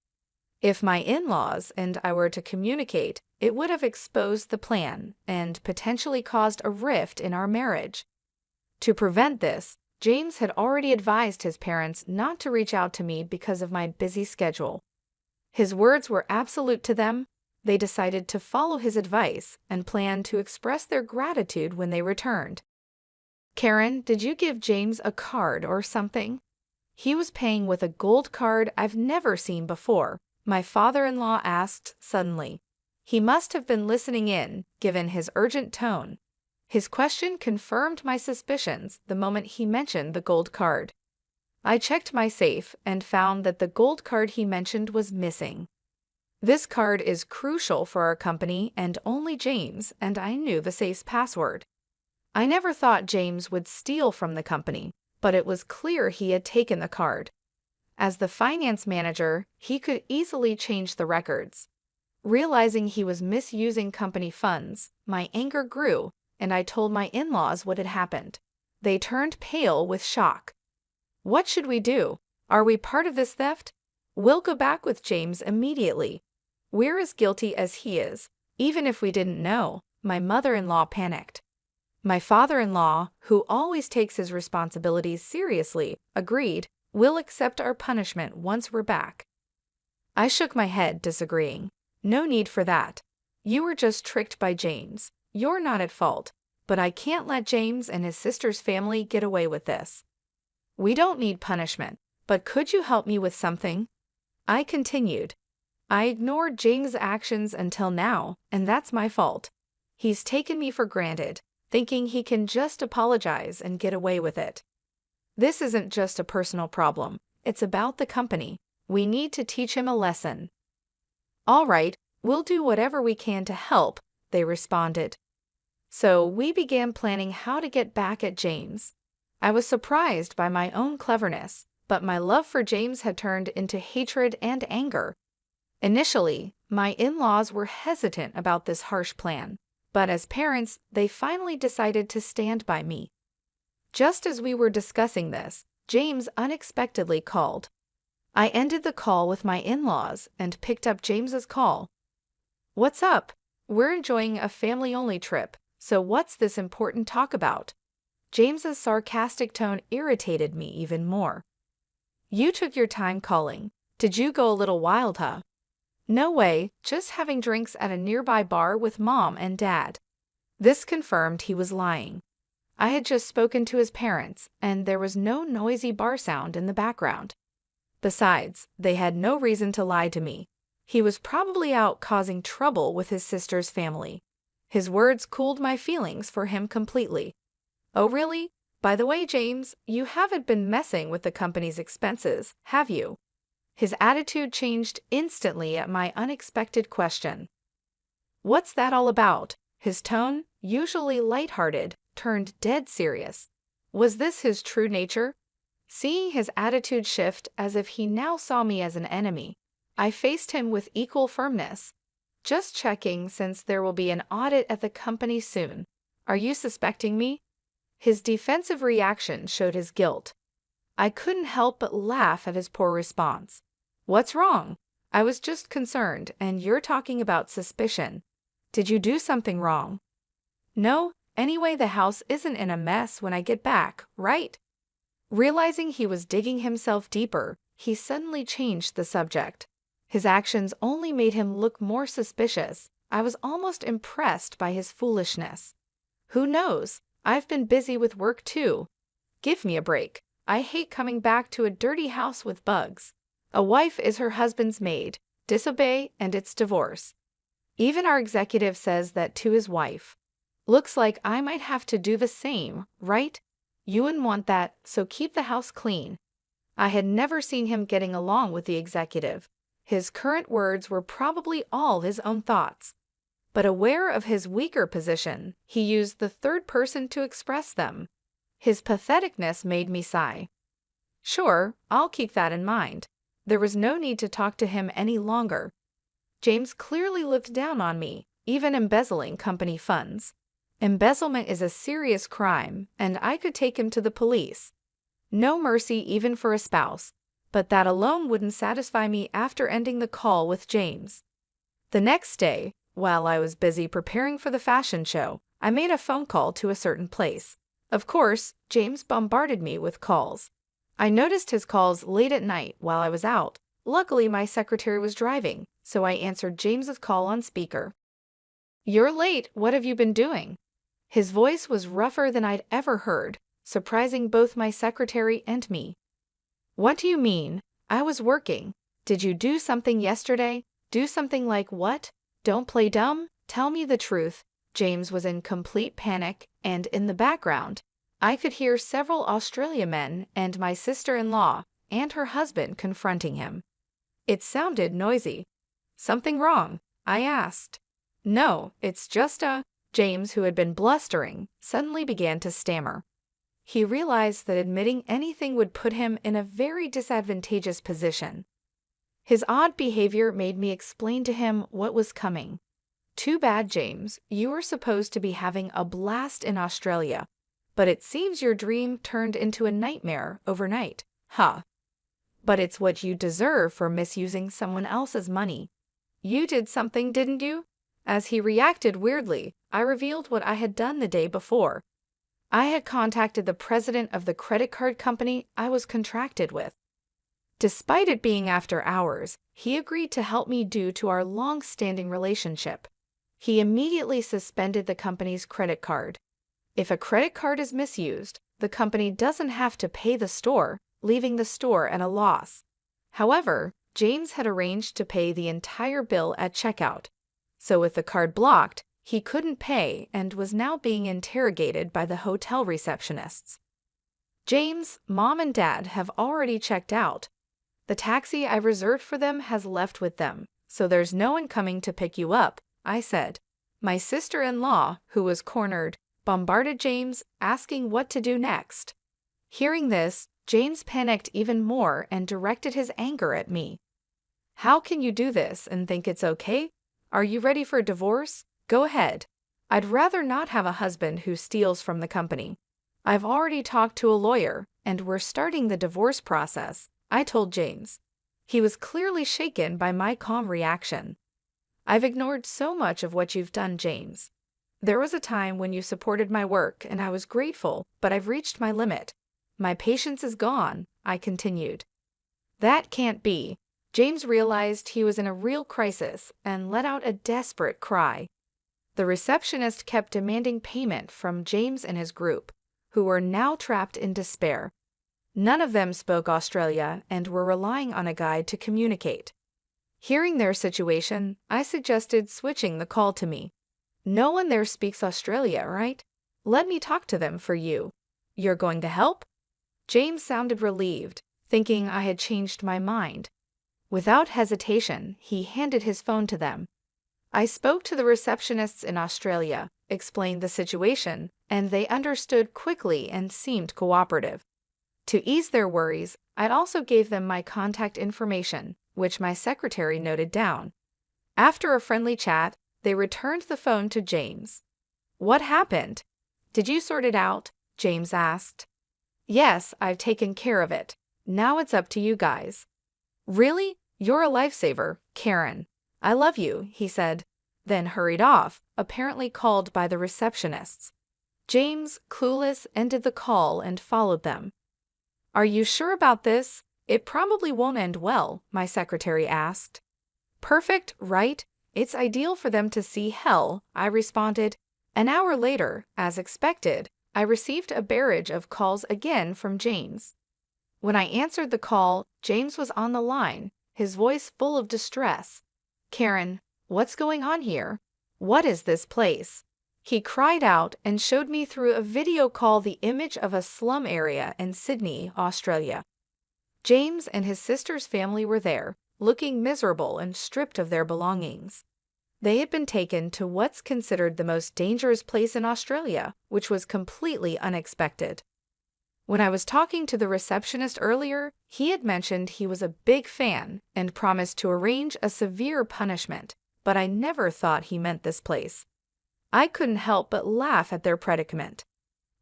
If my in-laws and I were to communicate, it would have exposed the plan and potentially caused a rift in our marriage. To prevent this, James had already advised his parents not to reach out to me because of my busy schedule. His words were absolute to them. They decided to follow his advice and planned to express their gratitude when they returned. "Karen, did you give James a card or something? He was paying with a gold card I've never seen before," my father-in-law asked suddenly. He must have been listening in, given his urgent tone. His question confirmed my suspicions the moment he mentioned the gold card. I checked my safe and found that the gold card he mentioned was missing. This card is crucial for our company and only James, and I knew the safe's password. I never thought James would steal from the company, but it was clear he had taken the card. As the finance manager, he could easily change the records. Realizing he was misusing company funds, my anger grew, and I told my in-laws what had happened. They turned pale with shock. "What should we do? Are we part of this theft?" "We'll go back with James immediately. We're as guilty as he is, even if we didn't know," my mother-in-law panicked. My father-in-law, who always takes his responsibilities seriously, agreed, "We'll accept our punishment once we're back." I shook my head, disagreeing. "No need for that. You were just tricked by James. You're not at fault, but I can't let James and his sister's family get away with this." "We don't need punishment, but could you help me with something?" I continued. "I ignored James' actions until now, and that's my fault. He's taken me for granted, thinking he can just apologize and get away with it. This isn't just a personal problem. It's about the company. We need to teach him a lesson." "All right, we'll do whatever we can to help," they responded. So we began planning how to get back at James. I was surprised by my own cleverness, but my love for James had turned into hatred and anger. Initially, my in-laws were hesitant about this harsh plan, but as parents, they finally decided to stand by me. Just as we were discussing this, James unexpectedly called. I ended the call with my in-laws and picked up James's call. "What's up? We're enjoying a family-only trip, so what's this important talk about?" James's sarcastic tone irritated me even more. "You took your time calling. Did you go a little wild, huh?" "No way, just having drinks at a nearby bar with Mom and Dad." This confirmed he was lying. I had just spoken to his parents, and there was no noisy bar sound in the background. Besides, they had no reason to lie to me. He was probably out causing trouble with his sister's family. His words cooled my feelings for him completely. "Oh really? By the way, James, you haven't been messing with the company's expenses, have you?" His attitude changed instantly at my unexpected question. "What's that all about?" His tone, usually lighthearted, turned dead serious. Was this his true nature? Seeing his attitude shift as if he now saw me as an enemy, I faced him with equal firmness. "Just checking, since there will be an audit at the company soon. Are you suspecting me?" His defensive reaction showed his guilt. I couldn't help but laugh at his poor response. "What's wrong? I was just concerned, and you're talking about suspicion. Did you do something wrong?" "No, anyway the house isn't in a mess when I get back, right?" Realizing he was digging himself deeper, he suddenly changed the subject. His actions only made him look more suspicious. I was almost impressed by his foolishness. Who knows? I've been busy with work too. Give me a break. I hate coming back to a dirty house with bugs. A wife is her husband's maid. Disobey and it's divorce. Even our executive says that to his wife. Looks like I might have to do the same, right? You wouldn't want that, so keep the house clean. I had never seen him getting along with the executive. His current words were probably all his own thoughts. But aware of his weaker position, he used the third person to express them. His patheticness made me sigh. Sure, I'll keep that in mind. There was no need to talk to him any longer. James clearly looked down on me, even embezzling company funds. Embezzlement is a serious crime, and I could take him to the police. No mercy even for a spouse, but that alone wouldn't satisfy me after ending the call with James. The next day, while I was busy preparing for the fashion show, I made a phone call to a certain place. Of course, James bombarded me with calls. I noticed his calls late at night while I was out. Luckily, my secretary was driving, so I answered James's call on speaker. "You're late. What have you been doing?" His voice was rougher than I'd ever heard, surprising both my secretary and me. "What do you mean? I was working. Did you do something yesterday? Do something like what? Don't play dumb. Tell me the truth." James was in complete panic, and in the background, I could hear several Australia men and my sister-in-law and her husband confronting him. It sounded noisy. "Something wrong?" I asked. "No, it's just a—" James, who had been blustering, suddenly began to stammer. He realized that admitting anything would put him in a very disadvantageous position. His odd behavior made me explain to him what was coming. "Too bad, James. You were supposed to be having a blast in Australia, but it seems your dream turned into a nightmare overnight. Huh. But it's what you deserve for misusing someone else's money. You did something, didn't you?" As he reacted weirdly, I revealed what I had done the day before. I had contacted the president of the credit card company I was contracted with. Despite it being after hours, he agreed to help me due to our long-standing relationship. He immediately suspended the company's credit card. If a credit card is misused, the company doesn't have to pay the store, leaving the store at a loss. However, James had arranged to pay the entire bill at checkout. So with the card blocked, he couldn't pay and was now being interrogated by the hotel receptionists. "James, Mom and Dad have already checked out. The taxi I reserved for them has left with them, so there's no one coming to pick you up," I said. My sister-in-law, who was cornered, bombarded James, asking what to do next. Hearing this, James panicked even more and directed his anger at me. "How can you do this and think it's okay? Are you ready for a divorce? Go ahead. I'd rather not have a husband who steals from the company. I've already talked to a lawyer, and we're starting the divorce process," I told James. He was clearly shaken by my calm reaction. "I've ignored so much of what you've done, James. There was a time when you supported my work, and I was grateful, but I've reached my limit. My patience is gone," I continued. "That can't be." James realized he was in a real crisis and let out a desperate cry. The receptionist kept demanding payment from James and his group, who were now trapped in despair. None of them spoke Australia and were relying on a guide to communicate. Hearing their situation, I suggested switching the call to me. "No one there speaks Australia, right? Let me talk to them for you. You're going to help?" James sounded relieved, thinking I had changed my mind. Without hesitation, he handed his phone to them. I spoke to the receptionists in Australia, explained the situation, and they understood quickly and seemed cooperative. To ease their worries, I also gave them my contact information, which my secretary noted down. After a friendly chat, they returned the phone to James. "What happened? Did you sort it out?" James asked. "Yes, I've taken care of it. Now it's up to you guys." "Really? You're a lifesaver, Karen. I love you," he said, then hurried off, apparently called by the receptionists. James, clueless, ended the call and followed them. "Are you sure about this? It probably won't end well," my secretary asked. "Perfect, right? It's ideal for them to see hell, I responded. An hour later, as expected, I received a barrage of calls again from James. When I answered the call, James was on the line, his voice full of distress. "Karen, what's going on here? What is this place?" He cried out and showed me through a video call the image of a slum area in Sydney, Australia. James and his sister's family were there, looking miserable and stripped of their belongings. They had been taken to what's considered the most dangerous place in Australia, which was completely unexpected. When I was talking to the receptionist earlier, he had mentioned he was a big fan and promised to arrange a severe punishment, but I never thought he meant this place. I couldn't help but laugh at their predicament.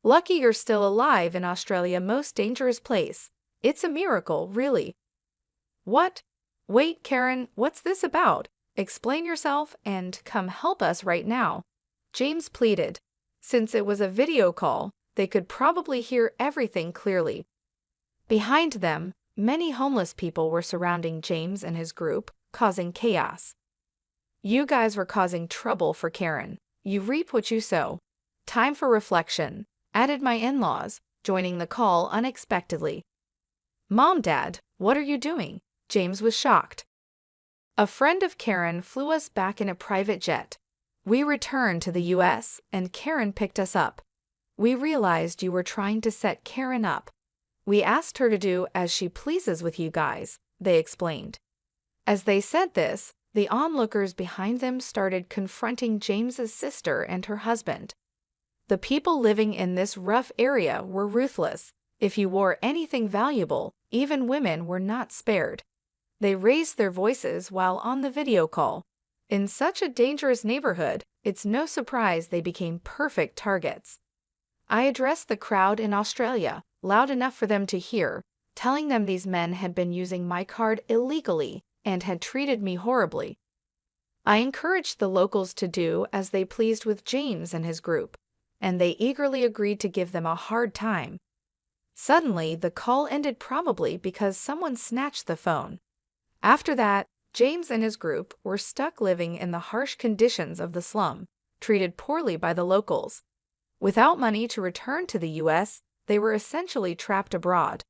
Lucky you're still alive in Australia's most dangerous place. It's a miracle, really. What? Wait, Karen, what's this about? Explain yourself and come help us right now, James pleaded. Since it was a video call, they could probably hear everything clearly. Behind them, many homeless people were surrounding James and his group, causing chaos. "You guys were causing trouble for Karen. You reap what you sow. Time for reflection," added my in-laws, joining the call unexpectedly. "Mom, Dad, what are you doing?" James was shocked. "A friend of Karen flew us back in a private jet. We returned to the U.S., and Karen picked us up. We realized you were trying to set Karen up. We asked her to do as she pleases with you guys," they explained. As they said this, the onlookers behind them started confronting James's sister and her husband. The people living in this rough area were ruthless. If you wore anything valuable, even women were not spared. They raised their voices while on the video call. In such a dangerous neighborhood, it's no surprise they became perfect targets. I addressed the crowd in Australia, loud enough for them to hear, telling them these men had been using my card illegally and had treated me horribly. I encouraged the locals to do as they pleased with James and his group, and they eagerly agreed to give them a hard time. Suddenly, the call ended, probably because someone snatched the phone. After that, James and his group were stuck living in the harsh conditions of the slum, treated poorly by the locals. Without money to return to the U.S., they were essentially trapped abroad.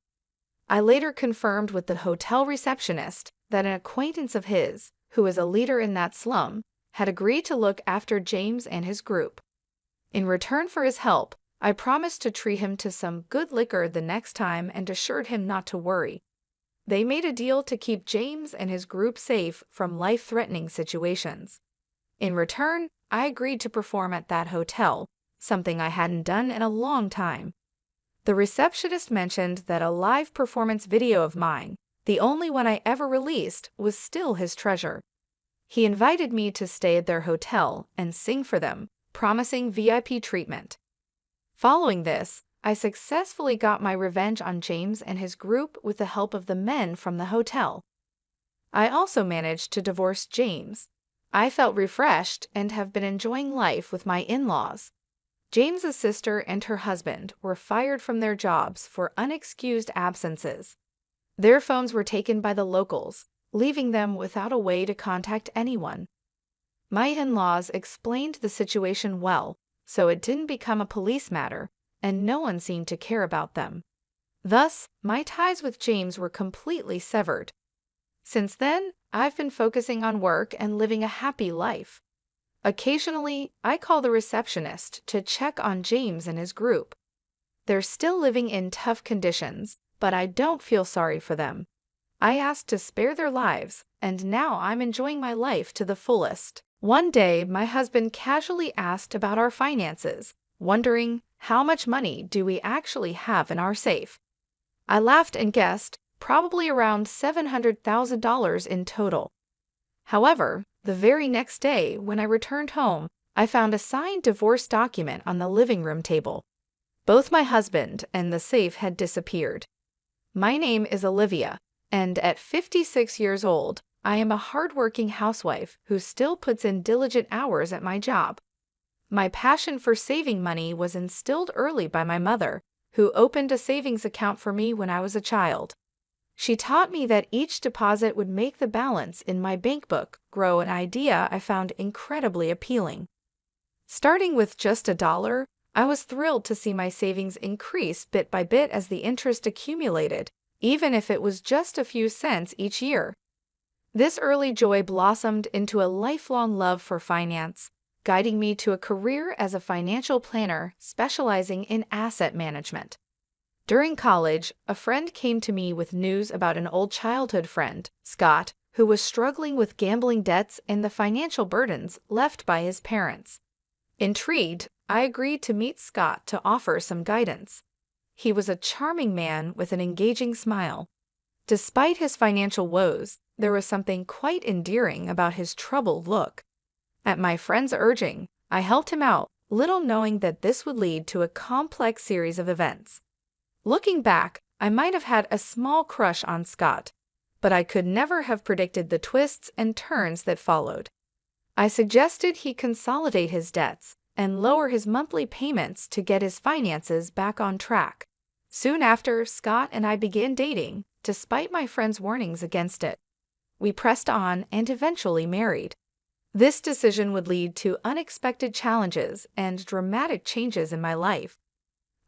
I later confirmed with the hotel receptionist that an acquaintance of his, who is a leader in that slum, had agreed to look after James and his group. In return for his help, I promised to treat him to some good liquor the next time and assured him not to worry. They made a deal to keep James and his group safe from life-threatening situations. In return, I agreed to perform at that hotel, something I hadn't done in a long time. The receptionist mentioned that a live performance video of mine, the only one I ever released, was still his treasure. He invited me to stay at their hotel and sing for them, promising VIP treatment. Following this, I successfully got my revenge on James and his group with the help of the men from the hotel. I also managed to divorce James. I felt refreshed and have been enjoying life with my in-laws. James's sister and her husband were fired from their jobs for unexcused absences. Their phones were taken by the locals, leaving them without a way to contact anyone. My in-laws explained the situation well, so it didn't become a police matter, and no one seemed to care about them. Thus, my ties with James were completely severed. Since then, I've been focusing on work and living a happy life. Occasionally, I call the receptionist to check on James and his group. They're still living in tough conditions, but I don't feel sorry for them. I asked to spare their lives, and now I'm enjoying my life to the fullest. One day, my husband casually asked about our finances, wondering, how much money do we actually have in our safe? I laughed and guessed, probably around $700,000 in total. However, the very next day, when I returned home, I found a signed divorce document on the living room table. Both my husband and the safe had disappeared. My name is Olivia, and at 56 years old, I am a hardworking housewife who still puts in diligent hours at my job. My passion for saving money was instilled early by my mother, who opened a savings account for me when I was a child. She taught me that each deposit would make the balance in my bank book grow, an idea I found incredibly appealing. Starting with just $1, I was thrilled to see my savings increase bit by bit as the interest accumulated, even if it was just a few cents each year. This early joy blossomed into a lifelong love for finance, guiding me to a career as a financial planner specializing in asset management. During college, a friend came to me with news about an old childhood friend, Scott, who was struggling with gambling debts and the financial burdens left by his parents. Intrigued, I agreed to meet Scott to offer some guidance. He was a charming man with an engaging smile. Despite his financial woes, there was something quite endearing about his troubled look. At my friend's urging, I helped him out, little knowing that this would lead to a complex series of events. Looking back, I might have had a small crush on Scott, but I could never have predicted the twists and turns that followed. I suggested he consolidate his debts and lower his monthly payments to get his finances back on track. Soon after, Scott and I began dating, despite my friend's warnings against it. We pressed on and eventually married. This decision would lead to unexpected challenges and dramatic changes in my life.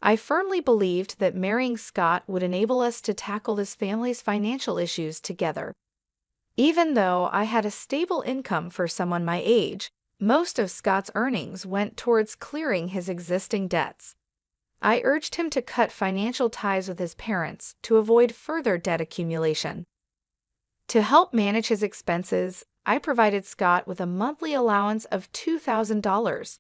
I firmly believed that marrying Scott would enable us to tackle this family's financial issues together. Even though I had a stable income for someone my age, most of Scott's earnings went towards clearing his existing debts. I urged him to cut financial ties with his parents to avoid further debt accumulation. To help manage his expenses, I provided Scott with a monthly allowance of $2,000.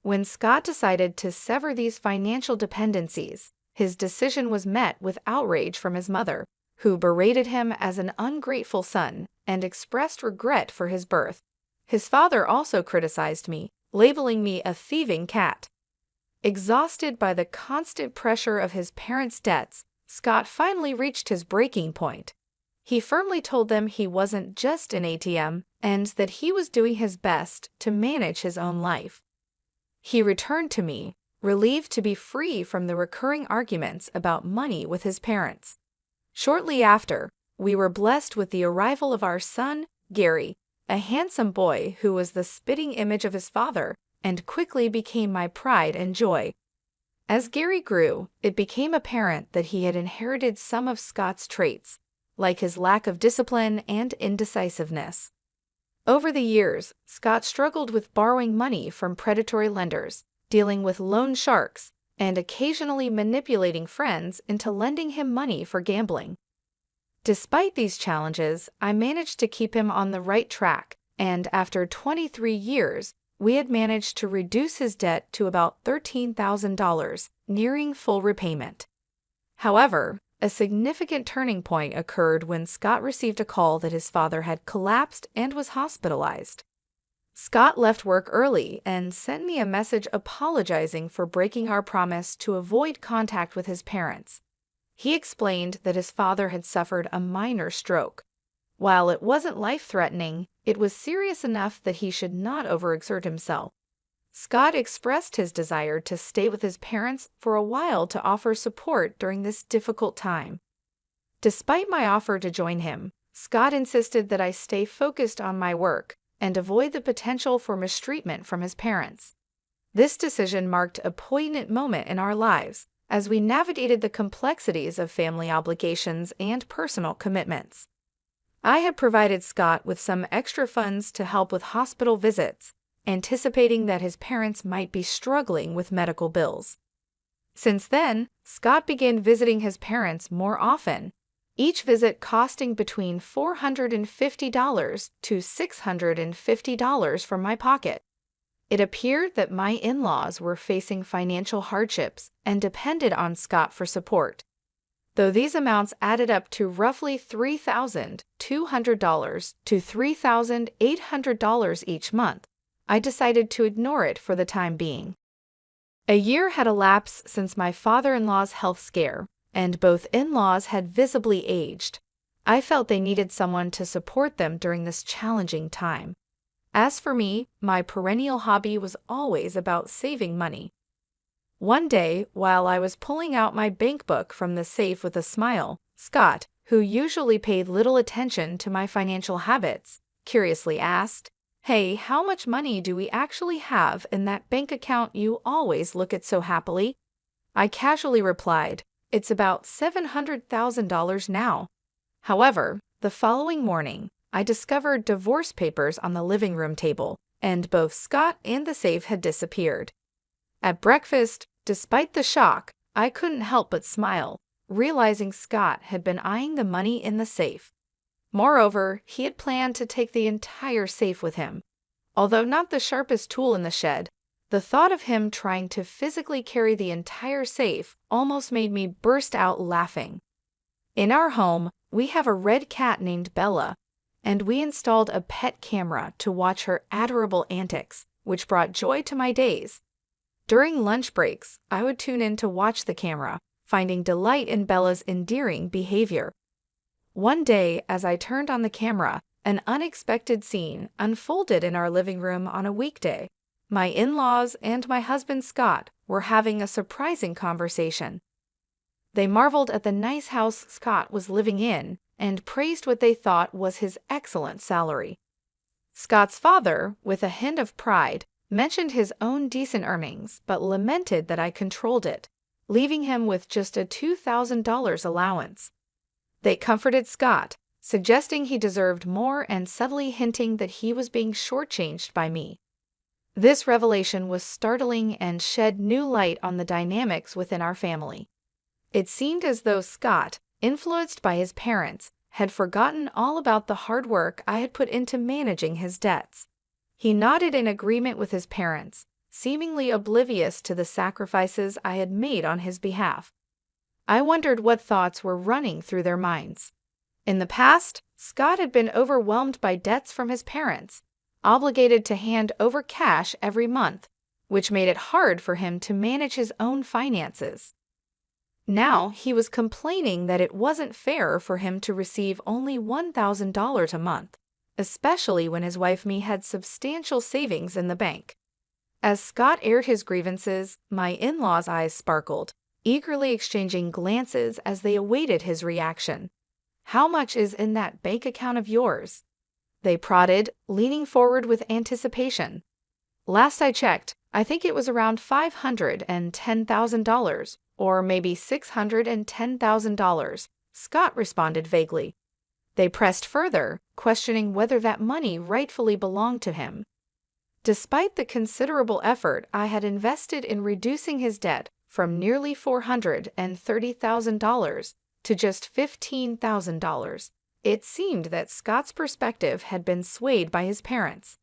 When Scott decided to sever these financial dependencies, his decision was met with outrage from his mother, who berated him as an ungrateful son and expressed regret for his birth. His father also criticized me, labeling me a thieving cat. Exhausted by the constant pressure of his parents' debts, Scott finally reached his breaking point. He firmly told them he wasn't just an ATM and that he was doing his best to manage his own life. He returned to me, relieved to be free from the recurring arguments about money with his parents. Shortly after, we were blessed with the arrival of our son, Gary, a handsome boy who was the spitting image of his father and quickly became my pride and joy. As Gary grew, it became apparent that he had inherited some of Scott's traits, like his lack of discipline and indecisiveness. Over the years, Scott struggled with borrowing money from predatory lenders, dealing with loan sharks, and occasionally manipulating friends into lending him money for gambling. Despite these challenges, I managed to keep him on the right track, and after 23 years, we had managed to reduce his debt to about $13,000, nearing full repayment. However, a significant turning point occurred when Scott received a call that his father had collapsed and was hospitalized. Scott left work early and sent me a message apologizing for breaking our promise to avoid contact with his parents. He explained that his father had suffered a minor stroke. While it wasn't life-threatening, it was serious enough that he should not overexert himself. Scott expressed his desire to stay with his parents for a while to offer support during this difficult time. Despite my offer to join him, Scott insisted that I stay focused on my work and avoid the potential for mistreatment from his parents. This decision marked a poignant moment in our lives as we navigated the complexities of family obligations and personal commitments. I had provided Scott with some extra funds to help with hospital visits, anticipating that his parents might be struggling with medical bills. Since then, Scott began visiting his parents more often, each visit costing between $450 to $650 from my pocket. It appeared that my in-laws were facing financial hardships and depended on Scott for support. Though these amounts added up to roughly $3,200 to $3,800 each month, I decided to ignore it for the time being. A year had elapsed since my father-in-law's health scare, and both in-laws had visibly aged. I felt they needed someone to support them during this challenging time. As for me, my perennial hobby was always about saving money. One day, while I was pulling out my bank book from the safe with a smile, Scott, who usually paid little attention to my financial habits, curiously asked, "Hey, how much money do we actually have in that bank account you always look at so happily?" I casually replied, "It's about $700,000 now." However, the following morning, I discovered divorce papers on the living room table, and both Scott and the safe had disappeared. At breakfast, despite the shock, I couldn't help but smile, realizing Scott had been eyeing the money in the safe. Moreover, he had planned to take the entire safe with him. Although not the sharpest tool in the shed, the thought of him trying to physically carry the entire safe almost made me burst out laughing. In our home, we have a red cat named Bella, and we installed a pet camera to watch her adorable antics, which brought joy to my days. During lunch breaks, I would tune in to watch the camera, finding delight in Bella's endearing behavior. One day, as I turned on the camera, an unexpected scene unfolded in our living room on a weekday. My in-laws and my husband Scott were having a surprising conversation. They marveled at the nice house Scott was living in and praised what they thought was his excellent salary. Scott's father, with a hint of pride, mentioned his own decent earnings but lamented that I controlled it, leaving him with just a $2,000 allowance. They comforted Scott, suggesting he deserved more and subtly hinting that he was being shortchanged by me. This revelation was startling and shed new light on the dynamics within our family. It seemed as though Scott, influenced by his parents, had forgotten all about the hard work I had put into managing his debts. He nodded in agreement with his parents, seemingly oblivious to the sacrifices I had made on his behalf. I wondered what thoughts were running through their minds. In the past, Scott had been overwhelmed by debts from his parents, obligated to hand over cash every month, which made it hard for him to manage his own finances. Now he was complaining that it wasn't fair for him to receive only $1,000 a month, especially when his wife me had substantial savings in the bank. As Scott aired his grievances, my in-laws' eyes sparkled, eagerly exchanging glances as they awaited his reaction. "How much is in that bank account of yours?" they prodded, leaning forward with anticipation. "Last I checked, I think it was around $510,000, or maybe $610,000, Scott responded vaguely. They pressed further, questioning whether that money rightfully belonged to him. Despite the considerable effort I had invested in reducing his debt from nearly $430,000 to just $15,000, it seemed that Scott's perspective had been swayed by his parents.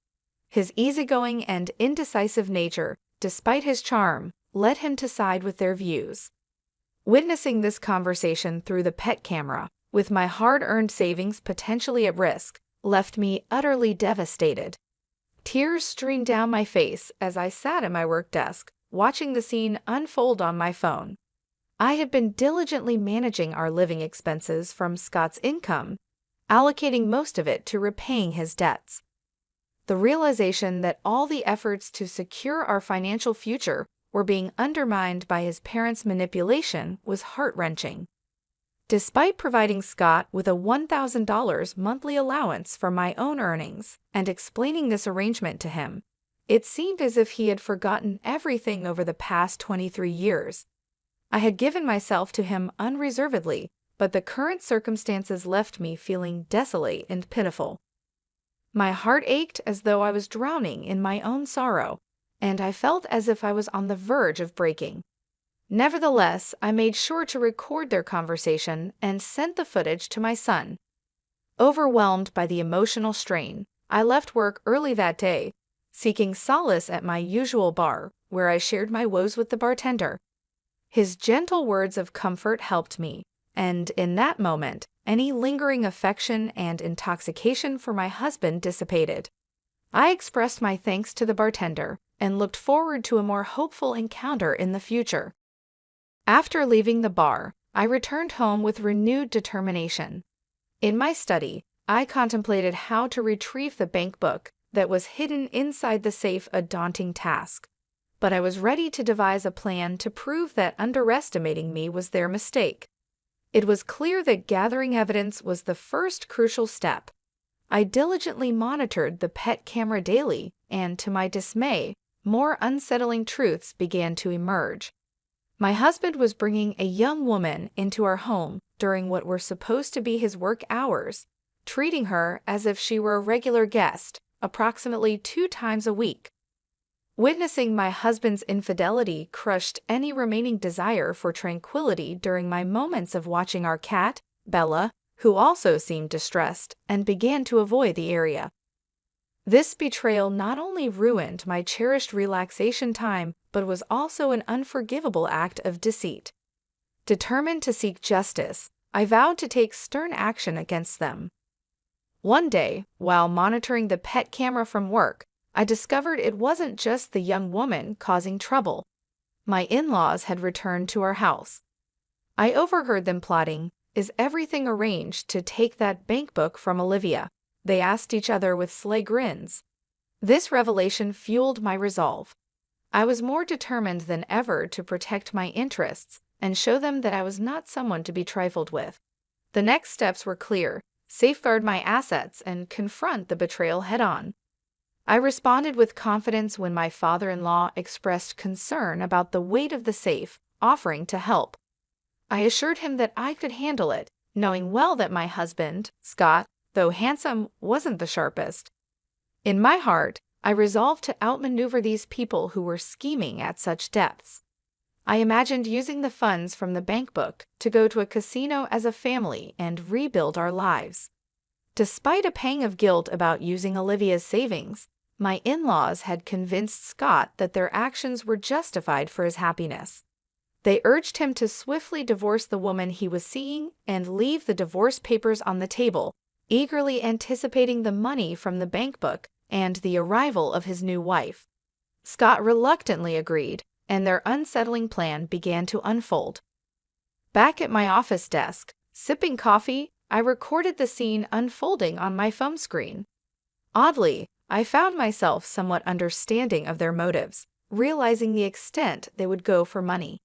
His easygoing and indecisive nature, despite his charm, led him to side with their views. Witnessing this conversation through the pet camera, with my hard-earned savings potentially at risk, left me utterly devastated. Tears streamed down my face as I sat at my work desk, watching the scene unfold on my phone. I had been diligently managing our living expenses from Scott's income, allocating most of it to repaying his debts. The realization that all the efforts to secure our financial future were being undermined by his parents' manipulation was heart-wrenching. Despite providing Scott with a $1,000 monthly allowance from my own earnings and explaining this arrangement to him, it seemed as if he had forgotten everything over the past 23 years. I had given myself to him unreservedly, but the current circumstances left me feeling desolate and pitiful. My heart ached as though I was drowning in my own sorrow, and I felt as if I was on the verge of breaking. Nevertheless, I made sure to record their conversation and sent the footage to my son. Overwhelmed by the emotional strain, I left work early that day, seeking solace at my usual bar, where I shared my woes with the bartender. His gentle words of comfort helped me, and in that moment, any lingering affection and intoxication for my husband dissipated. I expressed my thanks to the bartender and looked forward to a more hopeful encounter in the future. After leaving the bar, I returned home with renewed determination. In my study, I contemplated how to retrieve the bank book that was hidden inside the safe, a daunting task. But I was ready to devise a plan to prove that underestimating me was their mistake. It was clear that gathering evidence was the first crucial step. I diligently monitored the pet camera daily, and to my dismay, more unsettling truths began to emerge. My husband was bringing a young woman into our home during what were supposed to be his work hours, treating her as if she were a regular guest, approximately 2 times a week. Witnessing my husband's infidelity crushed any remaining desire for tranquility during my moments of watching our cat, Bella, who also seemed distressed and began to avoid the area. This betrayal not only ruined my cherished relaxation time, but was also an unforgivable act of deceit. Determined to seek justice, I vowed to take stern action against them. One day, while monitoring the pet camera from work, I discovered it wasn't just the young woman causing trouble. My in-laws had returned to our house. I overheard them plotting, "Is everything arranged to take that bank book from Olivia?" They asked each other with sly grins. This revelation fueled my resolve. I was more determined than ever to protect my interests and show them that I was not someone to be trifled with. The next steps were clear: safeguard my assets and confront the betrayal head-on. I responded with confidence when my father-in-law expressed concern about the weight of the safe, offering to help. I assured him that I could handle it, knowing well that my husband, Scott, though handsome, wasn't the sharpest. In my heart, I resolved to outmaneuver these people who were scheming at such depths. I imagined using the funds from the bank book to go to a casino as a family and rebuild our lives. Despite a pang of guilt about using Olivia's savings, my in-laws had convinced Scott that their actions were justified for his happiness. They urged him to swiftly divorce the woman he was seeing and leave the divorce papers on the table, eagerly anticipating the money from the bank book and the arrival of his new wife. Scott reluctantly agreed, and their unsettling plan began to unfold. Back at my office desk, sipping coffee, I recorded the scene unfolding on my phone screen. Oddly, I found myself somewhat understanding of their motives, realizing the extent they would go for money.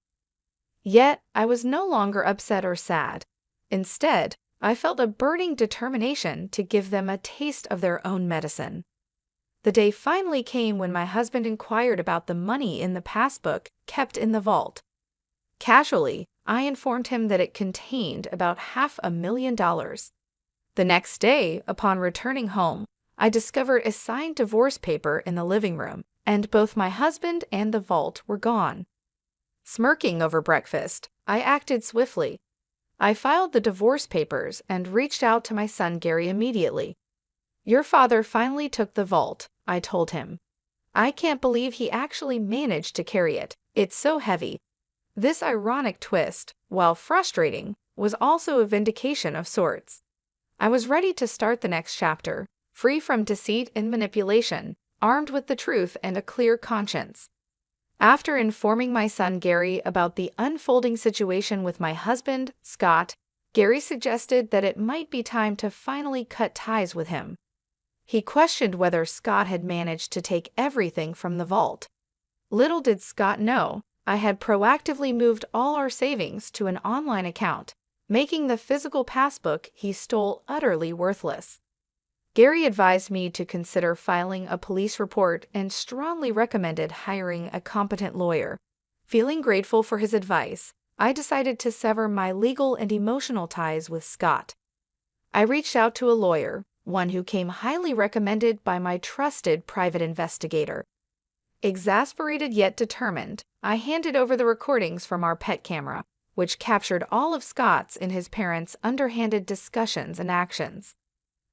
Yet, I was no longer upset or sad. Instead, I felt a burning determination to give them a taste of their own medicine. The day finally came when my husband inquired about the money in the passbook kept in the vault. Casually, I informed him that it contained about $500,000. The next day, upon returning home, I discovered a signed divorce paper in the living room, and both my husband and the vault were gone. Smirking over breakfast, I acted swiftly. I filed the divorce papers and reached out to my son Gary immediately. "Your father finally took the vault," I told him. "I can't believe he actually managed to carry it. It's so heavy." This ironic twist, while frustrating, was also a vindication of sorts. I was ready to start the next chapter, free from deceit and manipulation, armed with the truth and a clear conscience. After informing my son Gary about the unfolding situation with my husband, Scott, Gary suggested that it might be time to finally cut ties with him. He questioned whether Scott had managed to take everything from the vault. Little did Scott know, I had proactively moved all our savings to an online account, making the physical passbook he stole utterly worthless. Gary advised me to consider filing a police report and strongly recommended hiring a competent lawyer. Feeling grateful for his advice, I decided to sever my legal and emotional ties with Scott. I reached out to a lawyer, one who came highly recommended by my trusted private investigator. Exasperated yet determined, I handed over the recordings from our pet camera, which captured all of Scott's and his parents' underhanded discussions and actions.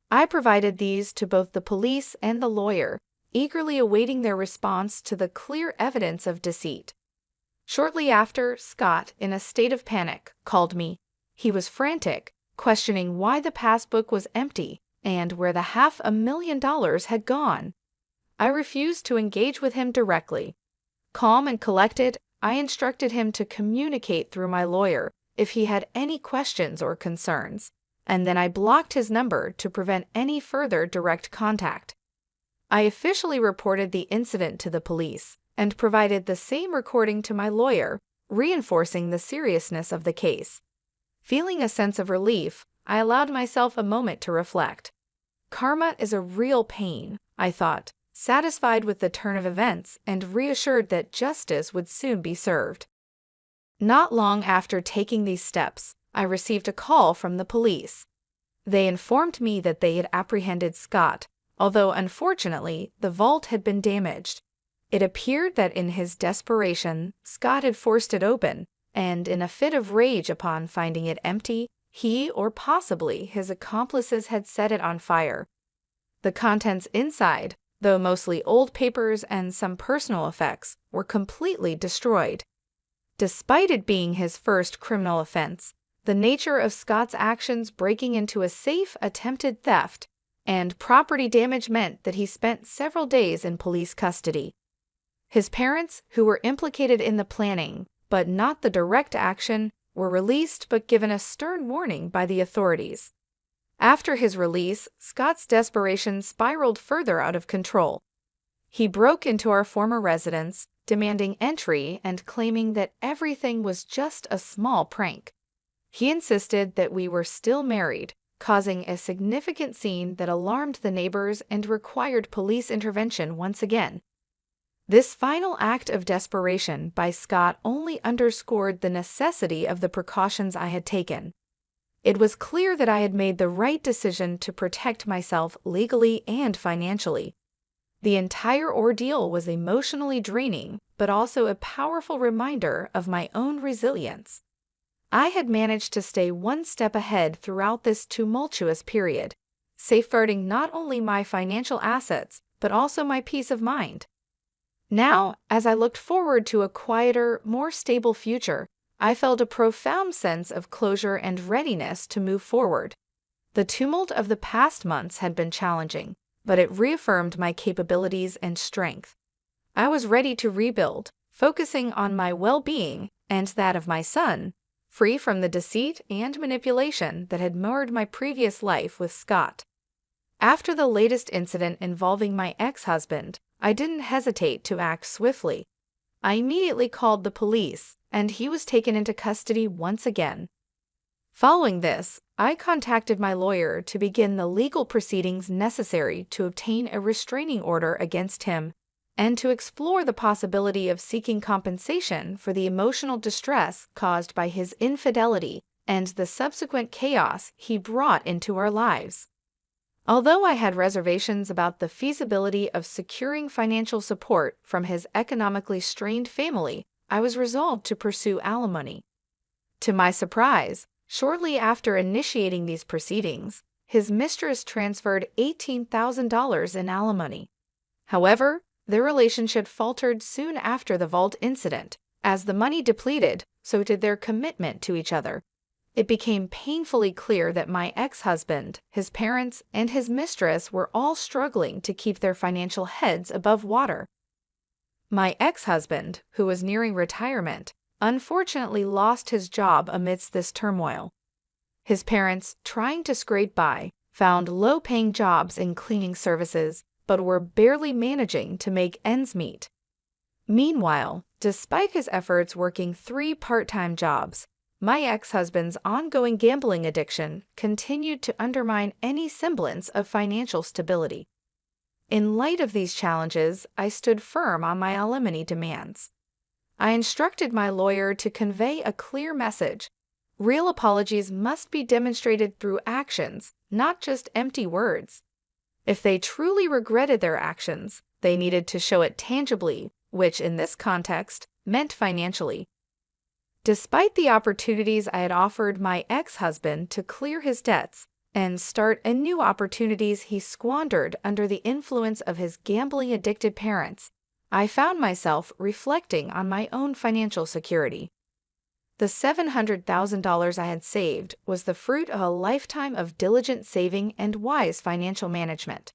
I provided these to both the police and the lawyer, eagerly awaiting their response to the clear evidence of deceit. Shortly after, Scott, in a state of panic, called me. He was frantic, questioning why the passbook was empty and where the $500,000 had gone. I refused to engage with him directly. Calm and collected, I instructed him to communicate through my lawyer if he had any questions or concerns, and then I blocked his number to prevent any further direct contact. I officially reported the incident to the police and provided the same recording to my lawyer, reinforcing the seriousness of the case. Feeling a sense of relief, I allowed myself a moment to reflect. Karma is a real pain, I thought, satisfied with the turn of events and reassured that justice would soon be served. Not long after taking these steps, I received a call from the police. They informed me that they had apprehended Scott, although unfortunately the vault had been damaged. It appeared that in his desperation, Scott had forced it open, and in a fit of rage upon finding it empty, he or possibly his accomplices had set it on fire. The contents inside, though mostly old papers and some personal effects, were completely destroyed. Despite it being his first criminal offense, the nature of Scott's actions breaking into a safe attempted theft and property damage meant that he spent several days in police custody. His parents, who were implicated in the planning, but not the direct action, were released but given a stern warning by the authorities. After his release, Scott's desperation spiraled further out of control. He broke into our former residence, demanding entry and claiming that everything was just a small prank. He insisted that we were still married, causing a significant scene that alarmed the neighbors and required police intervention once again. This final act of desperation by Scott only underscored the necessity of the precautions I had taken. It was clear that I had made the right decision to protect myself legally and financially. The entire ordeal was emotionally draining, but also a powerful reminder of my own resilience. I had managed to stay one step ahead throughout this tumultuous period, safeguarding not only my financial assets, but also my peace of mind. Now, as I looked forward to a quieter, more stable future, I felt a profound sense of closure and readiness to move forward. The tumult of the past months had been challenging, but it reaffirmed my capabilities and strength. I was ready to rebuild, focusing on my well-being and that of my son, free from the deceit and manipulation that had marred my previous life with Scott. After the latest incident involving my ex-husband, I didn't hesitate to act swiftly. I immediately called the police, and he was taken into custody once again. Following this, I contacted my lawyer to begin the legal proceedings necessary to obtain a restraining order against him and to explore the possibility of seeking compensation for the emotional distress caused by his infidelity and the subsequent chaos he brought into our lives. Although I had reservations about the feasibility of securing financial support from his economically strained family, I was resolved to pursue alimony. To my surprise, shortly after initiating these proceedings, his mistress transferred $18,000 in alimony. However, their relationship faltered soon after the vault incident. As the money depleted, so did their commitment to each other. It became painfully clear that my ex-husband, his parents, and his mistress were all struggling to keep their financial heads above water. My ex-husband, who was nearing retirement, unfortunately lost his job amidst this turmoil. His parents, trying to scrape by, found low-paying jobs in cleaning services, but were barely managing to make ends meet. Meanwhile, despite his efforts working 3 part-time jobs, my ex-husband's ongoing gambling addiction continued to undermine any semblance of financial stability. In light of these challenges, I stood firm on my alimony demands. I instructed my lawyer to convey a clear message. Real apologies must be demonstrated through actions, not just empty words. If they truly regretted their actions, they needed to show it tangibly, which in this context meant financially. Despite the opportunities I had offered my ex-husband to clear his debts and start anew opportunities he squandered under the influence of his gambling-addicted parents, I found myself reflecting on my own financial security. The $700,000 I had saved was the fruit of a lifetime of diligent saving and wise financial management.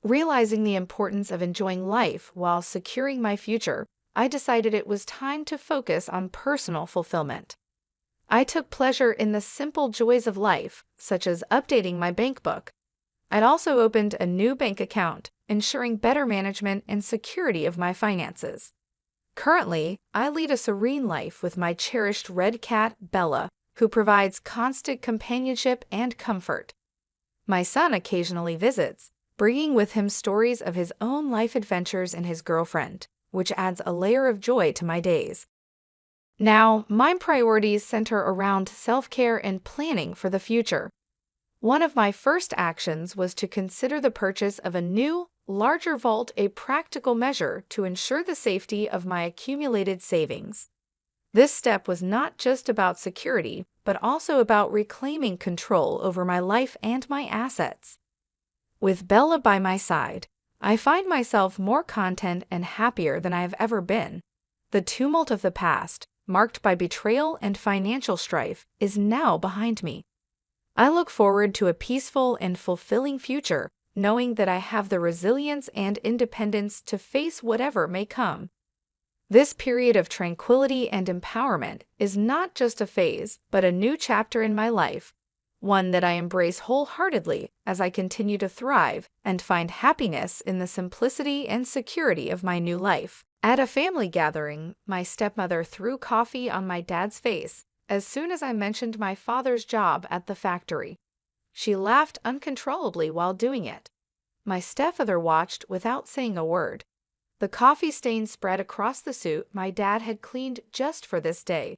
Realizing the importance of enjoying life while securing my future, I decided it was time to focus on personal fulfillment. I took pleasure in the simple joys of life, such as updating my bank book. I'd also opened a new bank account, ensuring better management and security of my finances. Currently, I lead a serene life with my cherished red cat, Bella, who provides constant companionship and comfort. My son occasionally visits, bringing with him stories of his own life adventures and his girlfriend, which adds a layer of joy to my days. Now, my priorities center around self-care and planning for the future. One of my first actions was to consider the purchase of a new, larger vault, a practical measure to ensure the safety of my accumulated savings. This step was not just about security, but also about reclaiming control over my life and my assets. With Bella by my side, I find myself more content and happier than I have ever been. The tumult of the past, marked by betrayal and financial strife, is now behind me. I look forward to a peaceful and fulfilling future, knowing that I have the resilience and independence to face whatever may come. This period of tranquility and empowerment is not just a phase, but a new chapter in my life, one that I embrace wholeheartedly as I continue to thrive and find happiness in the simplicity and security of my new life. At a family gathering, my stepmother threw coffee on my dad's face as soon as I mentioned my father's job at the factory. She laughed uncontrollably while doing it. My stepfather watched without saying a word. The coffee stain spread across the suit my dad had cleaned just for this day.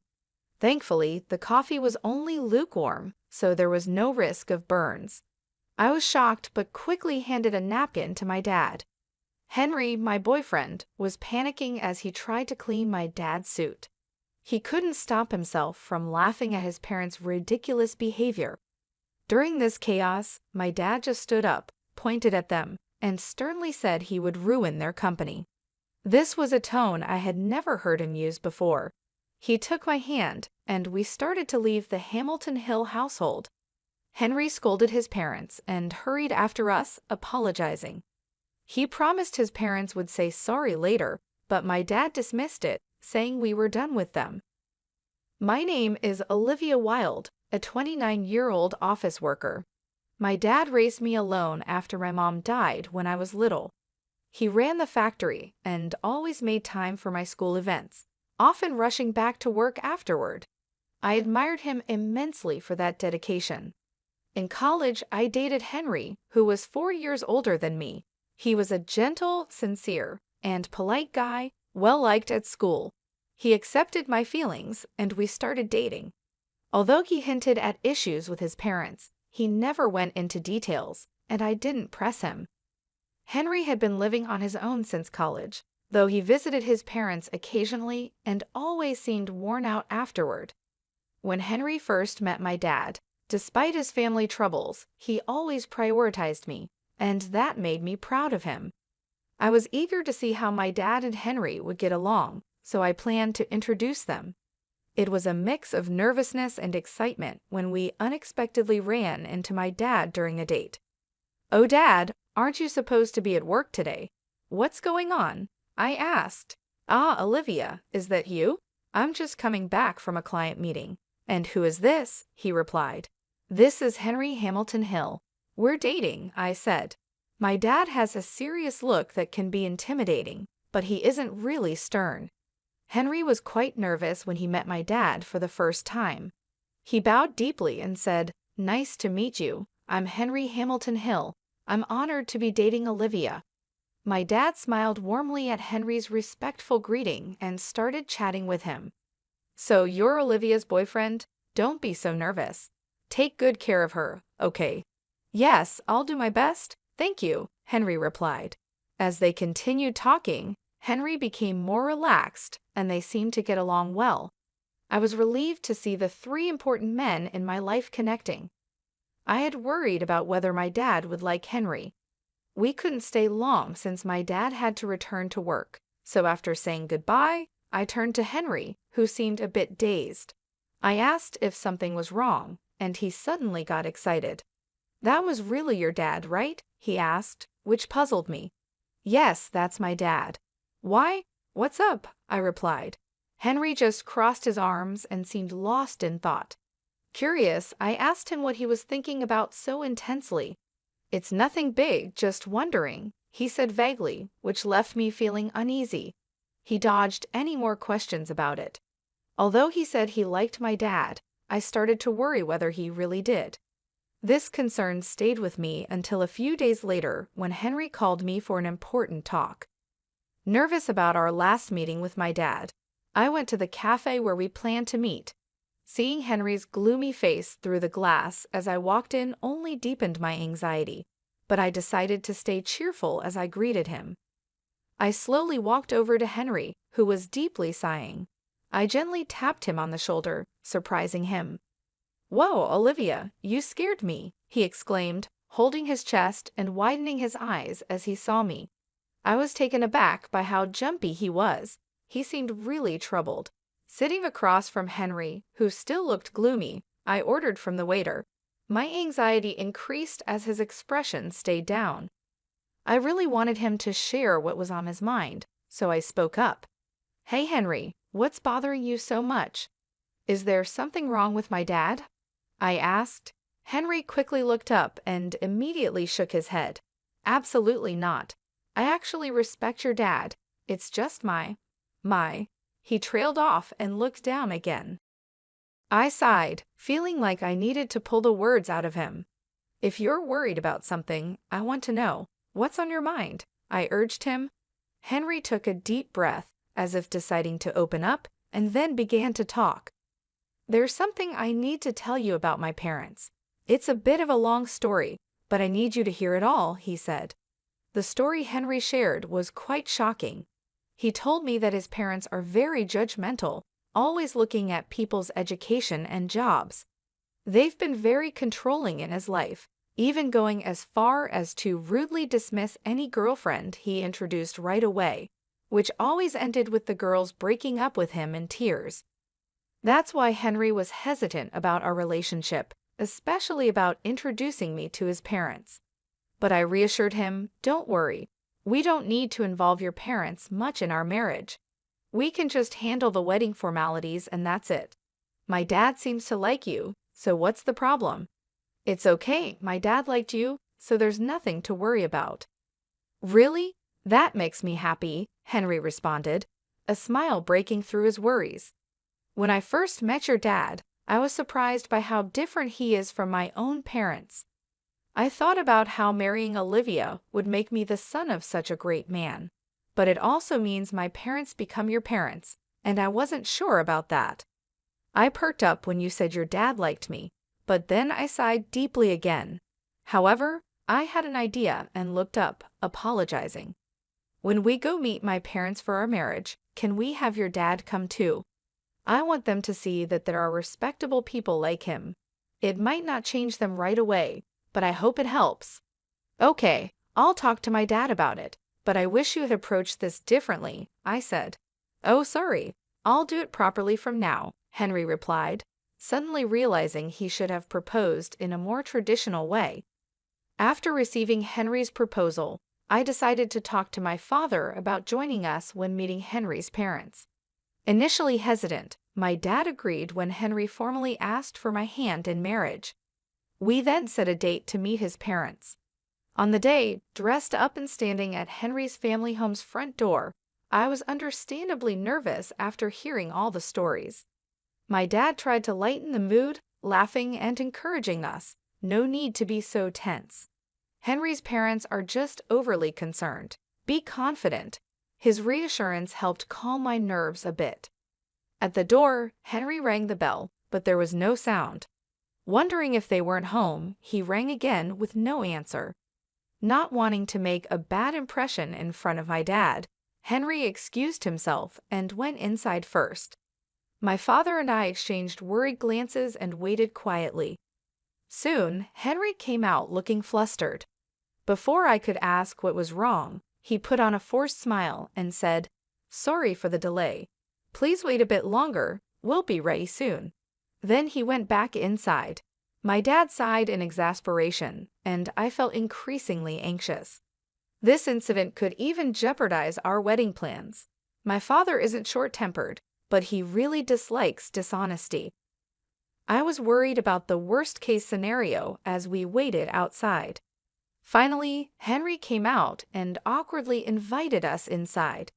Thankfully, the coffee was only lukewarm, so there was no risk of burns. I was shocked but quickly handed a napkin to my dad. Henry, my boyfriend, was panicking as he tried to clean my dad's suit. He couldn't stop himself from laughing at his parents' ridiculous behavior. During this chaos, my dad just stood up, pointed at them, and sternly said he would ruin their company. This was a tone I had never heard him use before. He took my hand, and we started to leave the Hamilton Hill household. Henry scolded his parents and hurried after us, apologizing. He promised his parents would say sorry later, but my dad dismissed it, saying we were done with them. My name is Olivia Wilde, a 29-year-old office worker. My dad raised me alone after my mom died when I was little. He ran the factory and always made time for my school events, often rushing back to work afterward. I admired him immensely for that dedication. In college, I dated Henry, who was 4 years older than me. He was a gentle, sincere, and polite guy, well-liked at school. He accepted my feelings, and we started dating. Although he hinted at issues with his parents, he never went into details, and I didn't press him. Henry had been living on his own since college, though he visited his parents occasionally and always seemed worn out afterward. When Henry first met my dad, despite his family troubles, he always prioritized me, and that made me proud of him. I was eager to see how my dad and Henry would get along, so I planned to introduce them. It was a mix of nervousness and excitement when we unexpectedly ran into my dad during a date. "Oh, Dad, aren't you supposed to be at work today? What's going on?" I asked. "Ah, Olivia, is that you? I'm just coming back from a client meeting." "And who is this?" he replied. "This is Henry Hamilton Hill. We're dating," I said. My dad has a serious look that can be intimidating, but he isn't really stern. Henry was quite nervous when he met my dad for the first time. He bowed deeply and said, "Nice to meet you. I'm Henry Hamilton Hill. I'm honored to be dating Olivia." My dad smiled warmly at Henry's respectful greeting and started chatting with him. "So you're Olivia's boyfriend? Don't be so nervous. Take good care of her, okay?" "Yes, I'll do my best, thank you," Henry replied. As they continued talking, Henry became more relaxed, and they seemed to get along well. I was relieved to see the 3 important men in my life connecting. I had worried about whether my dad would like Henry. We couldn't stay long since my dad had to return to work, so after saying goodbye, I turned to Henry, who seemed a bit dazed. I asked if something was wrong, and he suddenly got excited. "That was really your dad, right?" he asked, which puzzled me. "Yes, that's my dad." "Why? What's up?" I replied. Henry just crossed his arms and seemed lost in thought. Curious, I asked him what he was thinking about so intensely. "It's nothing big, just wondering," he said vaguely, which left me feeling uneasy. He dodged any more questions about it. Although he said he liked my dad, I started to worry whether he really did. This concern stayed with me until a few days later when Henry called me for an important talk. Nervous about our last meeting with my dad, I went to the cafe where we planned to meet. Seeing Henry's gloomy face through the glass as I walked in only deepened my anxiety, but I decided to stay cheerful as I greeted him. I slowly walked over to Henry, who was deeply sighing. I gently tapped him on the shoulder, surprising him. "Whoa, Olivia, you scared me," he exclaimed, holding his chest and widening his eyes as he saw me. I was taken aback by how jumpy he was. He seemed really troubled. Sitting across from Henry, who still looked gloomy, I ordered from the waiter. My anxiety increased as his expression stayed down. I really wanted him to share what was on his mind, so I spoke up. "Hey Henry, what's bothering you so much? Is there something wrong with my dad?" I asked. Henry quickly looked up and immediately shook his head. "Absolutely not. I actually respect your dad. It's just my. He trailed off and looked down again. I sighed, feeling like I needed to pull the words out of him. "If you're worried about something, I want to know. What's on your mind?" I urged him. Henry took a deep breath, as if deciding to open up, and then began to talk. "There's something I need to tell you about my parents. It's a bit of a long story, but I need you to hear it all," he said. The story Henry shared was quite shocking. He told me that his parents are very judgmental, always looking at people's education and jobs. They've been very controlling in his life, even going as far as to rudely dismiss any girlfriend he introduced right away, which always ended with the girls breaking up with him in tears. That's why Henry was hesitant about our relationship, especially about introducing me to his parents. But I reassured him, "Don't worry. We don't need to involve your parents much in our marriage. We can just handle the wedding formalities and that's it. My dad seems to like you, so what's the problem?" "It's okay, my dad liked you, so there's nothing to worry about." "Really? That makes me happy," Henry responded, a smile breaking through his worries. "When I first met your dad, I was surprised by how different he is from my own parents. I thought about how marrying Olivia would make me the son of such a great man, but it also means my parents become your parents, and I wasn't sure about that. I perked up when you said your dad liked me, but then I sighed deeply again. However, I had an idea and looked up, apologizing. When we go meet my parents for our marriage, can we have your dad come too? I want them to see that there are respectable people like him. It might not change them right away, but I hope it helps." "Okay, I'll talk to my dad about it, but I wish you had approached this differently," I said. "Oh, sorry. I'll do it properly from now," Henry replied, suddenly realizing he should have proposed in a more traditional way. After receiving Henry's proposal, I decided to talk to my father about joining us when meeting Henry's parents. Initially hesitant, my dad agreed when Henry formally asked for my hand in marriage. We then set a date to meet his parents. On the day, dressed up and standing at Henry's family home's front door, I was understandably nervous after hearing all the stories. My dad tried to lighten the mood, laughing and encouraging us. "No need to be so tense. Henry's parents are just overly concerned. Be confident." His reassurance helped calm my nerves a bit. At the door, Henry rang the bell, but there was no sound. Wondering if they weren't home, he rang again with no answer. Not wanting to make a bad impression in front of my dad, Henry excused himself and went inside first. My father and I exchanged worried glances and waited quietly. Soon, Henry came out looking flustered. Before I could ask what was wrong, he put on a forced smile and said, "Sorry for the delay. Please wait a bit longer. We'll be ready soon." Then he went back inside. My dad sighed in exasperation, and I felt increasingly anxious. This incident could even jeopardize our wedding plans. My father isn't short-tempered, but he really dislikes dishonesty. I was worried about the worst-case scenario as we waited outside. Finally, Henry came out and awkwardly invited us inside.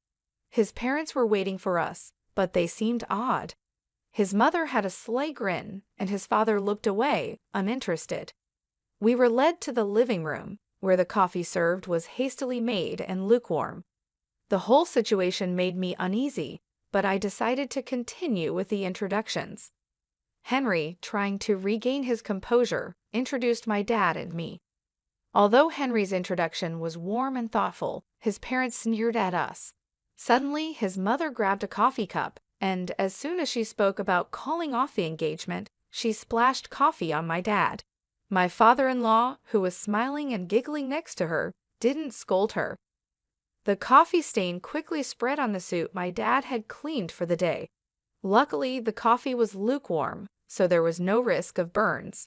His parents were waiting for us, but they seemed odd. His mother had a sly grin, and his father looked away, uninterested. We were led to the living room, where the coffee served was hastily made and lukewarm. The whole situation made me uneasy, but I decided to continue with the introductions. Henry, trying to regain his composure, introduced my dad and me. Although Henry's introduction was warm and thoughtful, his parents sneered at us. Suddenly, his mother grabbed a coffee cup, and as soon as she spoke about calling off the engagement, she splashed coffee on my dad. My father-in-law, who was smiling and giggling next to her, didn't scold her. The coffee stain quickly spread on the suit my dad had cleaned for the day. Luckily, the coffee was lukewarm, so there was no risk of burns.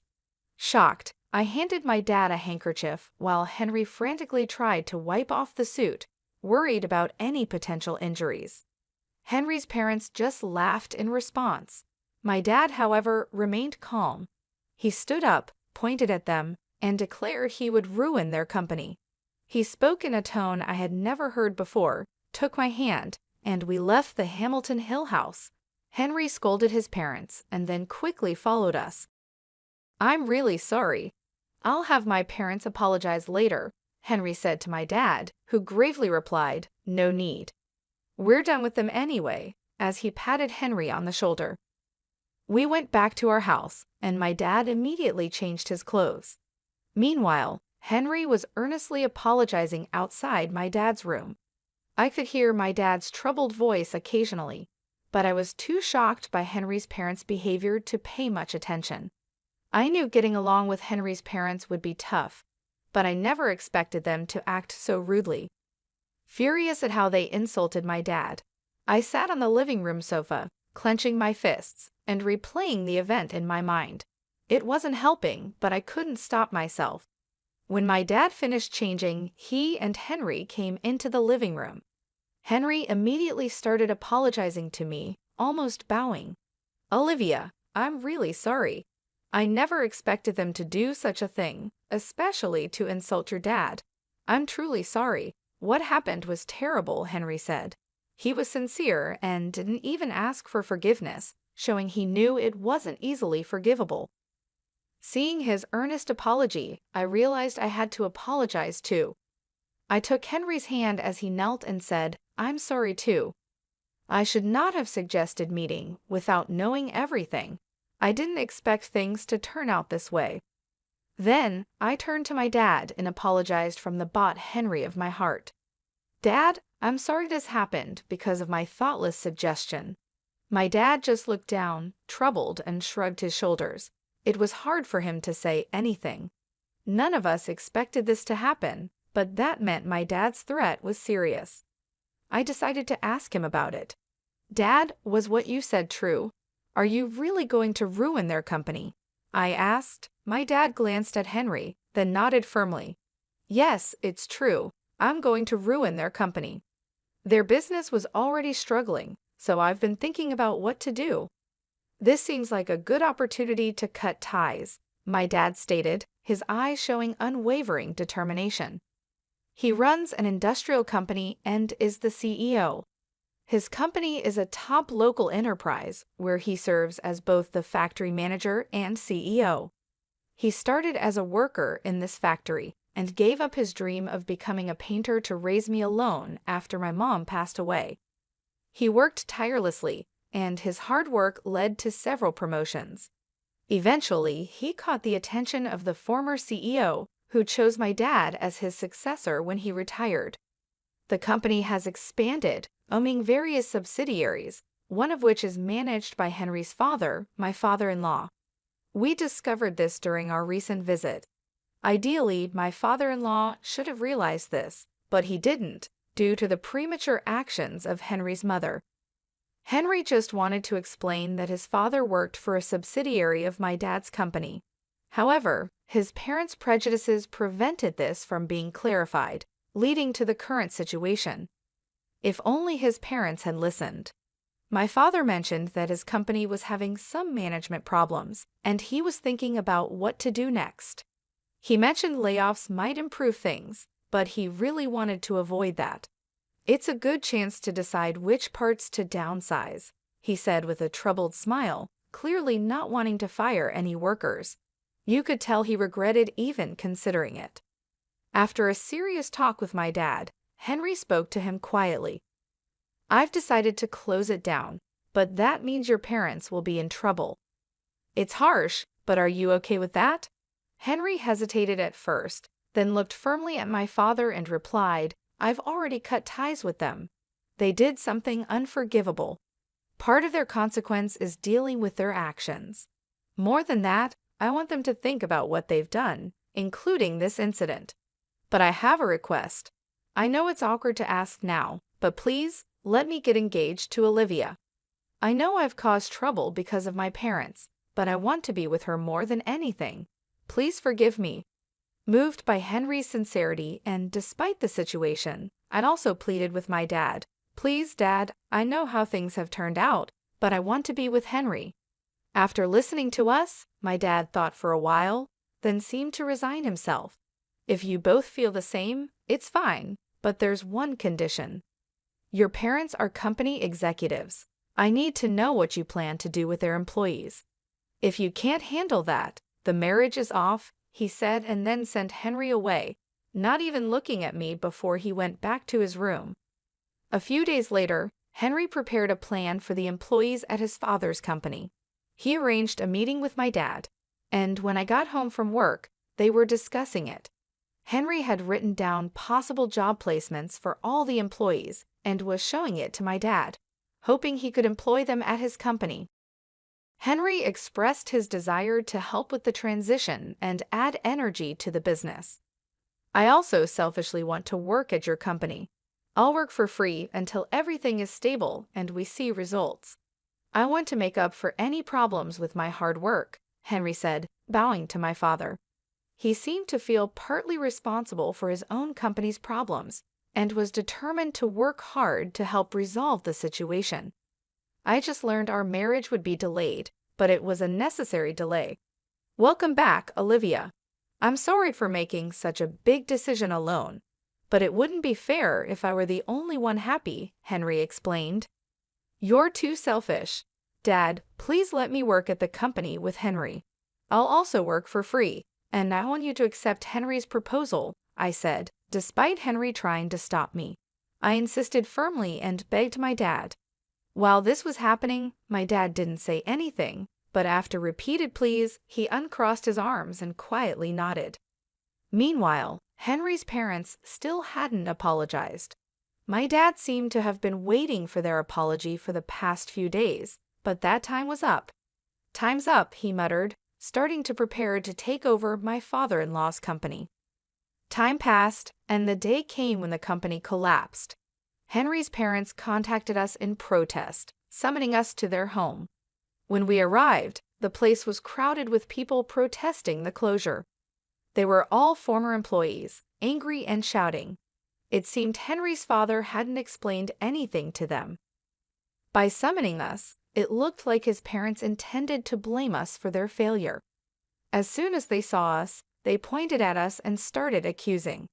Shocked, I handed my dad a handkerchief while Henry frantically tried to wipe off the suit, worried about any potential injuries. Henry's parents just laughed in response. My dad, however, remained calm. He stood up, pointed at them, and declared he would ruin their company. He spoke in a tone I had never heard before, took my hand, and we left the Hamilton Hill house. Henry scolded his parents and then quickly followed us. "I'm really sorry. I'll have my parents apologize later," Henry said to my dad, who gravely replied, "No need. We're done with them anyway," as he patted Henry on the shoulder. We went back to our house, and my dad immediately changed his clothes. Meanwhile, Henry was earnestly apologizing outside my dad's room. I could hear my dad's troubled voice occasionally, but I was too shocked by Henry's parents' behavior to pay much attention. I knew getting along with Henry's parents would be tough, but I never expected them to act so rudely. Furious at how they insulted my dad, I sat on the living room sofa, clenching my fists and replaying the event in my mind. It wasn't helping, but I couldn't stop myself. When my dad finished changing, he and Henry came into the living room. Henry immediately started apologizing to me, almost bowing. "Olivia, I'm really sorry. I never expected them to do such a thing, especially to insult your dad. I'm truly sorry. What happened was terrible," Henry said. He was sincere and didn't even ask for forgiveness, showing he knew it wasn't easily forgivable. Seeing his earnest apology, I realized I had to apologize too. I took Henry's hand as he knelt and said, "I'm sorry too. I should not have suggested meeting without knowing everything. I didn't expect things to turn out this way." Then I turned to my dad and apologized from the bot Henry of my heart. "Dad, I'm sorry this happened because of my thoughtless suggestion." My dad just looked down, troubled, and shrugged his shoulders. It was hard for him to say anything. None of us expected this to happen, but that meant my dad's threat was serious. I decided to ask him about it. "Dad, was what you said true? Are you really going to ruin their company?" I asked. My dad glanced at Henry, then nodded firmly. "Yes, it's true. I'm going to ruin their company. Their business was already struggling, so I've been thinking about what to do." "This seems like a good opportunity to cut ties," my dad stated, his eyes showing unwavering determination. He runs an industrial company and is the CEO. His company is a top local enterprise where he serves as both the factory manager and CEO. He started as a worker in this factory and gave up his dream of becoming a painter to raise me alone after my mom passed away. He worked tirelessly, and his hard work led to several promotions. Eventually, he caught the attention of the former CEO, who chose my dad as his successor when he retired. The company has expanded, owning various subsidiaries, one of which is managed by Henry's father, my father-in-law. We discovered this during our recent visit. Ideally, my father-in-law should have realized this, but he didn't, due to the premature actions of Henry's mother. Henry just wanted to explain that his father worked for a subsidiary of my dad's company. However, his parents' prejudices prevented this from being clarified, leading to the current situation. If only his parents had listened. My father mentioned that his company was having some management problems, and he was thinking about what to do next. He mentioned layoffs might improve things, but he really wanted to avoid that. "It's a good chance to decide which parts to downsize," he said with a troubled smile, clearly not wanting to fire any workers. You could tell he regretted even considering it. After a serious talk with my dad, Henry spoke to him quietly. I've decided to close it down, but that means your parents will be in trouble. It's harsh, but are you okay with that? Henry hesitated at first, then looked firmly at my father and replied, I've already cut ties with them. They did something unforgivable. Part of their consequence is dealing with their actions. More than that, I want them to think about what they've done, including this incident. But I have a request. I know it's awkward to ask now, but please, let me get engaged to Olivia. I know I've caused trouble because of my parents, but I want to be with her more than anything. Please forgive me. Moved by Henry's sincerity and despite the situation, I'd also pleaded with my dad. Please, Dad, I know how things have turned out, but I want to be with Henry. After listening to us, my dad thought for a while, then seemed to resign himself. If you both feel the same, it's fine, but there's one condition. Your parents are company executives. I need to know what you plan to do with their employees. If you can't handle that, the marriage is off, he said, and then sent Henry away, not even looking at me before he went back to his room. A few days later, Henry prepared a plan for the employees at his father's company. He arranged a meeting with my dad, and when I got home from work, they were discussing it. Henry had written down possible job placements for all the employees and was showing it to my dad, hoping he could employ them at his company. Henry expressed his desire to help with the transition and add energy to the business. I also selfishly want to work at your company. I'll work for free until everything is stable and we see results. I want to make up for any problems with my hard work, Henry said, bowing to my father. He seemed to feel partly responsible for his own company's problems and was determined to work hard to help resolve the situation. I just learned our marriage would be delayed, but it was a necessary delay. Welcome back, Olivia. I'm sorry for making such a big decision alone, but it wouldn't be fair if I were the only one happy, Henry explained. You're too selfish. Dad, please let me work at the company with Henry. I'll also work for free, and I want you to accept Henry's proposal, I said, despite Henry trying to stop me. I insisted firmly and begged my dad. While this was happening, my dad didn't say anything, but after repeated pleas, he uncrossed his arms and quietly nodded. Meanwhile, Henry's parents still hadn't apologized. My dad seemed to have been waiting for their apology for the past few days, but that time was up. Time's up, he muttered, starting to prepare to take over my father-in-law's company. Time passed, and the day came when the company collapsed. Henry's parents contacted us in protest, summoning us to their home. When we arrived, the place was crowded with people protesting the closure. They were all former employees, angry and shouting. It seemed Henry's father hadn't explained anything to them. By summoning us, it looked like his parents intended to blame us for their failure. As soon as they saw us, they pointed at us and started accusing.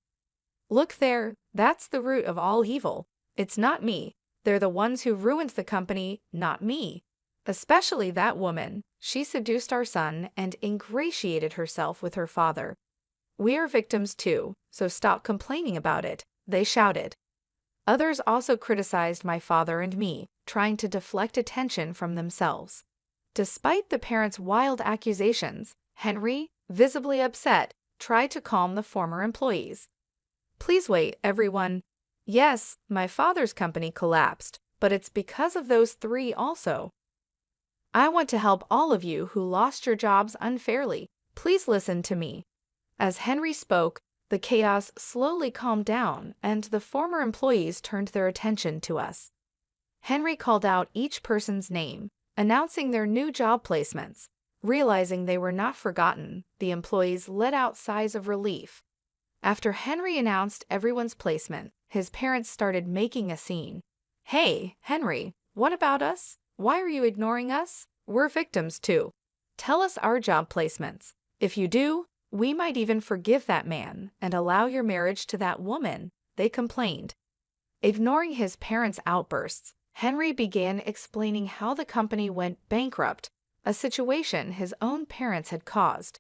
Look there, that's the root of all evil. It's not me. They're the ones who ruined the company, not me. Especially that woman. She seduced our son and ingratiated herself with her father. We are victims too, so stop complaining about it, they shouted. Others also criticized my father and me, trying to deflect attention from themselves. Despite the parents' wild accusations, Henry, visibly upset, tried to calm the former employees. Please wait, everyone. Yes, my father's company collapsed, but it's because of those three also. I want to help all of you who lost your jobs unfairly. Please listen to me. As Henry spoke, the chaos slowly calmed down and the former employees turned their attention to us. Henry called out each person's name, announcing their new job placements. Realizing they were not forgotten, the employees let out sighs of relief. After Henry announced everyone's placement, his parents started making a scene. Hey, Henry, what about us? Why are you ignoring us? We're victims too. Tell us our job placements. If you do, we might even forgive that man and allow your marriage to that woman, they complained. Ignoring his parents' outbursts, Henry began explaining how the company went bankrupt, a situation his own parents had caused.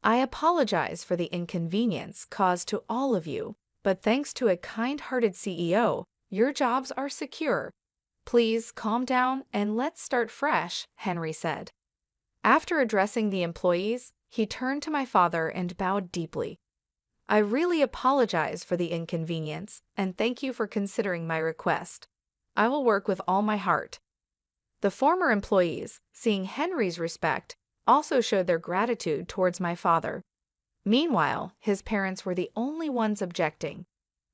I apologize for the inconvenience caused to all of you, but thanks to a kind-hearted CEO, your jobs are secure. Please calm down and let's start fresh, Henry said. After addressing the employees, he turned to my father and bowed deeply. I really apologize for the inconvenience and thank you for considering my request. I will work with all my heart. The former employees, seeing Henry's respect, also showed their gratitude towards my father. Meanwhile, his parents were the only ones objecting.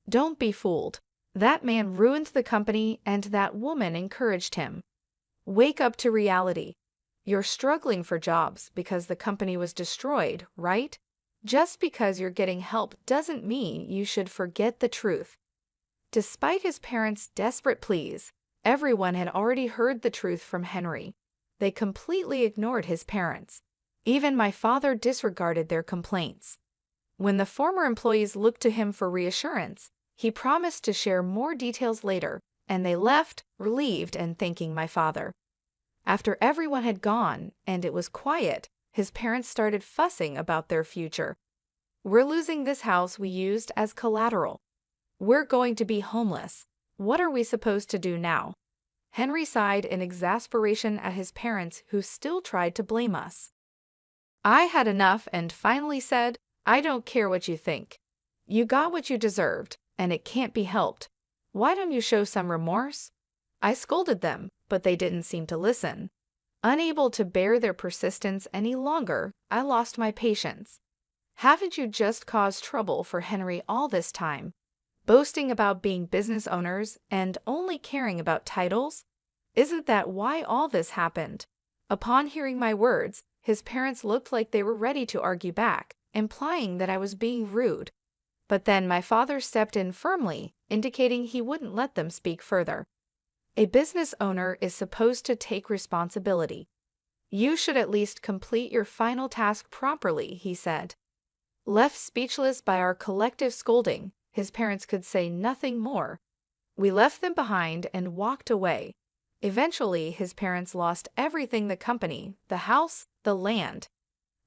Don't be fooled. That man ruined the company and that woman encouraged him. Wake up to reality. You're struggling for jobs because the company was destroyed, right? Just because you're getting help doesn't mean you should forget the truth. Despite his parents' desperate pleas, everyone had already heard the truth from Henry. They completely ignored his parents. Even my father disregarded their complaints. When the former employees looked to him for reassurance, he promised to share more details later, and they left, relieved and thanking my father. After everyone had gone and it was quiet, his parents started fussing about their future. We're losing this house we used as collateral. We're going to be homeless. What are we supposed to do now? Henry sighed in exasperation at his parents who still tried to blame us. I had enough and finally said, I don't care what you think. You got what you deserved, and it can't be helped. Why don't you show some remorse? I scolded them, but they didn't seem to listen. Unable to bear their persistence any longer, I lost my patience. Haven't you just caused trouble for Henry all this time? Boasting about being business owners and only caring about titles? Isn't that why all this happened? Upon hearing my words, his parents looked like they were ready to argue back, implying that I was being rude. But then my father stepped in firmly, indicating he wouldn't let them speak further. A business owner is supposed to take responsibility. You should at least complete your final task properly, he said. Left speechless by our collective scolding, his parents could say nothing more. We left them behind and walked away. Eventually, his parents lost everything: the company, the house, the land.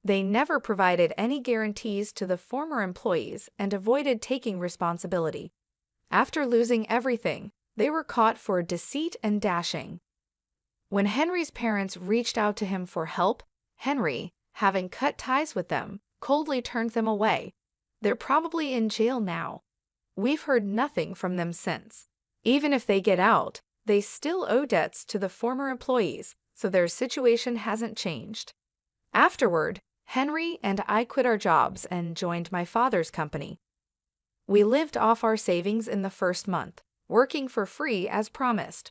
They never provided any guarantees to the former employees and avoided taking responsibility. After losing everything, they were caught for deceit and dashing. When Henry's parents reached out to him for help, Henry, having cut ties with them, coldly turned them away. They're probably in jail now. We've heard nothing from them since. Even if they get out, they still owe debts to the former employees, so their situation hasn't changed. Afterward, Henry and I quit our jobs and joined my father's company. We lived off our savings in the first month, working for free as promised.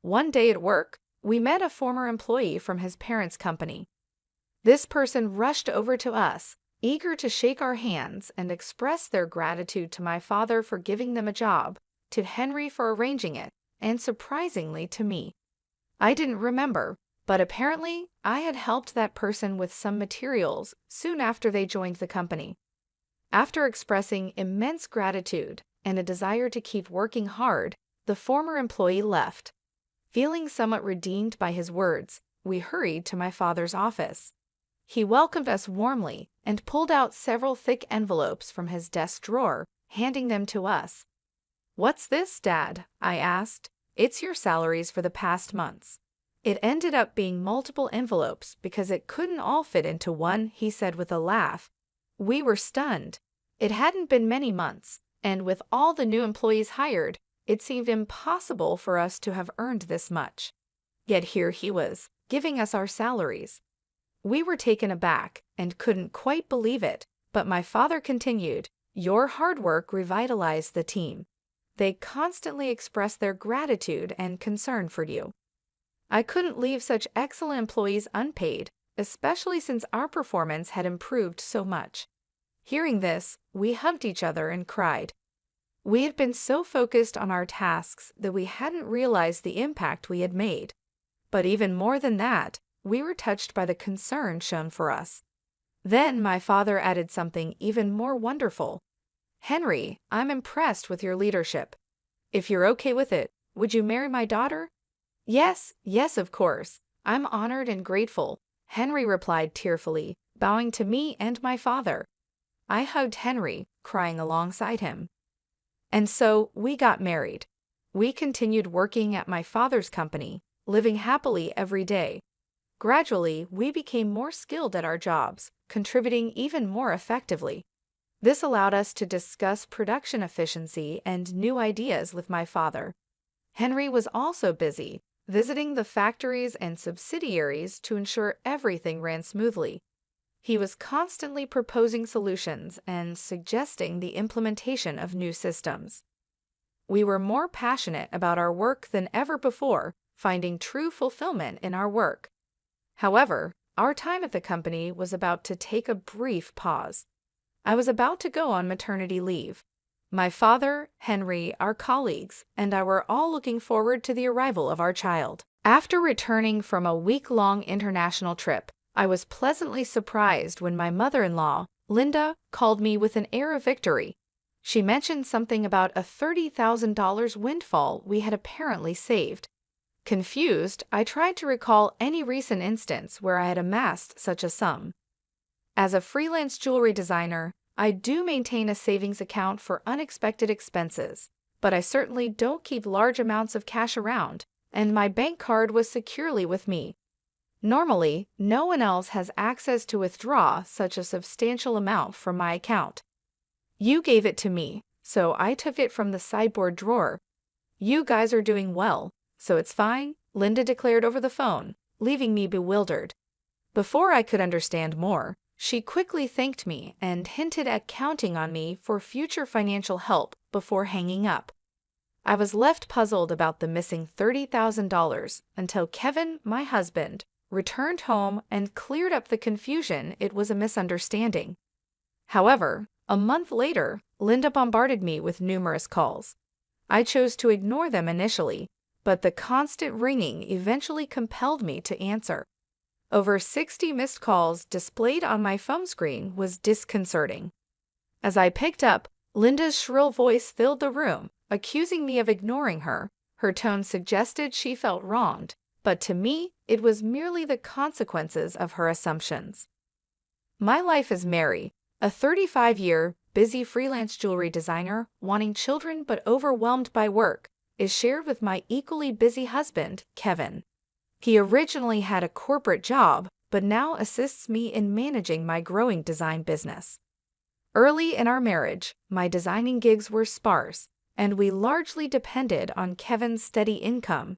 One day at work, we met a former employee from his parents' company. This person rushed over to us, eager to shake our hands and express their gratitude to my father for giving them a job, to Henry for arranging it, and surprisingly to me. I didn't remember, but apparently I had helped that person with some materials soon after they joined the company. After expressing immense gratitude and a desire to keep working hard, the former employee left. Feeling somewhat redeemed by his words, we hurried to my father's office. He welcomed us warmly and pulled out several thick envelopes from his desk drawer, handing them to us. "What's this, Dad?" I asked. "It's your salaries for the past months." It ended up being multiple envelopes because it couldn't all fit into one, he said with a laugh. We were stunned. It hadn't been many months, and with all the new employees hired, it seemed impossible for us to have earned this much. Yet here he was, giving us our salaries. We were taken aback and couldn't quite believe it, but my father continued, "Your hard work revitalized the team. They constantly expressed their gratitude and concern for you. I couldn't leave such excellent employees unpaid, especially since our performance had improved so much." Hearing this, we hugged each other and cried. We had been so focused on our tasks that we hadn't realized the impact we had made. But even more than that, we were touched by the concern shown for us. Then my father added something even more wonderful. "Henry, I'm impressed with your leadership. If you're okay with it, would you marry my daughter?" "Yes, yes, of course. I'm honored and grateful," Henry replied tearfully, bowing to me and my father. I hugged Henry, crying alongside him. And so we got married. We continued working at my father's company, living happily every day. Gradually, we became more skilled at our jobs, contributing even more effectively. This allowed us to discuss production efficiency and new ideas with my father. Henry was also busy, visiting the factories and subsidiaries to ensure everything ran smoothly. He was constantly proposing solutions and suggesting the implementation of new systems. We were more passionate about our work than ever before, finding true fulfillment in our work. However, our time at the company was about to take a brief pause. I was about to go on maternity leave. My father, Henry, our colleagues, and I were all looking forward to the arrival of our child. After returning from a week-long international trip, I was pleasantly surprised when my mother-in-law, Linda, called me with an air of victory. She mentioned something about a $30,000 windfall we had apparently saved. Confused, I tried to recall any recent instance where I had amassed such a sum. As a freelance jewelry designer, I do maintain a savings account for unexpected expenses, but I certainly don't keep large amounts of cash around, and my bank card was securely with me. Normally, no one else has access to withdraw such a substantial amount from my account. You gave it to me, so I took it from the sideboard drawer. You guys are doing well, so it's fine, Linda declared over the phone, leaving me bewildered. Before I could understand more, she quickly thanked me and hinted at counting on me for future financial help before hanging up. I was left puzzled about the missing $30,000 until Kevin, my husband, returned home and cleared up the confusion it was a misunderstanding. However, a month later, Linda bombarded me with numerous calls. I chose to ignore them initially, but the constant ringing eventually compelled me to answer. Over 60 missed calls displayed on my phone screen was disconcerting. As I picked up, Linda's shrill voice filled the room, accusing me of ignoring her. Her tone suggested she felt wronged, but to me, it was merely the consequences of her assumptions. My life as Mary, a 35-year, busy freelance jewelry designer wanting children but overwhelmed by work, is shared with my equally busy husband, Kevin. He originally had a corporate job, but now assists me in managing my growing design business. Early in our marriage, my designing gigs were sparse, and we largely depended on Kevin's steady income.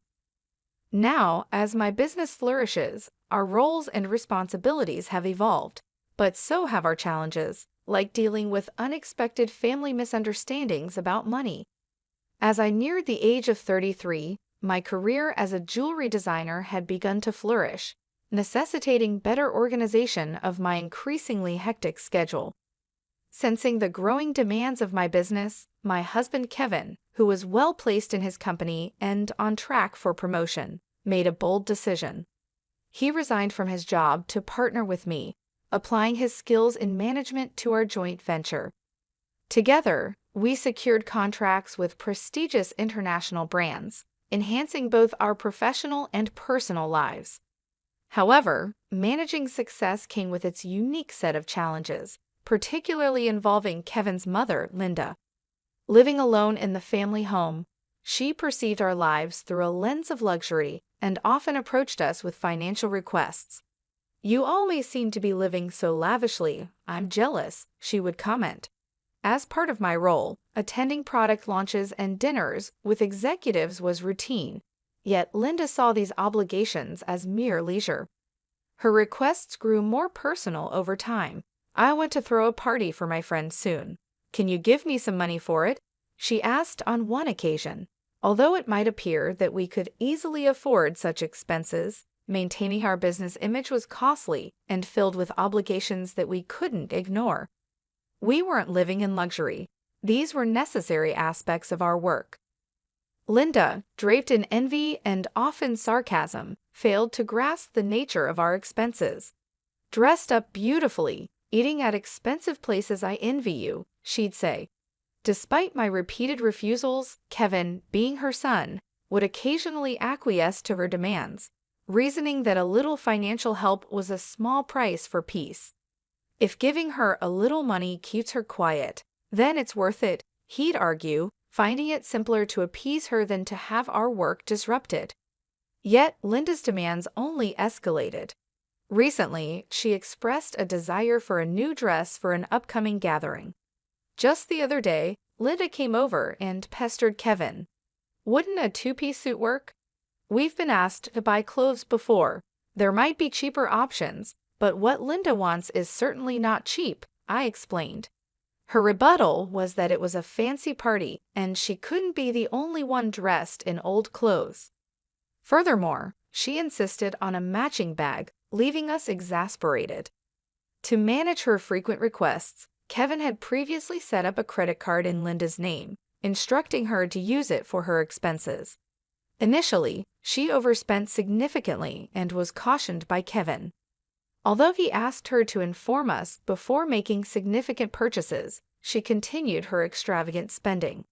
Now, as my business flourishes, our roles and responsibilities have evolved, but so have our challenges, like dealing with unexpected family misunderstandings about money. As I neared the age of 33, my career as a jewelry designer had begun to flourish, necessitating better organization of my increasingly hectic schedule. Sensing the growing demands of my business, my husband Kevin, who was well placed in his company and on track for promotion, made a bold decision. He resigned from his job to partner with me, applying his skills in management to our joint venture. Together, we secured contracts with prestigious international brands, enhancing both our professional and personal lives. However, managing success came with its unique set of challenges, particularly involving Kevin's mother, Linda. Living alone in the family home, she perceived our lives through a lens of luxury and often approached us with financial requests. "You always seem to be living so lavishly, I'm jealous," she would comment. As part of my role, attending product launches and dinners with executives was routine, yet Linda saw these obligations as mere leisure. Her requests grew more personal over time. "I want to throw a party for my friends soon. Can you give me some money for it?" she asked on one occasion. Although it might appear that we could easily afford such expenses, maintaining our business image was costly and filled with obligations that we couldn't ignore. We weren't living in luxury. These were necessary aspects of our work. Linda, draped in envy and often sarcasm, failed to grasp the nature of our expenses. "Dressed up beautifully, eating at expensive places, I envy you," she'd say. Despite my repeated refusals, Kevin, being her son, would occasionally acquiesce to her demands, reasoning that a little financial help was a small price for peace. If giving her a little money keeps her quiet, then it's worth it, he'd argue, finding it simpler to appease her than to have our work disrupted. Yet Linda's demands only escalated. Recently, she expressed a desire for a new dress for an upcoming gathering. Just the other day, Linda came over and pestered Kevin. Wouldn't a two-piece suit work? We've been asked to buy clothes before. There might be cheaper options, but what Linda wants is certainly not cheap, I explained. Her rebuttal was that it was a fancy party and she couldn't be the only one dressed in old clothes. Furthermore, she insisted on a matching bag, leaving us exasperated. To manage her frequent requests, Kevin had previously set up a credit card in Linda's name, instructing her to use it for her expenses. Initially, she overspent significantly and was cautioned by Kevin. Although he asked her to inform us before making significant purchases, she continued her extravagant spending.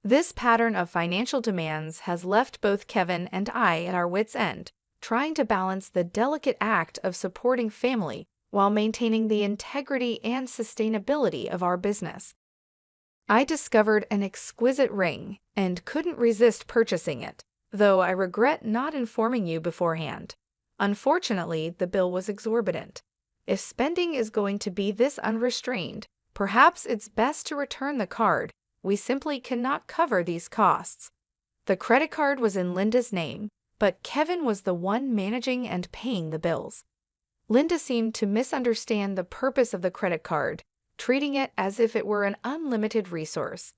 This pattern of financial demands has left both Kevin and I at our wits' end, trying to balance the delicate act of supporting family while maintaining the integrity and sustainability of our business. I discovered an exquisite ring and couldn't resist purchasing it, though I regret not informing you beforehand. Unfortunately, the bill was exorbitant. If spending is going to be this unrestrained, perhaps it's best to return the card. We simply cannot cover these costs. The credit card was in Linda's name, but Kevin was the one managing and paying the bills. Linda seemed to misunderstand the purpose of the credit card, treating it as if it were an unlimited resource.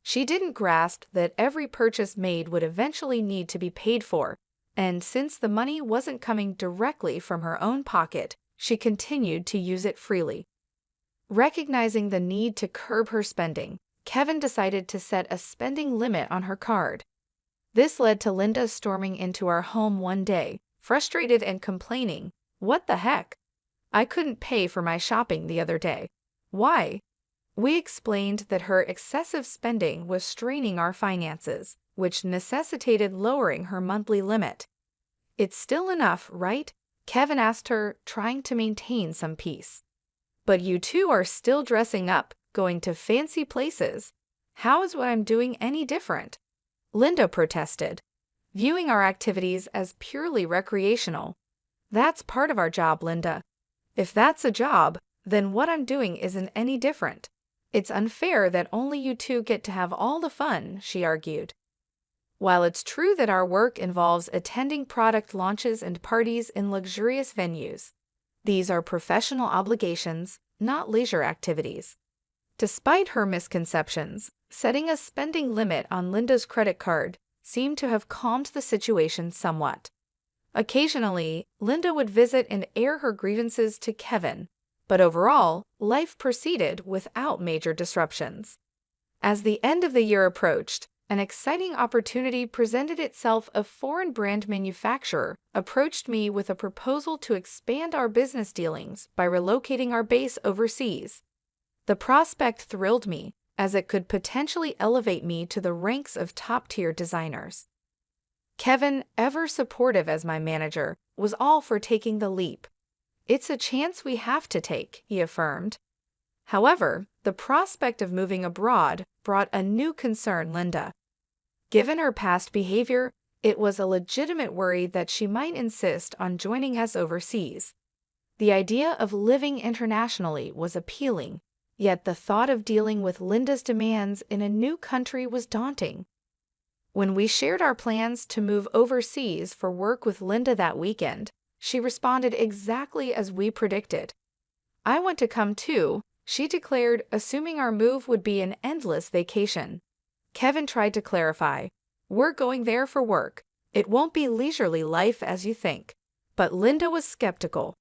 She didn't grasp that every purchase made would eventually need to be paid for, and since the money wasn't coming directly from her own pocket, she continued to use it freely. Recognizing the need to curb her spending, Kevin decided to set a spending limit on her card. This led to Linda storming into our home one day, frustrated and complaining, "What the heck? I couldn't pay for my shopping the other day. Why?" We explained that her excessive spending was straining our finances, which necessitated lowering her monthly limit. "It's still enough, right?" Kevin asked her, trying to maintain some peace. "But you two are still dressing up, going to fancy places. How is what I'm doing any different?" Linda protested, viewing our activities as purely recreational. "That's part of our job, Linda. If that's a job, then what I'm doing isn't any different. It's unfair that only you two get to have all the fun," she argued. While it's true that our work involves attending product launches and parties in luxurious venues, these are professional obligations, not leisure activities. Despite her misconceptions, setting a spending limit on Linda's credit card seemed to have calmed the situation somewhat. Occasionally, Linda would visit and air her grievances to Kevin, but overall, life proceeded without major disruptions. As the end of the year approached, an exciting opportunity presented itself. A foreign brand manufacturer approached me with a proposal to expand our business dealings by relocating our base overseas. The prospect thrilled me, as it could potentially elevate me to the ranks of top-tier designers. Kevin, ever supportive as my manager, was all for taking the leap. "It's a chance we have to take," he affirmed. However, the prospect of moving abroad brought a new concern Linda. Given her past behavior, it was a legitimate worry that she might insist on joining us overseas. The idea of living internationally was appealing, yet the thought of dealing with Linda's demands in a new country was daunting. When we shared our plans to move overseas for work with Linda that weekend, she responded exactly as we predicted. "I want to come too," she declared, assuming our move would be an endless vacation. Kevin tried to clarify, "We're going there for work. It won't be leisurely life as you think." But Linda was skeptical.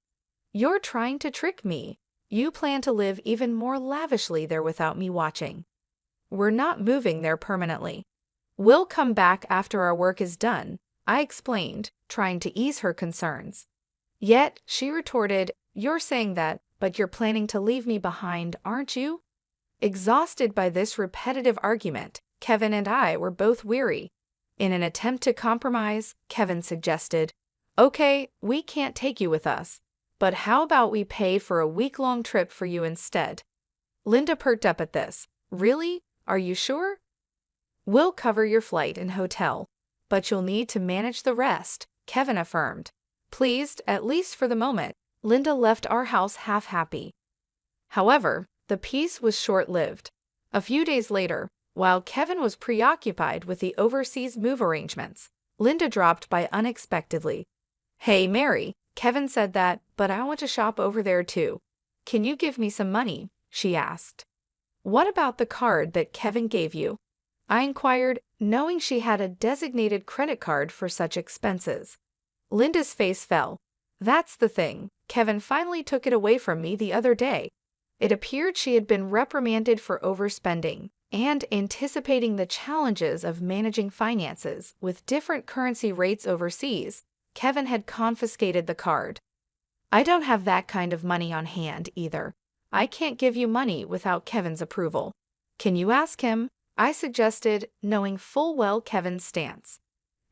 "You're trying to trick me. You plan to live even more lavishly there without me watching." "We're not moving there permanently. We'll come back after our work is done," I explained, trying to ease her concerns. Yet, she retorted, "You're saying that, but you're planning to leave me behind, aren't you?" Exhausted by this repetitive argument, Kevin and I were both weary. In an attempt to compromise, Kevin suggested, "Okay, we can't take you with us, but how about we pay for a week-long trip for you instead?" Linda perked up at this. "Really? Are you sure?" "We'll cover your flight and hotel, but you'll need to manage the rest," Kevin affirmed. Pleased, at least for the moment, Linda left our house half-happy. However, the peace was short-lived. A few days later, while Kevin was preoccupied with the overseas move arrangements, Linda dropped by unexpectedly. "Hey, Mary," Kevin said that, "but I want to shop over there too. Can you give me some money?" she asked. "What about the card that Kevin gave you?" I inquired, knowing she had a designated credit card for such expenses. Linda's face fell. "That's the thing. Kevin finally took it away from me the other day." It appeared she had been reprimanded for overspending, and anticipating the challenges of managing finances with different currency rates overseas, Kevin had confiscated the card. "I don't have that kind of money on hand either. I can't give you money without Kevin's approval. Can you ask him?" I suggested, knowing full well Kevin's stance.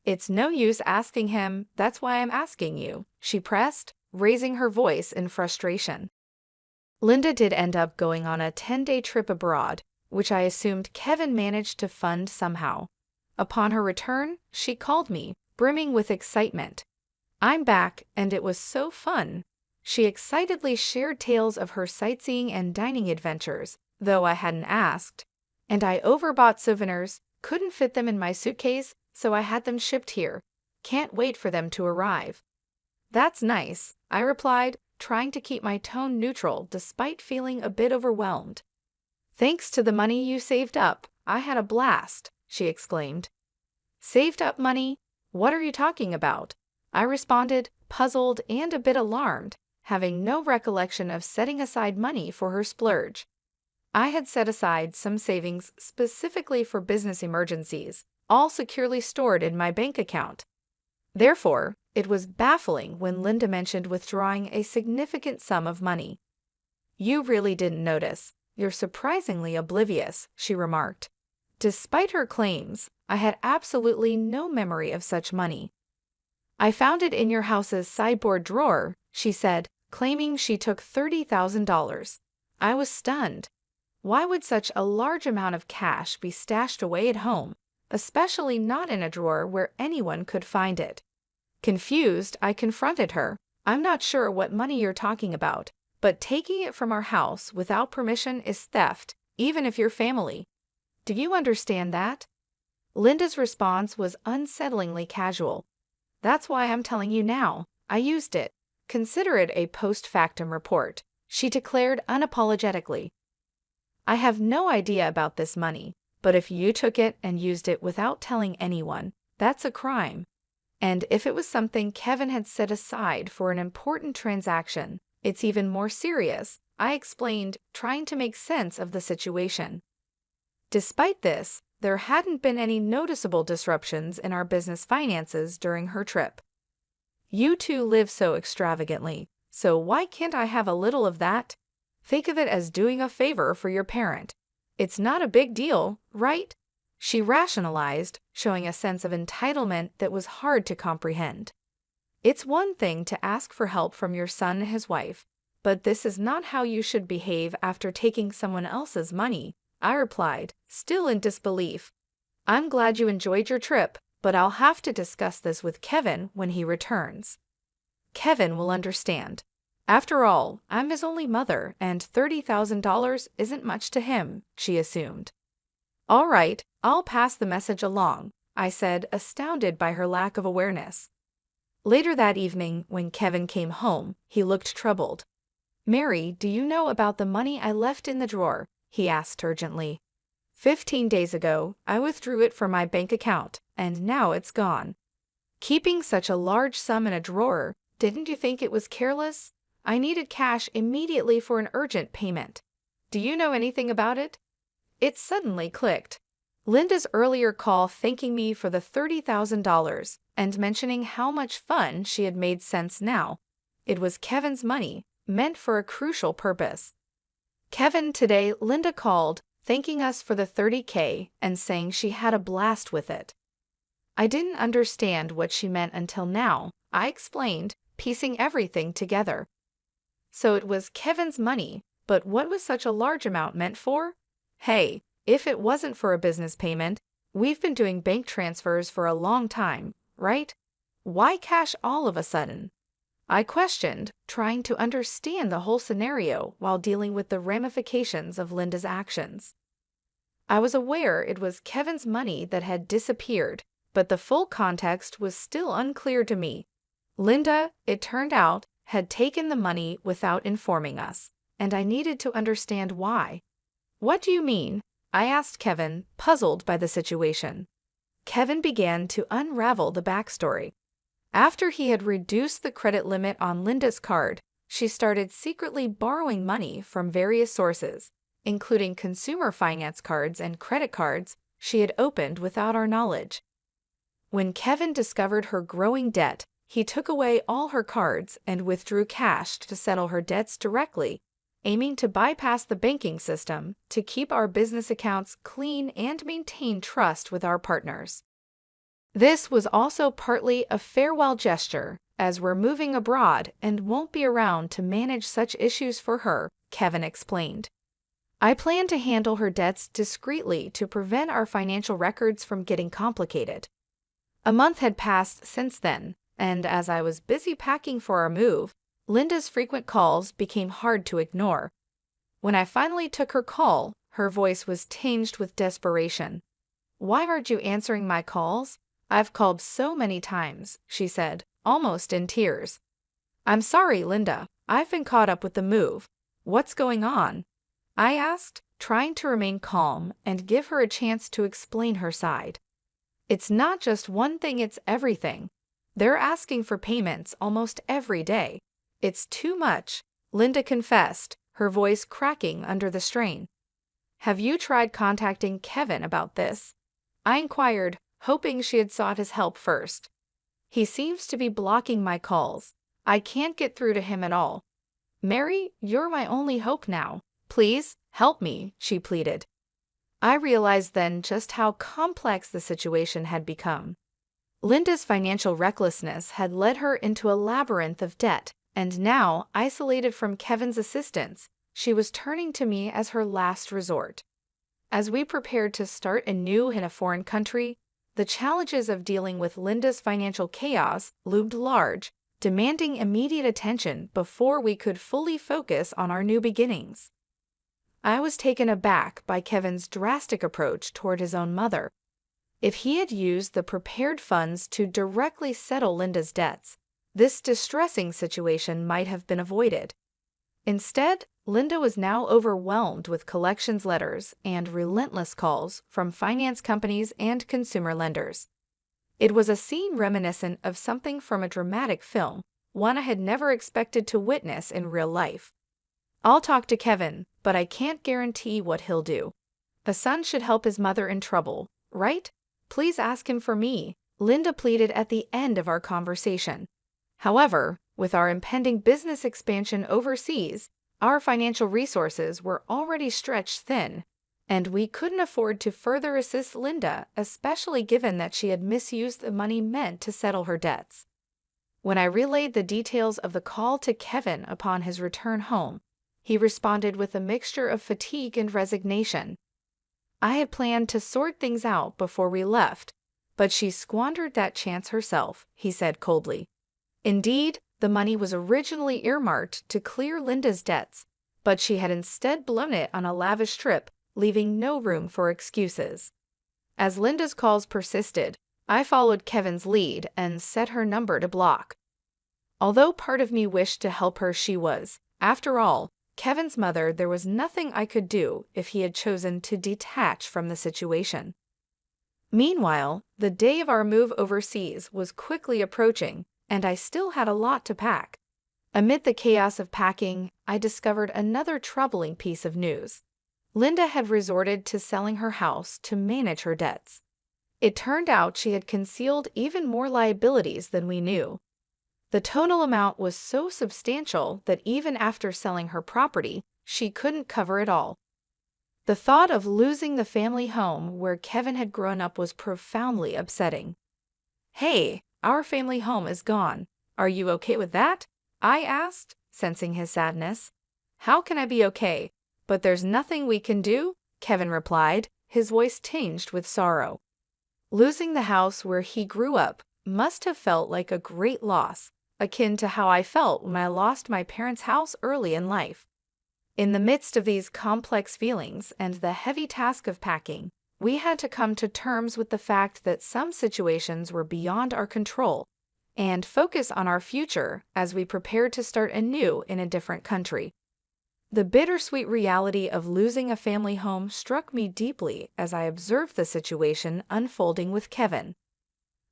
"It's no use asking him, that's why I'm asking you," she pressed, raising her voice in frustration. Linda did end up going on a 10-day trip abroad, which I assumed Kevin managed to fund somehow. Upon her return, she called me, brimming with excitement. "I'm back, and it was so fun." She excitedly shared tales of her sightseeing and dining adventures, though I hadn't asked. "And I overbought souvenirs, couldn't fit them in my suitcase, so I had them shipped here. Can't wait for them to arrive." "That's nice," I replied, trying to keep my tone neutral despite feeling a bit overwhelmed. "Thanks to the money you saved up, I had a blast," she exclaimed. "Saved up money? What are you talking about?" I responded, puzzled and a bit alarmed, having no recollection of setting aside money for her splurge. I had set aside some savings specifically for business emergencies, all securely stored in my bank account. Therefore, it was baffling when Linda mentioned withdrawing a significant sum of money. "You really didn't notice. You're surprisingly oblivious," she remarked. Despite her claims, I had absolutely no memory of such money. "I found it in your house's sideboard drawer," she said, claiming she took $30,000. I was stunned. Why would such a large amount of cash be stashed away at home, especially not in a drawer where anyone could find it? Confused, I confronted her. "I'm not sure what money you're talking about, but taking it from our house without permission is theft, even if you're family. Do you understand that?" Linda's response was unsettlingly casual. "That's why I'm telling you now. I used it. Consider it a post-factum report," she declared unapologetically. "I have no idea about this money, but if you took it and used it without telling anyone, that's a crime. And if it was something Kevin had set aside for an important transaction, it's even more serious," I explained, trying to make sense of the situation. Despite this, there hadn't been any noticeable disruptions in our business finances during her trip. "You two live so extravagantly, so why can't I have a little of that? Think of it as doing a favor for your parent. It's not a big deal, right?" she rationalized, showing a sense of entitlement that was hard to comprehend. "It's one thing to ask for help from your son and his wife, but this is not how you should behave after taking someone else's money," I replied, still in disbelief. "I'm glad you enjoyed your trip, but I'll have to discuss this with Kevin when he returns. Kevin will understand. After all, I'm his only mother, and $30,000 isn't much to him," she assumed. "All right, I'll pass the message along," I said, astounded by her lack of awareness. Later that evening, when Kevin came home, he looked troubled. "Mary, do you know about the money I left in the drawer?" he asked urgently. 15 days ago, I withdrew it from my bank account, and now it's gone." "Keeping such a large sum in a drawer, didn't you think it was careless? I needed cash immediately for an urgent payment. Do you know anything about it?" It suddenly clicked. Linda's earlier call thanking me for the $30,000 and mentioning how much fun she had made sense now. It was Kevin's money, meant for a crucial purpose. Kevin today, Linda called, thanking us for the $30K and saying she had a blast with it. I didn't understand what she meant until now. I explained, piecing everything together. So it was Kevin's money, but what was such a large amount meant for? Hey, if it wasn't for a business payment, we've been doing bank transfers for a long time, right? Why cash all of a sudden? I questioned, trying to understand the whole scenario while dealing with the ramifications of Linda's actions. I was aware it was Kevin's money that had disappeared, but the full context was still unclear to me. Linda, it turned out, had taken the money without informing us, and I needed to understand why. What do you mean? I asked Kevin, puzzled by the situation. Kevin began to unravel the backstory. After he had reduced the credit limit on Linda's card, she started secretly borrowing money from various sources, including consumer finance cards and credit cards she had opened without our knowledge. When Kevin discovered her growing debt, he took away all her cards and withdrew cash to settle her debts directly, aiming to bypass the banking system to keep our business accounts clean and maintain trust with our partners. This was also partly a farewell gesture, as we're moving abroad and won't be around to manage such issues for her, Kevin explained. I plan to handle her debts discreetly to prevent our financial records from getting complicated. A month had passed since then, and as I was busy packing for our move, Linda's frequent calls became hard to ignore. When I finally took her call, her voice was tinged with desperation. "Why aren't you answering my calls? I've called so many times," she said, almost in tears. "I'm sorry, Linda. I've been caught up with the move. What's going on?" I asked, trying to remain calm and give her a chance to explain her side. "It's not just one thing, it's everything. They're asking for payments almost every day. It's too much," Linda confessed, her voice cracking under the strain. "Have you tried contacting Kevin about this?" I inquired, hoping she had sought his help first. "He seems to be blocking my calls. I can't get through to him at all. Mary, you're my only hope now. Please, help me," she pleaded. I realized then just how complex the situation had become. Linda's financial recklessness had led her into a labyrinth of debt, and now, isolated from Kevin's assistance, she was turning to me as her last resort. As we prepared to start anew in a foreign country, the challenges of dealing with Linda's financial chaos loomed large, demanding immediate attention before we could fully focus on our new beginnings. I was taken aback by Kevin's drastic approach toward his own mother. If he had used the prepared funds to directly settle Linda's debts, this distressing situation might have been avoided. Instead, Linda was now overwhelmed with collections letters and relentless calls from finance companies and consumer lenders. It was a scene reminiscent of something from a dramatic film, one I had never expected to witness in real life. "I'll talk to Kevin, but I can't guarantee what he'll do. A son should help his mother in trouble, right? Please ask him for me," Linda pleaded at the end of our conversation. However, with our impending business expansion overseas, our financial resources were already stretched thin, and we couldn't afford to further assist Linda, especially given that she had misused the money meant to settle her debts. When I relayed the details of the call to Kevin upon his return home, he responded with a mixture of fatigue and resignation. I had planned to sort things out before we left, but she squandered that chance herself, he said coldly. Indeed, the money was originally earmarked to clear Linda's debts, but she had instead blown it on a lavish trip, leaving no room for excuses. As Linda's calls persisted, I followed Kevin's lead and set her number to block. Although part of me wished to help her, she was, after all, Kevin's mother. There was nothing I could do if he had chosen to detach from the situation. Meanwhile, the day of our move overseas was quickly approaching, and I still had a lot to pack. Amid the chaos of packing, I discovered another troubling piece of news. Linda had resorted to selling her house to manage her debts. It turned out she had concealed even more liabilities than we knew. The total amount was so substantial that even after selling her property, she couldn't cover it all. The thought of losing the family home where Kevin had grown up was profoundly upsetting. "Hey, our family home is gone. Are you okay with that?" I asked, sensing his sadness. "How can I be okay? But there's nothing we can do," Kevin replied, his voice tinged with sorrow. Losing the house where he grew up must have felt like a great loss, akin to how I felt when I lost my parents' house early in life. In the midst of these complex feelings and the heavy task of packing, we had to come to terms with the fact that some situations were beyond our control and focus on our future as we prepared to start anew in a different country. The bittersweet reality of losing a family home struck me deeply as I observed the situation unfolding with Kevin.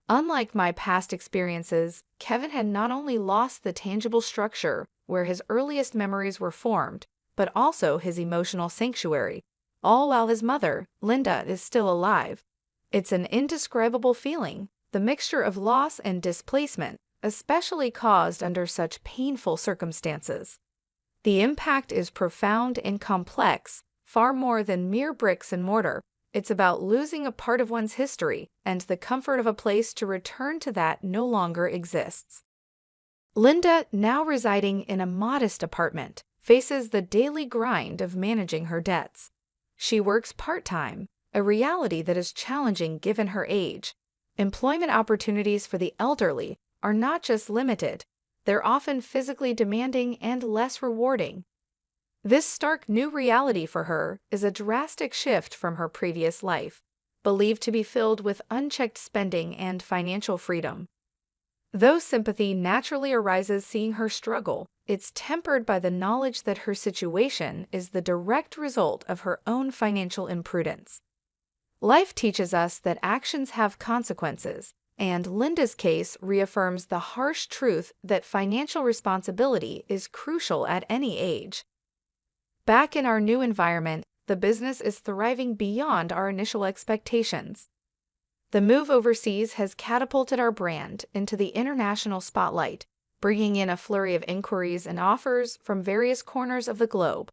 Unlike my past experiences, Kevin had not only lost the tangible structure where his earliest memories were formed, but also his emotional sanctuary, all while his mother, Linda, is still alive. It's an indescribable feeling, the mixture of loss and displacement, especially caused under such painful circumstances. The impact is profound and complex, far more than mere bricks and mortar. It's about losing a part of one's history and the comfort of a place to return to that no longer exists. Linda, now residing in a modest apartment, faces the daily grind of managing her debts. She works part-time, a reality that is challenging given her age. Employment opportunities for the elderly are not just limited, they're often physically demanding and less rewarding. This stark new reality for her is a drastic shift from her previous life, believed to be filled with unchecked spending and financial freedom. Though sympathy naturally arises seeing her struggle, it's tempered by the knowledge that her situation is the direct result of her own financial imprudence. Life teaches us that actions have consequences, and Linda's case reaffirms the harsh truth that financial responsibility is crucial at any age. Back in our new environment, the business is thriving beyond our initial expectations. The move overseas has catapulted our brand into the international spotlight, bringing in a flurry of inquiries and offers from various corners of the globe.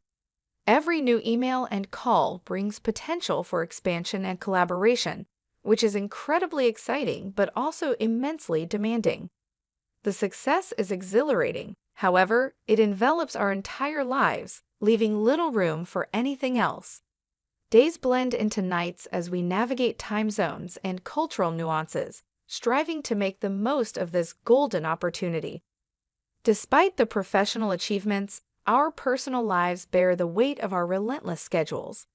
Every new email and call brings potential for expansion and collaboration, which is incredibly exciting but also immensely demanding. The success is exhilarating, however, it envelops our entire lives, leaving little room for anything else. Days blend into nights as we navigate time zones and cultural nuances, striving to make the most of this golden opportunity. Despite the professional achievements, our personal lives bear the weight of our relentless schedules.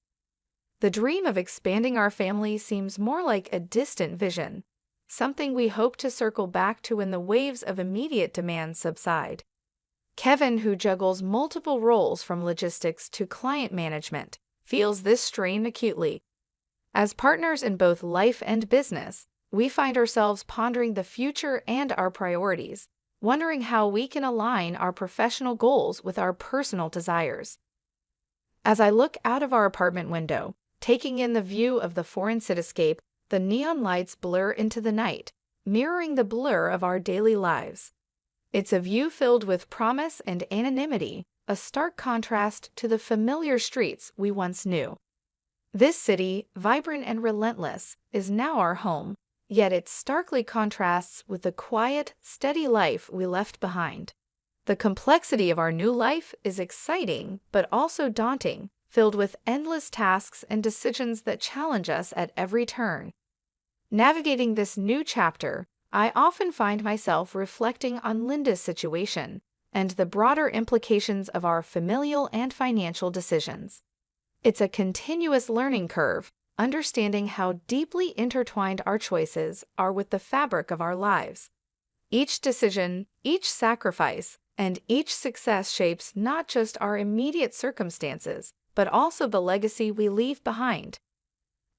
The dream of expanding our family seems more like a distant vision, something we hope to circle back to when the waves of immediate demand subside. Kevin, who juggles multiple roles from logistics to client management, feels this strain acutely. As partners in both life and business, we find ourselves pondering the future and our priorities, wondering how we can align our professional goals with our personal desires. As I look out of our apartment window, taking in the view of the foreign cityscape, the neon lights blur into the night, mirroring the blur of our daily lives. It's a view filled with promise and anonymity, a stark contrast to the familiar streets we once knew. This city, vibrant and relentless, is now our home, yet it starkly contrasts with the quiet, steady life we left behind. The complexity of our new life is exciting but also daunting, filled with endless tasks and decisions that challenge us at every turn. Navigating this new chapter, I often find myself reflecting on Linda's situation and the broader implications of our familial and financial decisions. It's a continuous learning curve, understanding how deeply intertwined our choices are with the fabric of our lives. Each decision, each sacrifice, and each success shapes not just our immediate circumstances, but also the legacy we leave behind.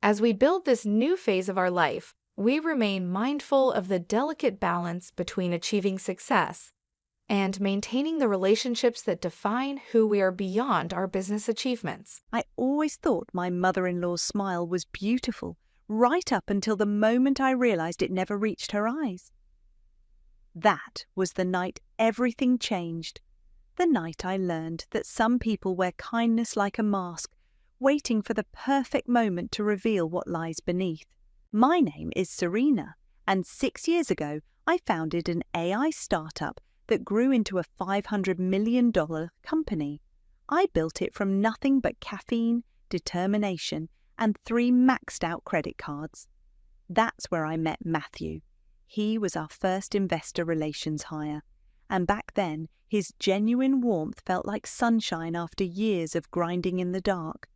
As we build this new phase of our life, we remain mindful of the delicate balance between achieving success and maintaining the relationships that define who we are beyond our business achievements. I always thought my mother-in-law's smile was beautiful, right up until the moment I realized it never reached her eyes. That was the night everything changed. The night I learned that some people wear kindness like a mask, waiting for the perfect moment to reveal what lies beneath. My name is Serena, And 6 years ago, I founded an AI startup that grew into a $500 million company. I built it from nothing but caffeine, determination, and 3 maxed-out credit cards. That's where I met Matthew. He was our first investor relations hire. And back then, his genuine warmth felt like sunshine after years of grinding in the dark.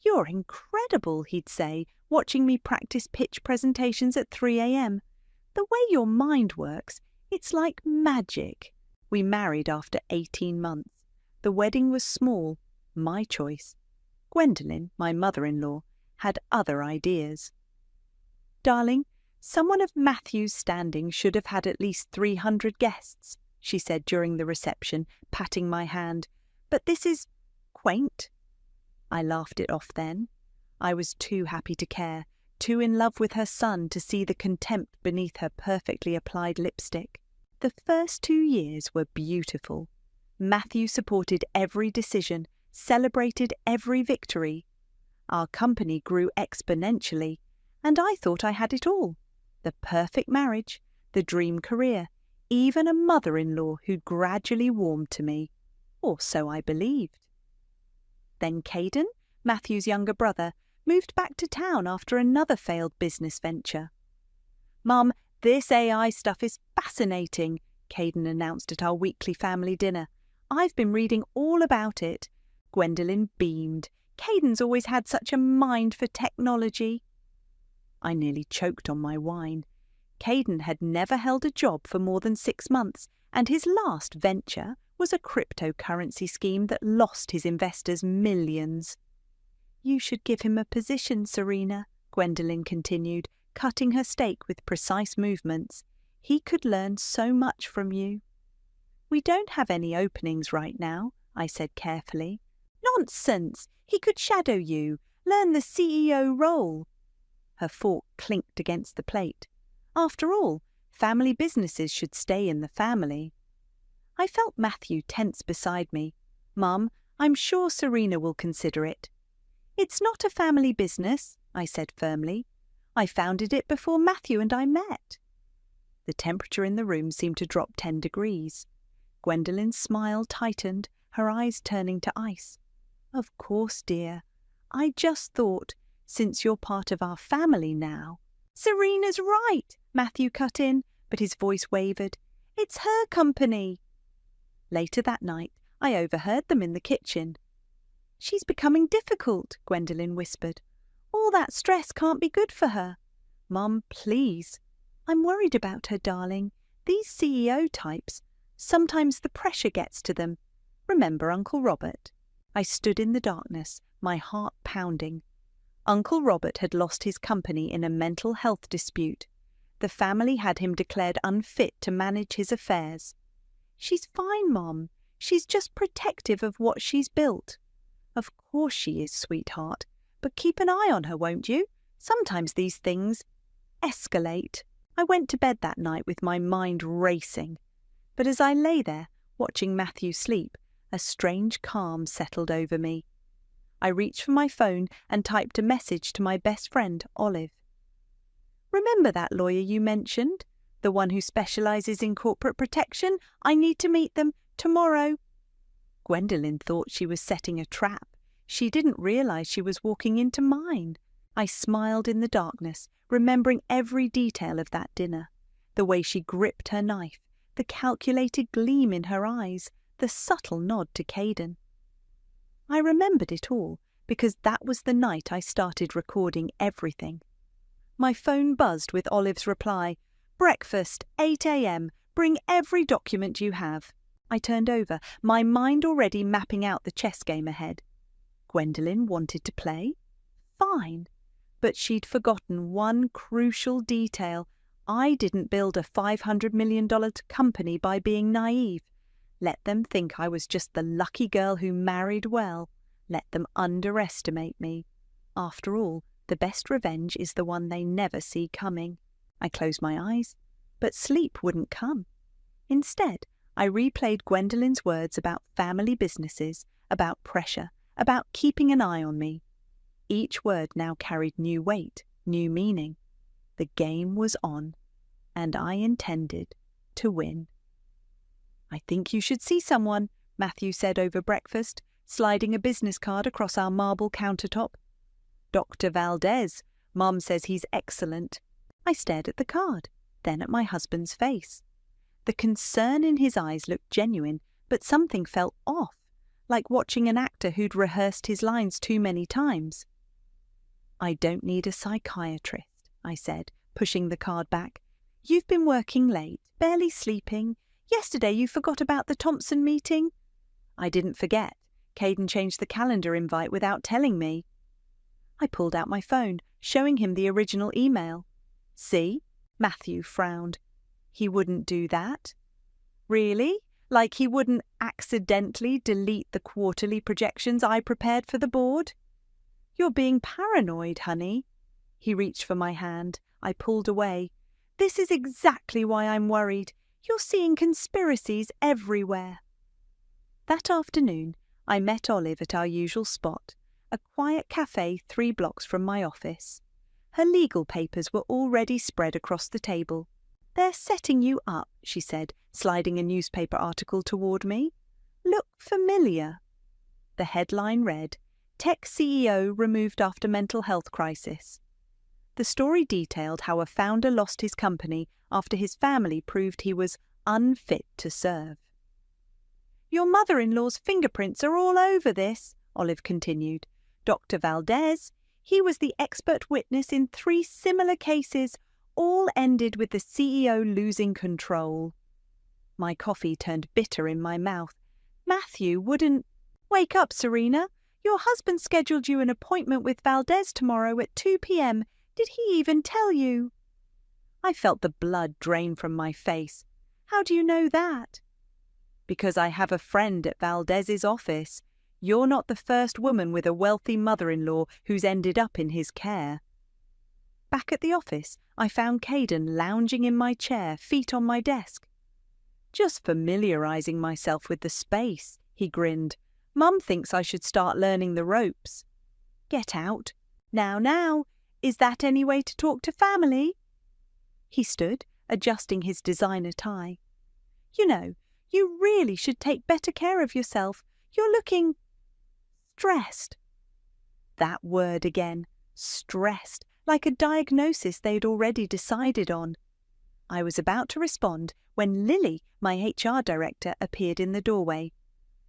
"You're incredible," he'd say, watching me practice pitch presentations at 3 a.m. "The way your mind works, it's like magic." We married after 18 months. The wedding was small, my choice. Gwendolyn, my mother-in-law, had other ideas. "Darling, someone of Matthew's standing should have had at least 300 guests," she said during the reception, patting my hand. "But this is quaint." I laughed it off then. I was too happy to care, too in love with her son to see the contempt beneath her perfectly applied lipstick. The first 2 years were beautiful. Matthew supported every decision, celebrated every victory. Our company grew exponentially, and I thought I had it all. The perfect marriage, the dream career, even a mother-in-law who gradually warmed to me. Or so I believed. Then Caden, Matthew's younger brother, moved back to town after another failed business venture. "Mum, this AI stuff is fascinating," Caden announced at our weekly family dinner. "I've been reading all about it." Gwendolyn beamed. "Caden's always had such a mind for technology." I nearly choked on my wine. Caden had never held a job for more than 6 months, and his last venture was a cryptocurrency scheme that lost his investors millions. "You should give him a position, Serena," Gwendolyn continued, cutting her steak with precise movements. "He could learn so much from you." "We don't have any openings right now," I said carefully. "Nonsense! He could shadow you, learn the CEO role." Her fork clinked against the plate. After all, family businesses should stay in the family. I felt Matthew tense beside me. "Mum, I'm sure Serena will consider it." "It's not a family business," I said firmly. "I founded it before Matthew and I met." The temperature in the room seemed to drop 10 degrees. Gwendolyn's smile tightened, her eyes turning to ice. "Of course, dear. I just thought, since you're part of our family now—" "Serena's right," Matthew cut in, but his voice wavered. "It's her company." Later that night, I overheard them in the kitchen. "She's becoming difficult," Gwendolyn whispered. "All that stress can't be good for her." "Mum, please." "I'm worried about her, darling. These CEO types, sometimes the pressure gets to them. Remember Uncle Robert?" I stood in the darkness, my heart pounding. Uncle Robert had lost his company in a mental health dispute. The family had him declared unfit to manage his affairs. "She's fine, Mom. She's just protective of what she's built." "Of course she is, sweetheart. But keep an eye on her, won't you? Sometimes these things escalate." I went to bed that night with my mind racing. But as I lay there, watching Matthew sleep, a strange calm settled over me. I reached for my phone and typed a message to my best friend, Olive. "Remember that lawyer you mentioned? The one who specializes in corporate protection? I need to meet them tomorrow." Gwendolyn thought she was setting a trap. She didn't realize she was walking into mine. I smiled in the darkness, remembering every detail of that dinner. The way she gripped her knife, the calculated gleam in her eyes, the subtle nod to Caden. I remembered it all because that was the night I started recording everything. My phone buzzed with Olive's reply, "Breakfast, 8 a.m. Bring every document you have." I turned over, my mind already mapping out the chess game ahead. Gwendolyn wanted to play? Fine. But she'd forgotten one crucial detail. I didn't build a $500 million company by being naive. Let them think I was just the lucky girl who married well. Let them underestimate me. After all, the best revenge is the one they never see coming. I closed my eyes, but sleep wouldn't come. Instead, I replayed Gwendolyn's words about family businesses, about pressure, about keeping an eye on me. Each word now carried new weight, new meaning. The game was on. and I intended to win. "I think you should see someone," Matthew said over breakfast, sliding a business card across our marble countertop. "Dr. Valdez. Mom says he's excellent." I stared at the card, then at my husband's face. The concern in his eyes looked genuine, but something felt off, like watching an actor who'd rehearsed his lines too many times. "I don't need a psychiatrist," I said, pushing the card back. "You've been working late, barely sleeping. Yesterday you forgot about the Thompson meeting." "I didn't forget. Caden changed the calendar invite without telling me." I pulled out my phone, showing him the original email. "See?" Matthew frowned. "He wouldn't do that." "Really? Like he wouldn't accidentally delete the quarterly projections I prepared for the board?" "You're being paranoid, honey." He reached for my hand. I pulled away. "This is exactly why I'm worried. You're seeing conspiracies everywhere." That afternoon, I met Olive at our usual spot, a quiet cafe 3 blocks from my office. Her legal papers were already spread across the table. "They're setting you up," she said, sliding a newspaper article toward me. "Look familiar." The headline read, "Tech CEO removed after mental health crisis." The story detailed how a founder lost his company after his family proved he was unfit to serve. "Your mother-in-law's fingerprints are all over this," Olive continued. "Dr. Valdez, he was the expert witness in 3 similar cases, all ended with the CEO losing control." My coffee turned bitter in my mouth. "Matthew wouldn't—" "Wake up, Serena. Your husband scheduled you an appointment with Valdez tomorrow at 2 p.m. Did he even tell you?" I felt the blood drain from my face. "How do you know that?" "Because I have a friend at Valdez's office. You're not the first woman with a wealthy mother-in-law who's ended up in his care." Back at the office, I found Caden lounging in my chair, feet on my desk. "Just familiarizing myself with the space," he grinned. "Mum thinks I should start learning the ropes." "Get out. Now, is that any way to talk to family?" He stood, adjusting his designer tie. "You know, you really should take better care of yourself. You're looking stressed." That word again, stressed, like a diagnosis they'd already decided on. I was about to respond when Lily, my HR director, appeared in the doorway.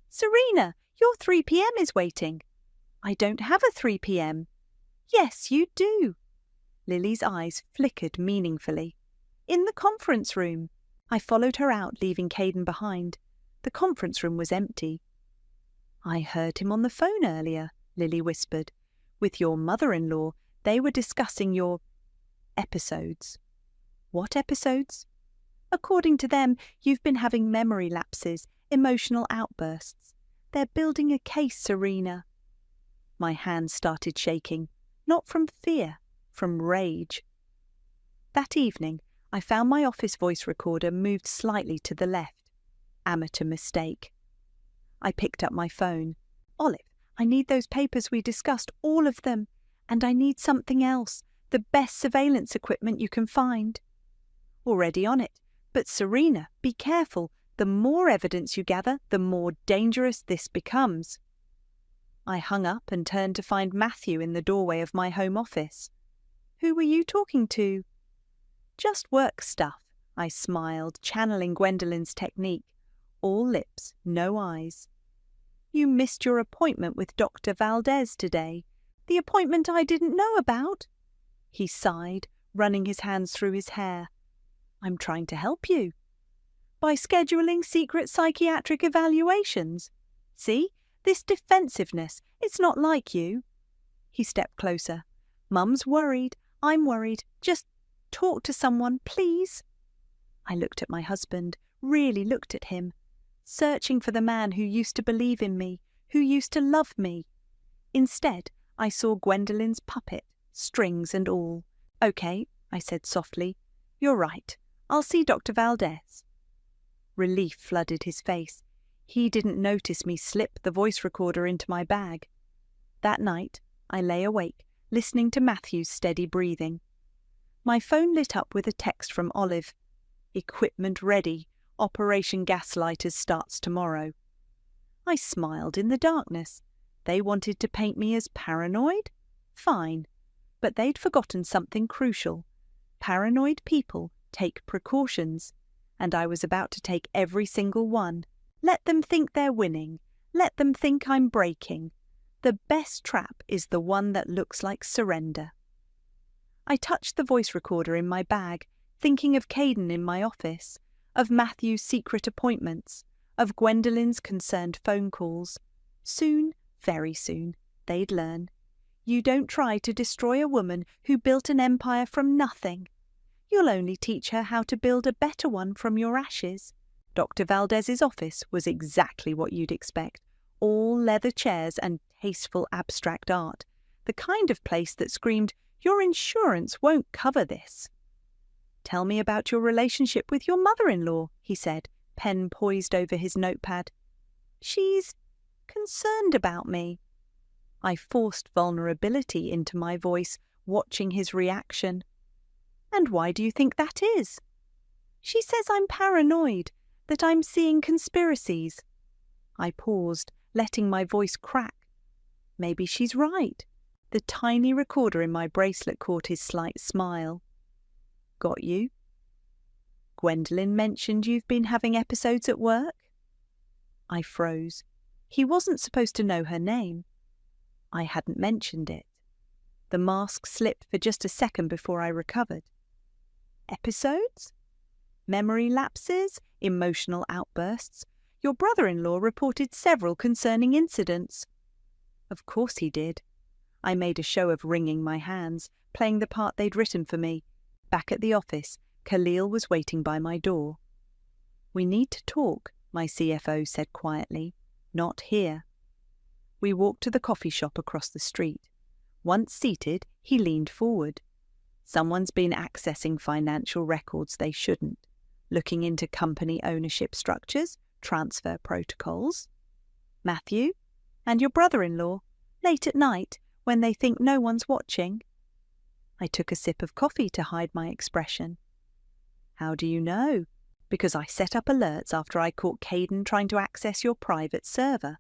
"Serena, your 3 p.m. is waiting." "I don't have a 3 p.m. "Yes, you do." Lily's eyes flickered meaningfully. "In the conference room." I followed her out, leaving Caden behind. The conference room was empty. "I heard him on the phone earlier," Lily whispered. "With your mother-in-law, they were discussing your episodes." "What episodes?" "According to them, you've been having memory lapses, emotional outbursts. They're building a case, Serena." My hands started shaking, not from fear, from rage. That evening, I found my office voice recorder moved slightly to the left. Amateur mistake. I picked up my phone. "Olive, I need those papers we discussed, all of them. And I need something else, the best surveillance equipment you can find." "Already on it. But Serena, be careful. The more evidence you gather, the more dangerous this becomes." I hung up and turned to find Matthew in the doorway of my home office. "Who were you talking to?" "Just work stuff," I smiled, channeling Gwendolyn's technique. All lips, no eyes. "You missed your appointment with Dr. Valdez today. The appointment I didn't know about." He sighed, running his hands through his hair. "I'm trying to help you." "By scheduling secret psychiatric evaluations? See? This defensiveness, it's not like you." He stepped closer. "Mum's worried. I'm worried. Just talk to someone, please." I looked at my husband, really looked at him, searching for the man who used to believe in me, who used to love me. Instead, I saw Gwendolyn's puppet, strings and all. "Okay," I said softly. "You're right. I'll see Dr. Valdez." Relief flooded his face. He didn't notice me slip the voice recorder into my bag. That night, I lay awake, listening to Matthew's steady breathing. My phone lit up with a text from Olive. Equipment ready. Operation Gaslighters starts tomorrow. I smiled in the darkness. They wanted to paint me as paranoid? Fine. But they'd forgotten something crucial. Paranoid people take precautions, and I was about to take every single one. Let them think they're winning. Let them think I'm breaking. The best trap is the one that looks like surrender. I touched the voice recorder in my bag, thinking of Caden in my office, of Matthew's secret appointments, of Gwendolyn's concerned phone calls. Soon, very soon, they'd learn. You don't try to destroy a woman who built an empire from nothing. You'll only teach her how to build a better one from your ashes. Dr. Valdez's office was exactly what you'd expect. All leather chairs and tasteful abstract art. The kind of place that screamed, "Your insurance won't cover this." "Tell me about your relationship with your mother-in-law," he said, pen poised over his notepad. "She's concerned about me." I forced vulnerability into my voice, watching his reaction. "And why do you think that is?" "She says I'm paranoid, that I'm seeing conspiracies." I paused, letting my voice crack. Maybe she's right. The tiny recorder in my bracelet caught his slight smile. "Got you?" "Gwendolyn mentioned you've been having episodes at work?" I froze. He wasn't supposed to know her name. I hadn't mentioned it. The mask slipped for just a second before I recovered. "Episodes? Memory lapses? Emotional outbursts? Your brother-in-law reported several concerning incidents." Of course he did. I made a show of wringing my hands, playing the part they'd written for me. Back at the office, Khalil was waiting by my door. "We need to talk," my CFO said quietly. "Not here." We walked to the coffee shop across the street. Once seated, he leaned forward. "Someone's been accessing financial records they shouldn't, looking into company ownership structures, transfer protocols. Matthew, and your brother-in-law, late at night, when they think no one's watching." I took a sip of coffee to hide my expression. "How do you know?" "Because I set up alerts after I caught Caden trying to access your private server."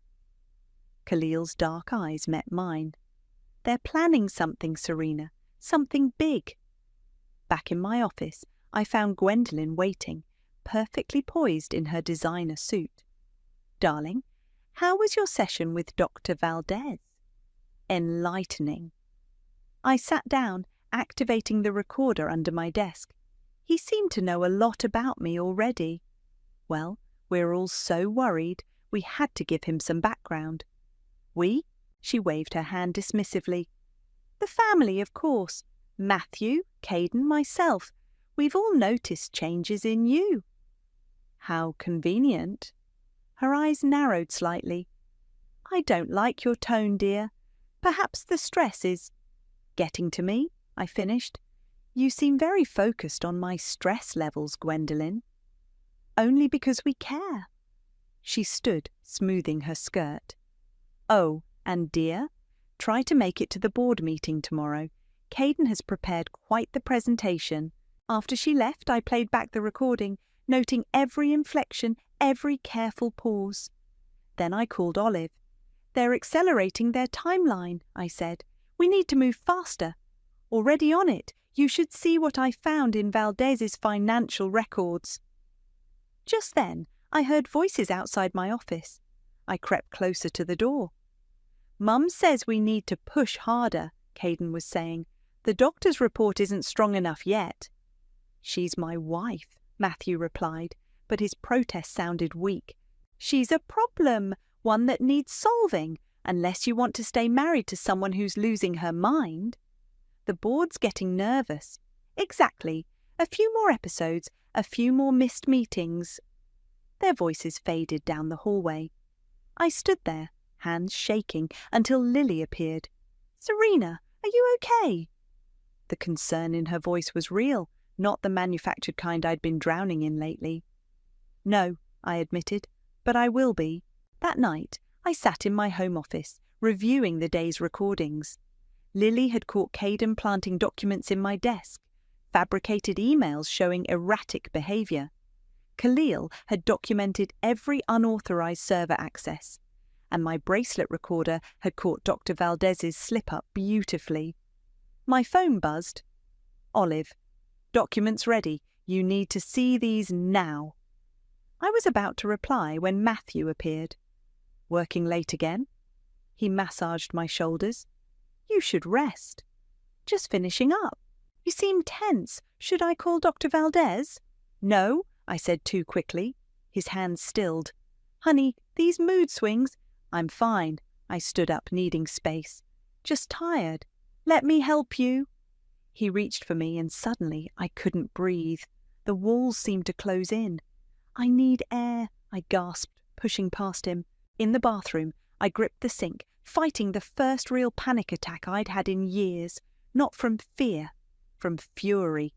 Khalil's dark eyes met mine. "They're planning something, Serena. Something big." Back in my office, I found Gwendolyn waiting, perfectly poised in her designer suit. "Darling, how was your session with Dr. Valdez?" "Enlightening." I sat down, activating the recorder under my desk. He seemed to know a lot about me already. Well, we're all so worried, we had to give him some background. "We?" She waved her hand dismissively. "The family, of course. Matthew, Caden, myself. We've all noticed changes in you." "How convenient." Her eyes narrowed slightly. "I don't like your tone, dear. Perhaps the stress is getting to me," I finished. "You seem very focused on my stress levels, Gwendolyn." "Only because we care." She stood, smoothing her skirt. "Oh, and dear, try to make it to the board meeting tomorrow. Caden has prepared quite the presentation." After she left, I played back the recording, noting every inflection, every careful pause. Then I called Olive. "They're accelerating their timeline," I said. "We need to move faster." "Already on it. You should see what I found in Valdez's financial records." Just then, I heard voices outside my office. I crept closer to the door. "Mum says we need to push harder," Caden was saying. "The doctor's report isn't strong enough yet." "She's my wife," Matthew replied, but his protest sounded weak. "She's a problem, one that needs solving, unless you want to stay married to someone who's losing her mind." "The board's getting nervous." "Exactly. A few more episodes, a few more missed meetings." Their voices faded down the hallway. I stood there, hands shaking, until Lily appeared. "Serena, are you okay?" The concern in her voice was real, not the manufactured kind I'd been drowning in lately. "No," I admitted, "but I will be." That night, I sat in my home office, reviewing the day's recordings. Lily had caught Caden planting documents in my desk, fabricated emails showing erratic behavior. Khalil had documented every unauthorized server access, and my bracelet recorder had caught Dr. Valdez's slip-up beautifully. My phone buzzed. "Olive, documents ready. You need to see these now." I was about to reply when Matthew appeared. "Working late again?" He massaged my shoulders. "You should rest." "Just finishing up. You seem tense. Should I call Dr. Valdez?" "No," I said too quickly. His hands stilled. "Honey, these mood swings—" "I'm fine." I stood up, needing space. "Just tired. Let me help you." He reached for me and suddenly I couldn't breathe. The walls seemed to close in. "I need air," I gasped, pushing past him. In the bathroom, I gripped the sink, fighting the first real panic attack I'd had in years. Not from fear, from fury.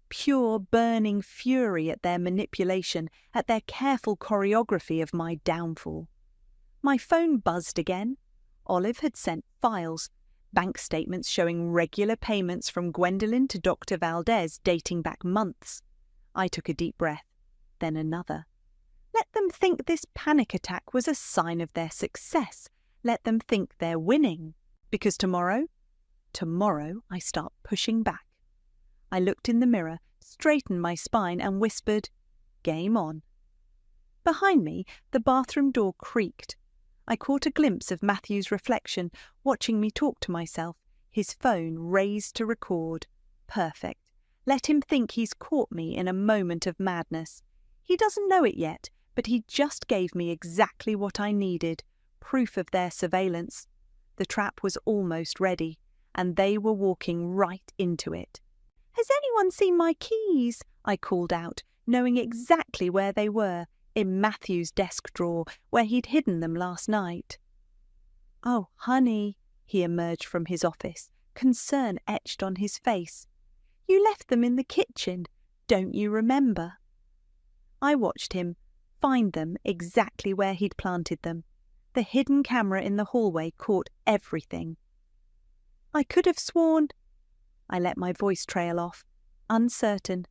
Pure, burning fury at their manipulation, at their careful choreography of my downfall. My phone buzzed again. Olive had sent files, bank statements showing regular payments from Gwendolyn to Dr. Valdez dating back months. I took a deep breath, then another. Let them think this panic attack was a sign of their success. Let them think they're winning. Because tomorrow I start pushing back. I looked in the mirror, straightened my spine and whispered, "Game on." Behind me, the bathroom door creaked. I caught a glimpse of Matthew's reflection, watching me talk to myself, his phone raised to record. Perfect. Let him think he's caught me in a moment of madness. He doesn't know it yet, but he just gave me exactly what I needed, proof of their surveillance. The trap was almost ready, and they were walking right into it. "Has anyone seen my keys?" I called out, knowing exactly where they were, in Matthew's desk drawer, where he'd hidden them last night. "Oh, honey," he emerged from his office, concern etched on his face. "You left them in the kitchen. Don't you remember?" I watched him find them exactly where he'd planted them. The hidden camera in the hallway caught everything. "I could have sworn—" I let my voice trail off, uncertain,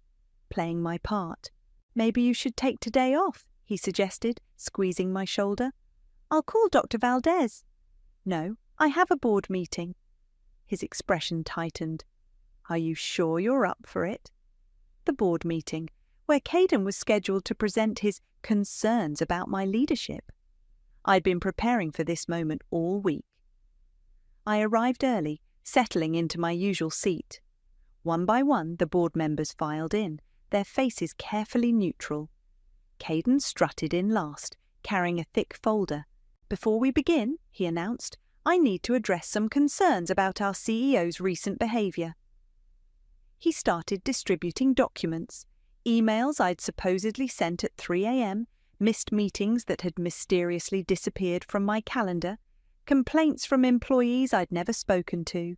playing my part. "Maybe you should take today off," he suggested, squeezing my shoulder. "I'll call Dr. Valdez." "No, I have a board meeting." His expression tightened. "Are you sure you're up for it?" The board meeting, where Caden was scheduled to present his concerns about my leadership. I'd been preparing for this moment all week. I arrived early, settling into my usual seat. One by one, the board members filed in, their faces carefully neutral. Caden strutted in last, carrying a thick folder. "Before we begin," he announced, "I need to address some concerns about our CEO's recent behaviour." He started distributing documents, emails I'd supposedly sent at 3 a.m, missed meetings that had mysteriously disappeared from my calendar, complaints from employees I'd never spoken to.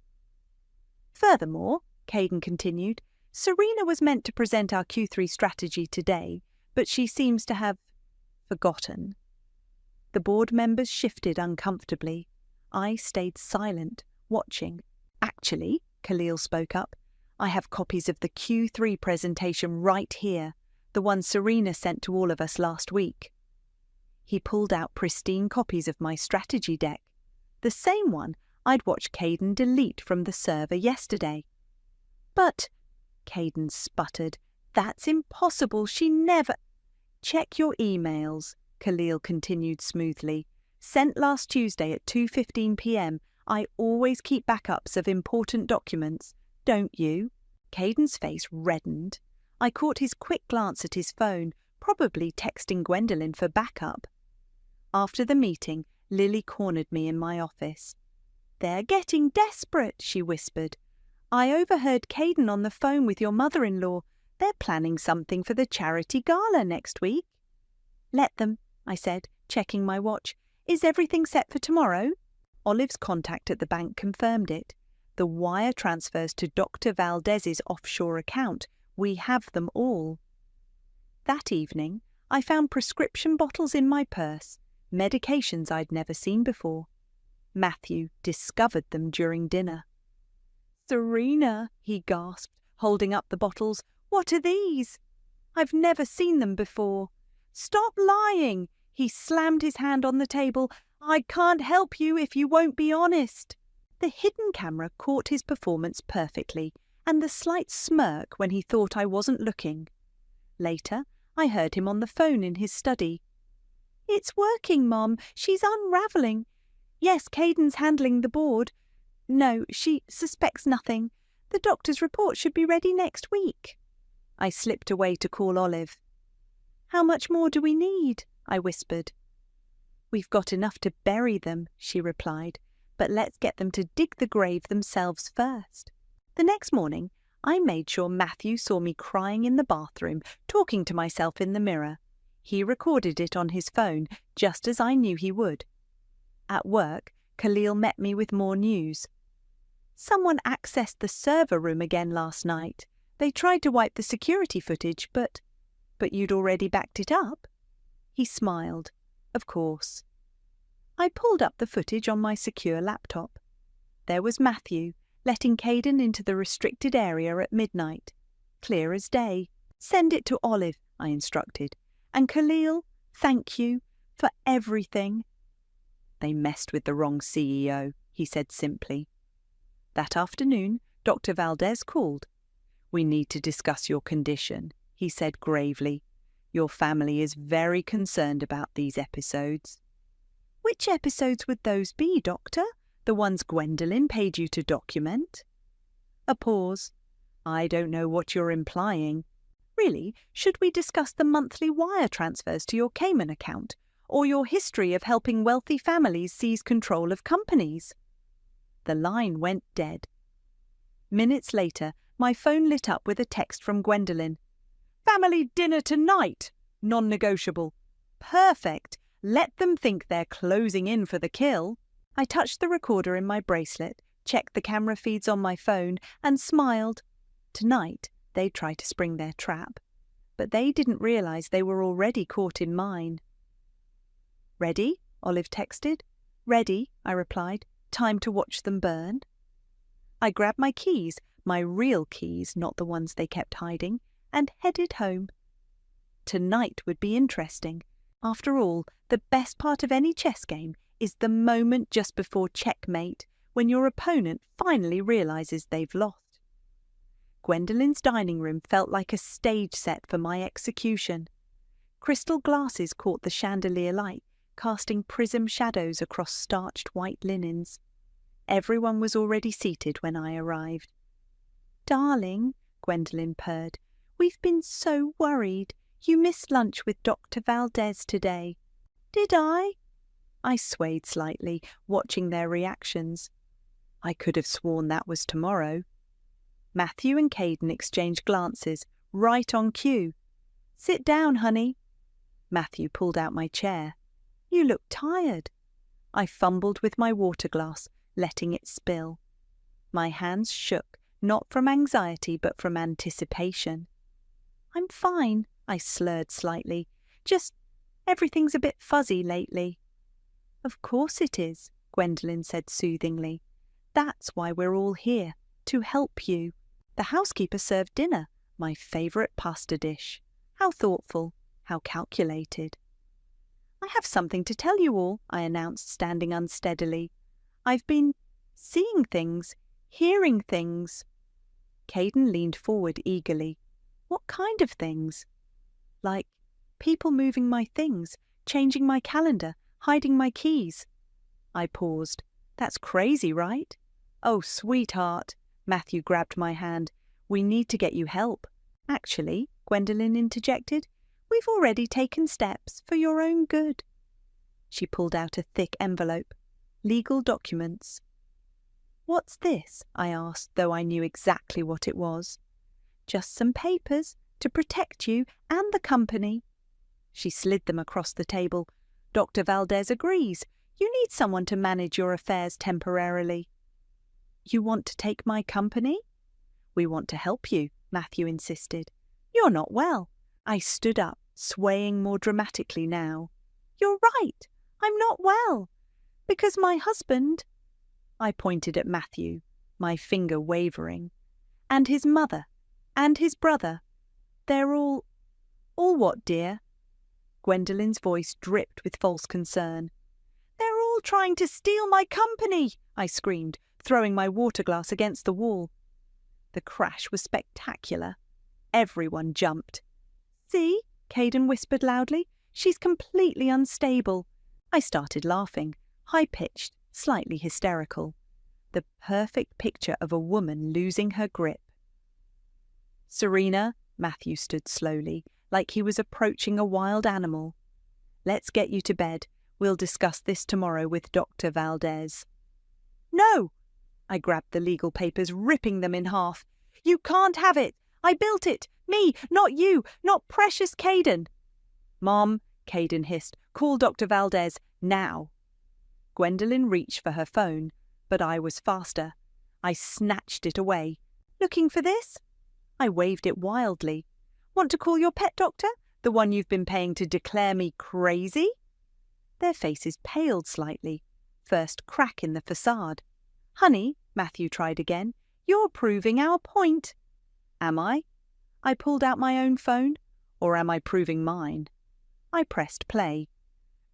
"Furthermore," Caden continued, "Serena was meant to present our Q3 strategy today, but she seems to have forgotten." The board members shifted uncomfortably. I stayed silent, watching. "Actually," Khalil spoke up, "I have copies of the Q3 presentation right here, the one Serena sent to all of us last week." He pulled out pristine copies of my strategy deck, the same one I'd watched Caden delete from the server yesterday. "But," Caden sputtered, "that's impossible. She never—" "Check your emails," Khalil continued smoothly. "Sent last Tuesday at 2:15 p.m. I always keep backups of important documents. Don't you?" Caden's face reddened. I caught his quick glance at his phone, probably texting Gwendolyn for backup. After the meeting, Lily cornered me in my office. "They're getting desperate," she whispered. "I overheard Caden on the phone with your mother-in-law. They're planning something for the charity gala next week." "Let them," I said, checking my watch. "Is everything set for tomorrow?" Olive's contact at the bank confirmed it. The wire transfers to Dr. Valdez's offshore account. We have them all. That evening, I found prescription bottles in my purse, medications I'd never seen before. Matthew discovered them during dinner. "Serena," he gasped, holding up the bottles. "What are these? I've never seen them before." "Stop lying!" He slammed his hand on the table. "I can't help you if you won't be honest." The hidden camera caught his performance perfectly, and the slight smirk when he thought I wasn't looking. Later, I heard him on the phone in his study. "It's working, Mom. She's unravelling. Yes, Caden's handling the board. No, she suspects nothing. The doctor's report should be ready next week." I slipped away to call Olive. "How much more do we need?" I whispered. "We've got enough to bury them," she replied, "but let's get them to dig the grave themselves first." The next morning, I made sure Matthew saw me crying in the bathroom, talking to myself in the mirror. He recorded it on his phone, just as I knew he would. At work, Khalil met me with more news. "Someone accessed the server room again last night. They tried to wipe the security footage, but you'd already backed it up?" He smiled. "Of course." I pulled up the footage on my secure laptop. There was Matthew, letting Caden into the restricted area at midnight. Clear as day. "Send it to Olive," I instructed. "And Khalil, thank you for everything." "They messed with the wrong CEO," he said simply. That afternoon, Dr. Valdez called. "We need to discuss your condition," he said gravely. "Your family is very concerned about these episodes." "Which episodes would those be, Doctor? The ones Gwendolyn paid you to document?" A pause. "I don't know what you're implying. Really, should we discuss the monthly wire transfers to your Cayman account, or your history of helping wealthy families seize control of companies?" The line went dead. Minutes later, my phone lit up with a text from Gwendolyn. "Family dinner tonight! Non-negotiable." "Perfect! Let them think they're closing in for the kill." I touched the recorder in my bracelet, checked the camera feeds on my phone, and smiled. Tonight, they'd try to spring their trap. But they didn't realize they were already caught in mine. "Ready?" Olive texted. "Ready," I replied. "Time to watch them burn." I grabbed my keys, my real keys, not the ones they kept hiding, and headed home. Tonight would be interesting. After all, the best part of any chess game is the moment just before checkmate, when your opponent finally realizes they've lost. Gwendolyn's dining room felt like a stage set for my execution. Crystal glasses caught the chandelier light, casting prism shadows across starched white linens. Everyone was already seated when I arrived. "Darling," Gwendolyn purred, "we've been so worried. You missed lunch with Dr. Valdez today." "Did I?" I swayed slightly, watching their reactions. I could have sworn that was tomorrow. Matthew and Caden exchanged glances, right on cue. "Sit down, honey." Matthew pulled out my chair. "You look tired." I fumbled with my water glass, letting it spill. My hands shook, not from anxiety but from anticipation. "I'm fine," I slurred slightly. "Just everything's a bit fuzzy lately." "Of course it is," Gwendolyn said soothingly. "That's why we're all here, to help you. The housekeeper served dinner, my favourite pasta dish. How thoughtful, how calculated." "I have something to tell you all," I announced, standing unsteadily. "I've been seeing things, hearing things." Caden leaned forward eagerly. "What kind of things?" "Like people moving my things, changing my calendar, hiding my keys." I paused. "That's crazy, right?" "Oh, sweetheart." Matthew grabbed my hand. "We need to get you help." "Actually," Gwendolyn interjected, "we've already taken steps for your own good." She pulled out a thick envelope. "Legal documents." "What's this?" I asked, though I knew exactly what it was. "Just some papers to protect you and the company." She slid them across the table. "Dr. Valdez agrees. You need someone to manage your affairs temporarily." "You want to take my company?" "We want to help you," Matthew insisted. "You're not well." I stood up, swaying more dramatically now. "You're right. I'm not well. Because my husband—" I pointed at Matthew, my finger wavering. "And his mother And his brother. They're all what, dear?" Gwendolyn's voice dripped with false concern. "They're all trying to steal my company," I screamed, throwing my water glass against the wall. The crash was spectacular. Everyone jumped. "See?" Caden whispered loudly. "She's completely unstable." I started laughing, high-pitched, slightly hysterical. The perfect picture of a woman losing her grip. "Serena," Matthew stood slowly, like he was approaching a wild animal. "Let's get you to bed. We'll discuss this tomorrow with Dr. Valdez." "No!" I grabbed the legal papers, ripping them in half. "You can't have it! I built it! Me, not you! Not precious Caden!" "Mom," Caden hissed, "call Dr. Valdez, now!" Gwendolyn reached for her phone, but I was faster. I snatched it away. "Looking for this?" I waved it wildly. "Want to call your pet doctor? The one you've been paying to declare me crazy?" Their faces paled slightly. First crack in the facade. "Honey," Matthew tried again, "you're proving our point." "Am I?" I pulled out my own phone. "Or am I proving mine?" I pressed play.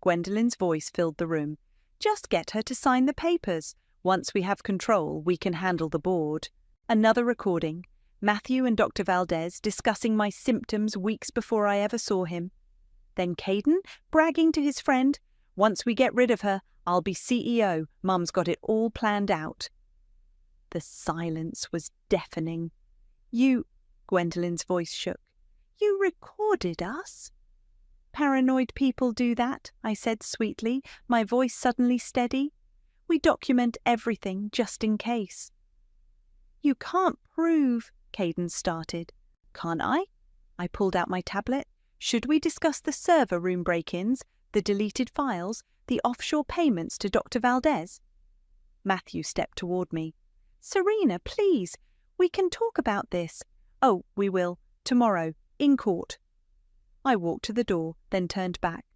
Gwendolyn's voice filled the room. "Just get her to sign the papers. Once we have control, we can handle the board." Another recording. Matthew and Dr. Valdez discussing my symptoms weeks before I ever saw him. Then Caden bragging to his friend, "Once we get rid of her, I'll be CEO. Mum's got it all planned out." The silence was deafening. "You," Gwendolyn's voice shook, "you recorded us?" "Paranoid people do that," I said sweetly, my voice suddenly steady. "We document everything just in case." "You can't prove," Caden started. "Can't I?" I pulled out my tablet. "Should we discuss the server room break-ins, the deleted files, the offshore payments to Dr. Valdez?" Matthew stepped toward me. "Serena, please, we can talk about this." "Oh, we will. Tomorrow, in court." I walked to the door, then turned back.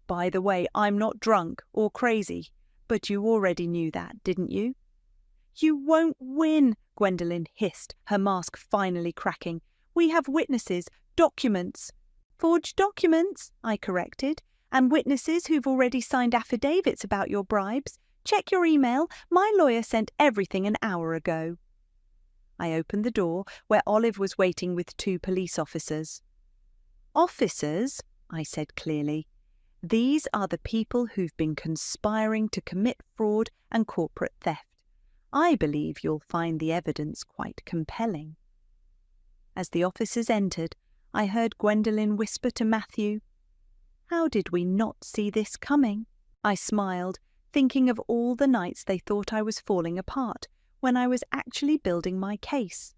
"By the way, I'm not drunk or crazy, but you already knew that, didn't you?" "You won't win," Gwendolyn hissed, her mask finally cracking. "We have witnesses, documents." "Forged documents," I corrected, "and witnesses who've already signed affidavits about your bribes. Check your email. My lawyer sent everything an hour ago." I opened the door, where Olive was waiting with 2 police officers. "Officers," I said clearly, "these are the people who've been conspiring to commit fraud and corporate theft. I believe you'll find the evidence quite compelling." As the officers entered, I heard Gwendolyn whisper to Matthew, "How did we not see this coming?" I smiled, thinking of all the nights they thought I was falling apart, when I was actually building my case.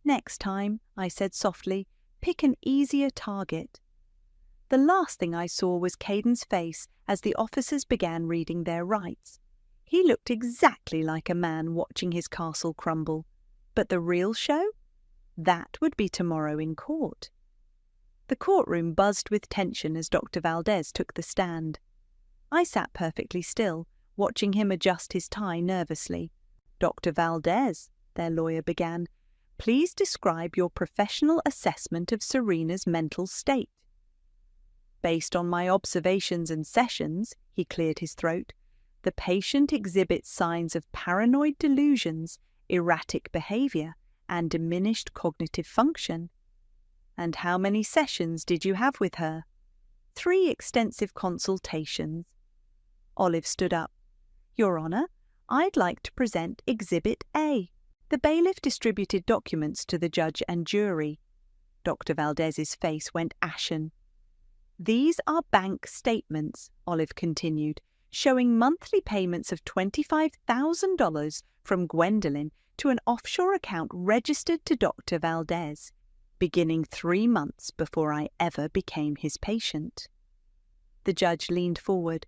"Next time," I said softly, "pick an easier target." The last thing I saw was Caden's face as the officers began reading their rights. He looked exactly like a man watching his castle crumble. But the real show? That would be tomorrow in court. The courtroom buzzed with tension as Dr. Valdez took the stand. I sat perfectly still, watching him adjust his tie nervously. "Dr. Valdez," their lawyer began, "please describe your professional assessment of Serena's mental state." "Based on my observations and sessions," he cleared his throat, "the patient exhibits signs of paranoid delusions, erratic behavior, and diminished cognitive function." "And how many sessions did you have with her?" 3 extensive consultations." Olive stood up. "Your Honour, I'd like to present Exhibit A." The bailiff distributed documents to the judge and jury. Dr. Valdez's face went ashen. "These are bank statements," Olive continued, "showing monthly payments of $25,000 from Gwendolyn to an offshore account registered to Dr. Valdez, beginning 3 months before I ever became his patient." The judge leaned forward.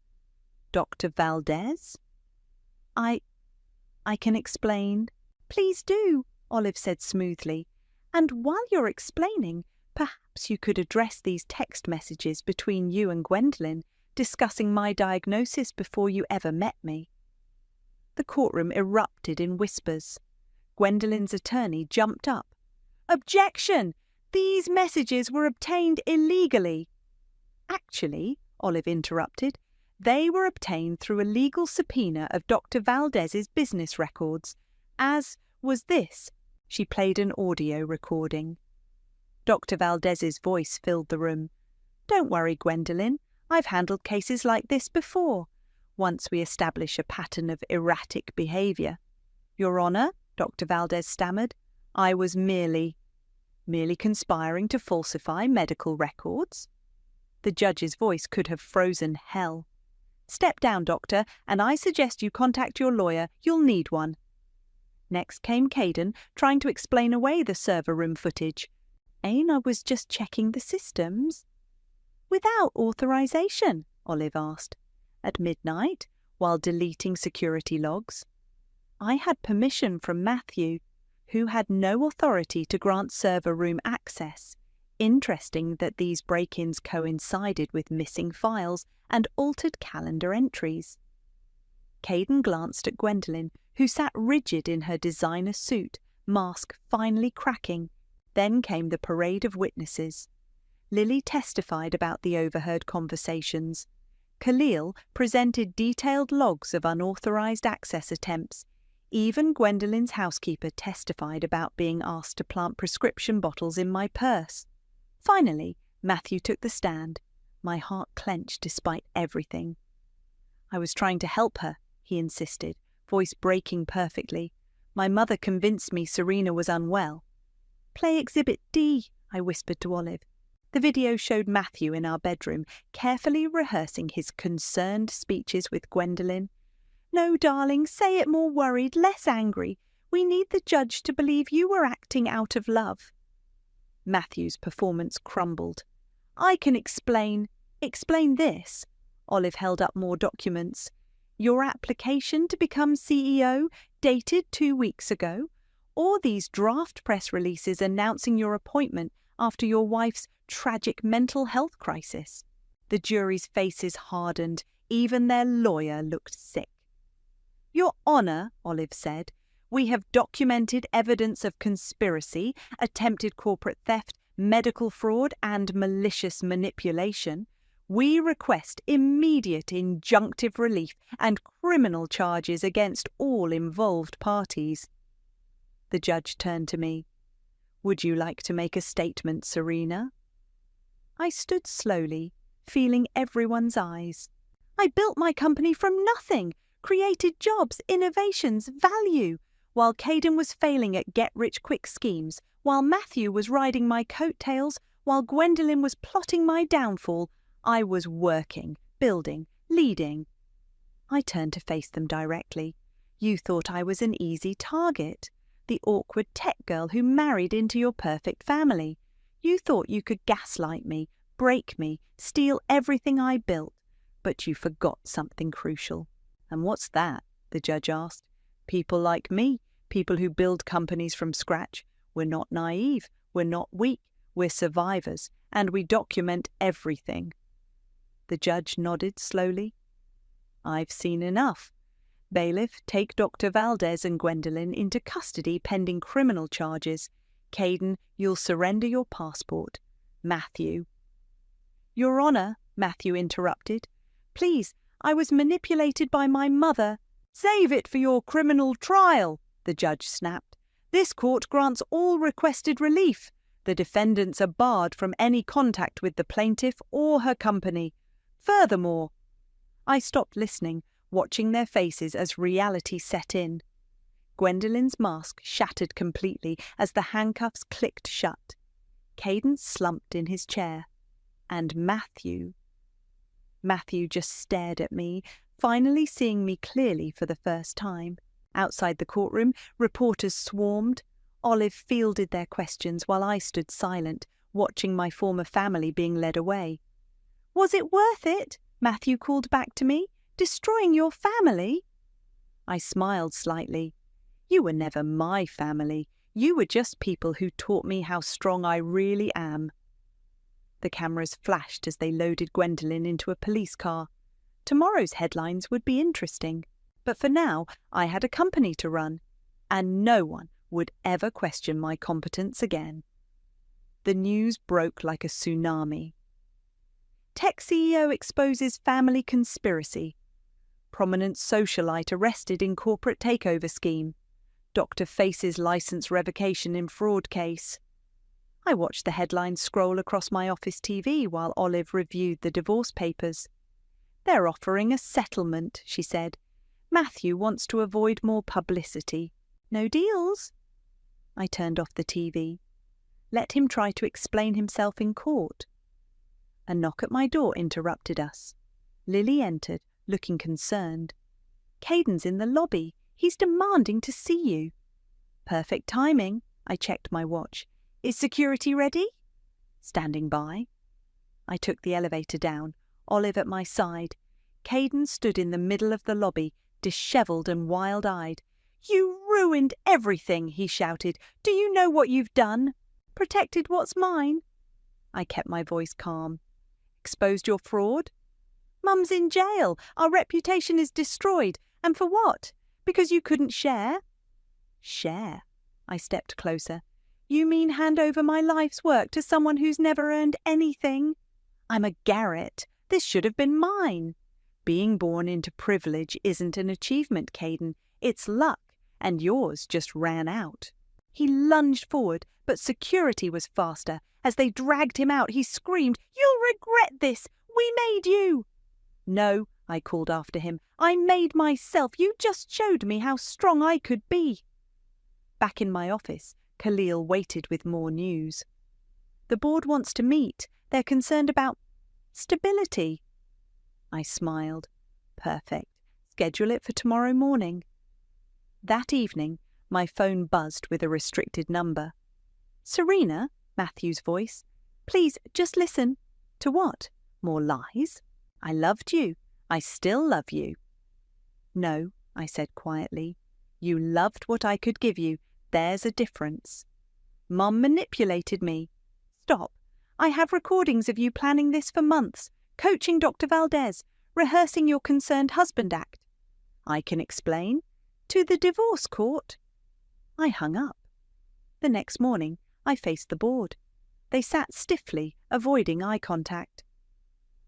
"Dr. Valdez?" I can explain." "Please do," Olive said smoothly. "And while you're explaining, perhaps you could address these text messages between you and Gwendolyn, discussing my diagnosis before you ever met me." The courtroom erupted in whispers. Gwendolyn's attorney jumped up. Objection! These messages were obtained illegally. Actually, Olive interrupted, they were obtained through a legal subpoena of Dr. Valdez's business records, as was this. She played an audio recording. Dr. Valdez's voice filled the room. Don't worry, Gwendolyn. I've handled cases like this before, once we establish a pattern of erratic behaviour. Your Honour, Dr. Valdez stammered, I was merely conspiring to falsify medical records. The judge's voice could have frozen hell. Step down, Doctor, and I suggest you contact your lawyer. You'll need one. Next came Caden, trying to explain away the server room footage. I was just checking the systems. Without authorization, Olive asked. At midnight, while deleting security logs. I had permission from Matthew, who had no authority to grant server room access. Interesting that these break-ins coincided with missing files and altered calendar entries. Caden glanced at Gwendolyn, who sat rigid in her designer suit, mask finally cracking. Then came the parade of witnesses. Lily testified about the overheard conversations. Khalil presented detailed logs of unauthorized access attempts. Even Gwendolyn's housekeeper testified about being asked to plant prescription bottles in my purse. Finally, Matthew took the stand. My heart clenched despite everything. I was trying to help her, he insisted, voice breaking perfectly. My mother convinced me Serena was unwell. Play Exhibit D, I whispered to Olive. The video showed Matthew in our bedroom, carefully rehearsing his concerned speeches with Gwendolyn. No, darling, say it more worried, less angry. We need the judge to believe you were acting out of love. Matthew's performance crumbled. I can explain this. Olive held up more documents. Your application to become CEO, dated 2 weeks ago, or these draft press releases announcing your appointment after your wife's tragic mental health crisis. The jury's faces hardened. Even their lawyer looked sick. Your Honour, Olive said, we have documented evidence of conspiracy, attempted corporate theft, medical fraud, and malicious manipulation. We request immediate injunctive relief and criminal charges against all involved parties. The judge turned to me. Would you like to make a statement, Serena? I stood slowly, feeling everyone's eyes. I built my company from nothing, created jobs, innovations, value, while Caden was failing at get-rich-quick schemes, while Matthew was riding my coattails, while Gwendolyn was plotting my downfall. I was working, building, leading. I turned to face them directly. You thought I was an easy target, the awkward tech girl who married into your perfect family. You thought you could gaslight me, break me, steal everything I built, but you forgot something crucial. And what's that? The judge asked. People like me, people who build companies from scratch. We're not naive, we're not weak, we're survivors, and we document everything. The judge nodded slowly. I've seen enough. Bailiff, take Dr. Valdez and Gwendolyn into custody pending criminal charges. Caden, you'll surrender your passport. Matthew. Your Honour, Matthew interrupted. Please, I was manipulated by my mother. Save it for your criminal trial, the judge snapped. This court grants all requested relief. The defendants are barred from any contact with the plaintiff or her company. Furthermore, I stopped listening, watching their faces as reality set in. Gwendolyn's mask shattered completely as the handcuffs clicked shut. Caden slumped in his chair. And Matthew just stared at me, finally seeing me clearly for the first time. Outside the courtroom, reporters swarmed. Olive fielded their questions while I stood silent, watching my former family being led away. Was it worth it? Matthew called back to me. Destroying your family? I smiled slightly. You were never my family. You were just people who taught me how strong I really am. The cameras flashed as they loaded Gwendolyn into a police car. Tomorrow's headlines would be interesting. But for now, I had a company to run, and no one would ever question my competence again. The news broke like a tsunami. Tech CEO exposes family conspiracy. Prominent socialite arrested in corporate takeover scheme. Doctor faces license revocation in fraud case. I watched the headlines scroll across my office TV while Olive reviewed the divorce papers. "They're offering a settlement," she said. "Matthew wants to avoid more publicity. No deals." I turned off the TV. Let him try to explain himself in court. A knock at my door interrupted us. Lily entered, looking concerned. "Caden's in the lobby. He's demanding to see you." "Perfect timing." I checked my watch. "Is security ready?" "Standing by." I took the elevator down, Olive at my side. Caden stood in the middle of the lobby, dishevelled and wild-eyed. "You ruined everything," he shouted. "Do you know what you've done? Protected what's mine." I kept my voice calm. "Exposed your fraud?" "Mum's in jail. Our reputation is destroyed. And for what? Because you couldn't share?" "Share?" I stepped closer. "You mean hand over my life's work to someone who's never earned anything? I'm a Garrett. This should have been mine. Being born into privilege isn't an achievement, Caden. It's luck, and yours just ran out." He lunged forward, but security was faster. As they dragged him out, he screamed, "You'll regret this! We made you!" "No," I called after him. "I made myself. You just showed me how strong I could be." Back in my office, Khalil waited with more news. "The board wants to meet. They're concerned about stability." I smiled. "Perfect. Schedule it for tomorrow morning." That evening, my phone buzzed with a restricted number. "Serena," Matthew's voice. "Please, just listen." "To what? More lies? I loved you. I still love you." "No," I said quietly. "You loved what I could give you. There's a difference." "Mum manipulated me." "Stop. I have recordings of you planning this for months, coaching Dr. Valdez, rehearsing your concerned husband act." "I can explain." "To the divorce court." I hung up. The next morning, I faced the board. They sat stiffly, avoiding eye contact.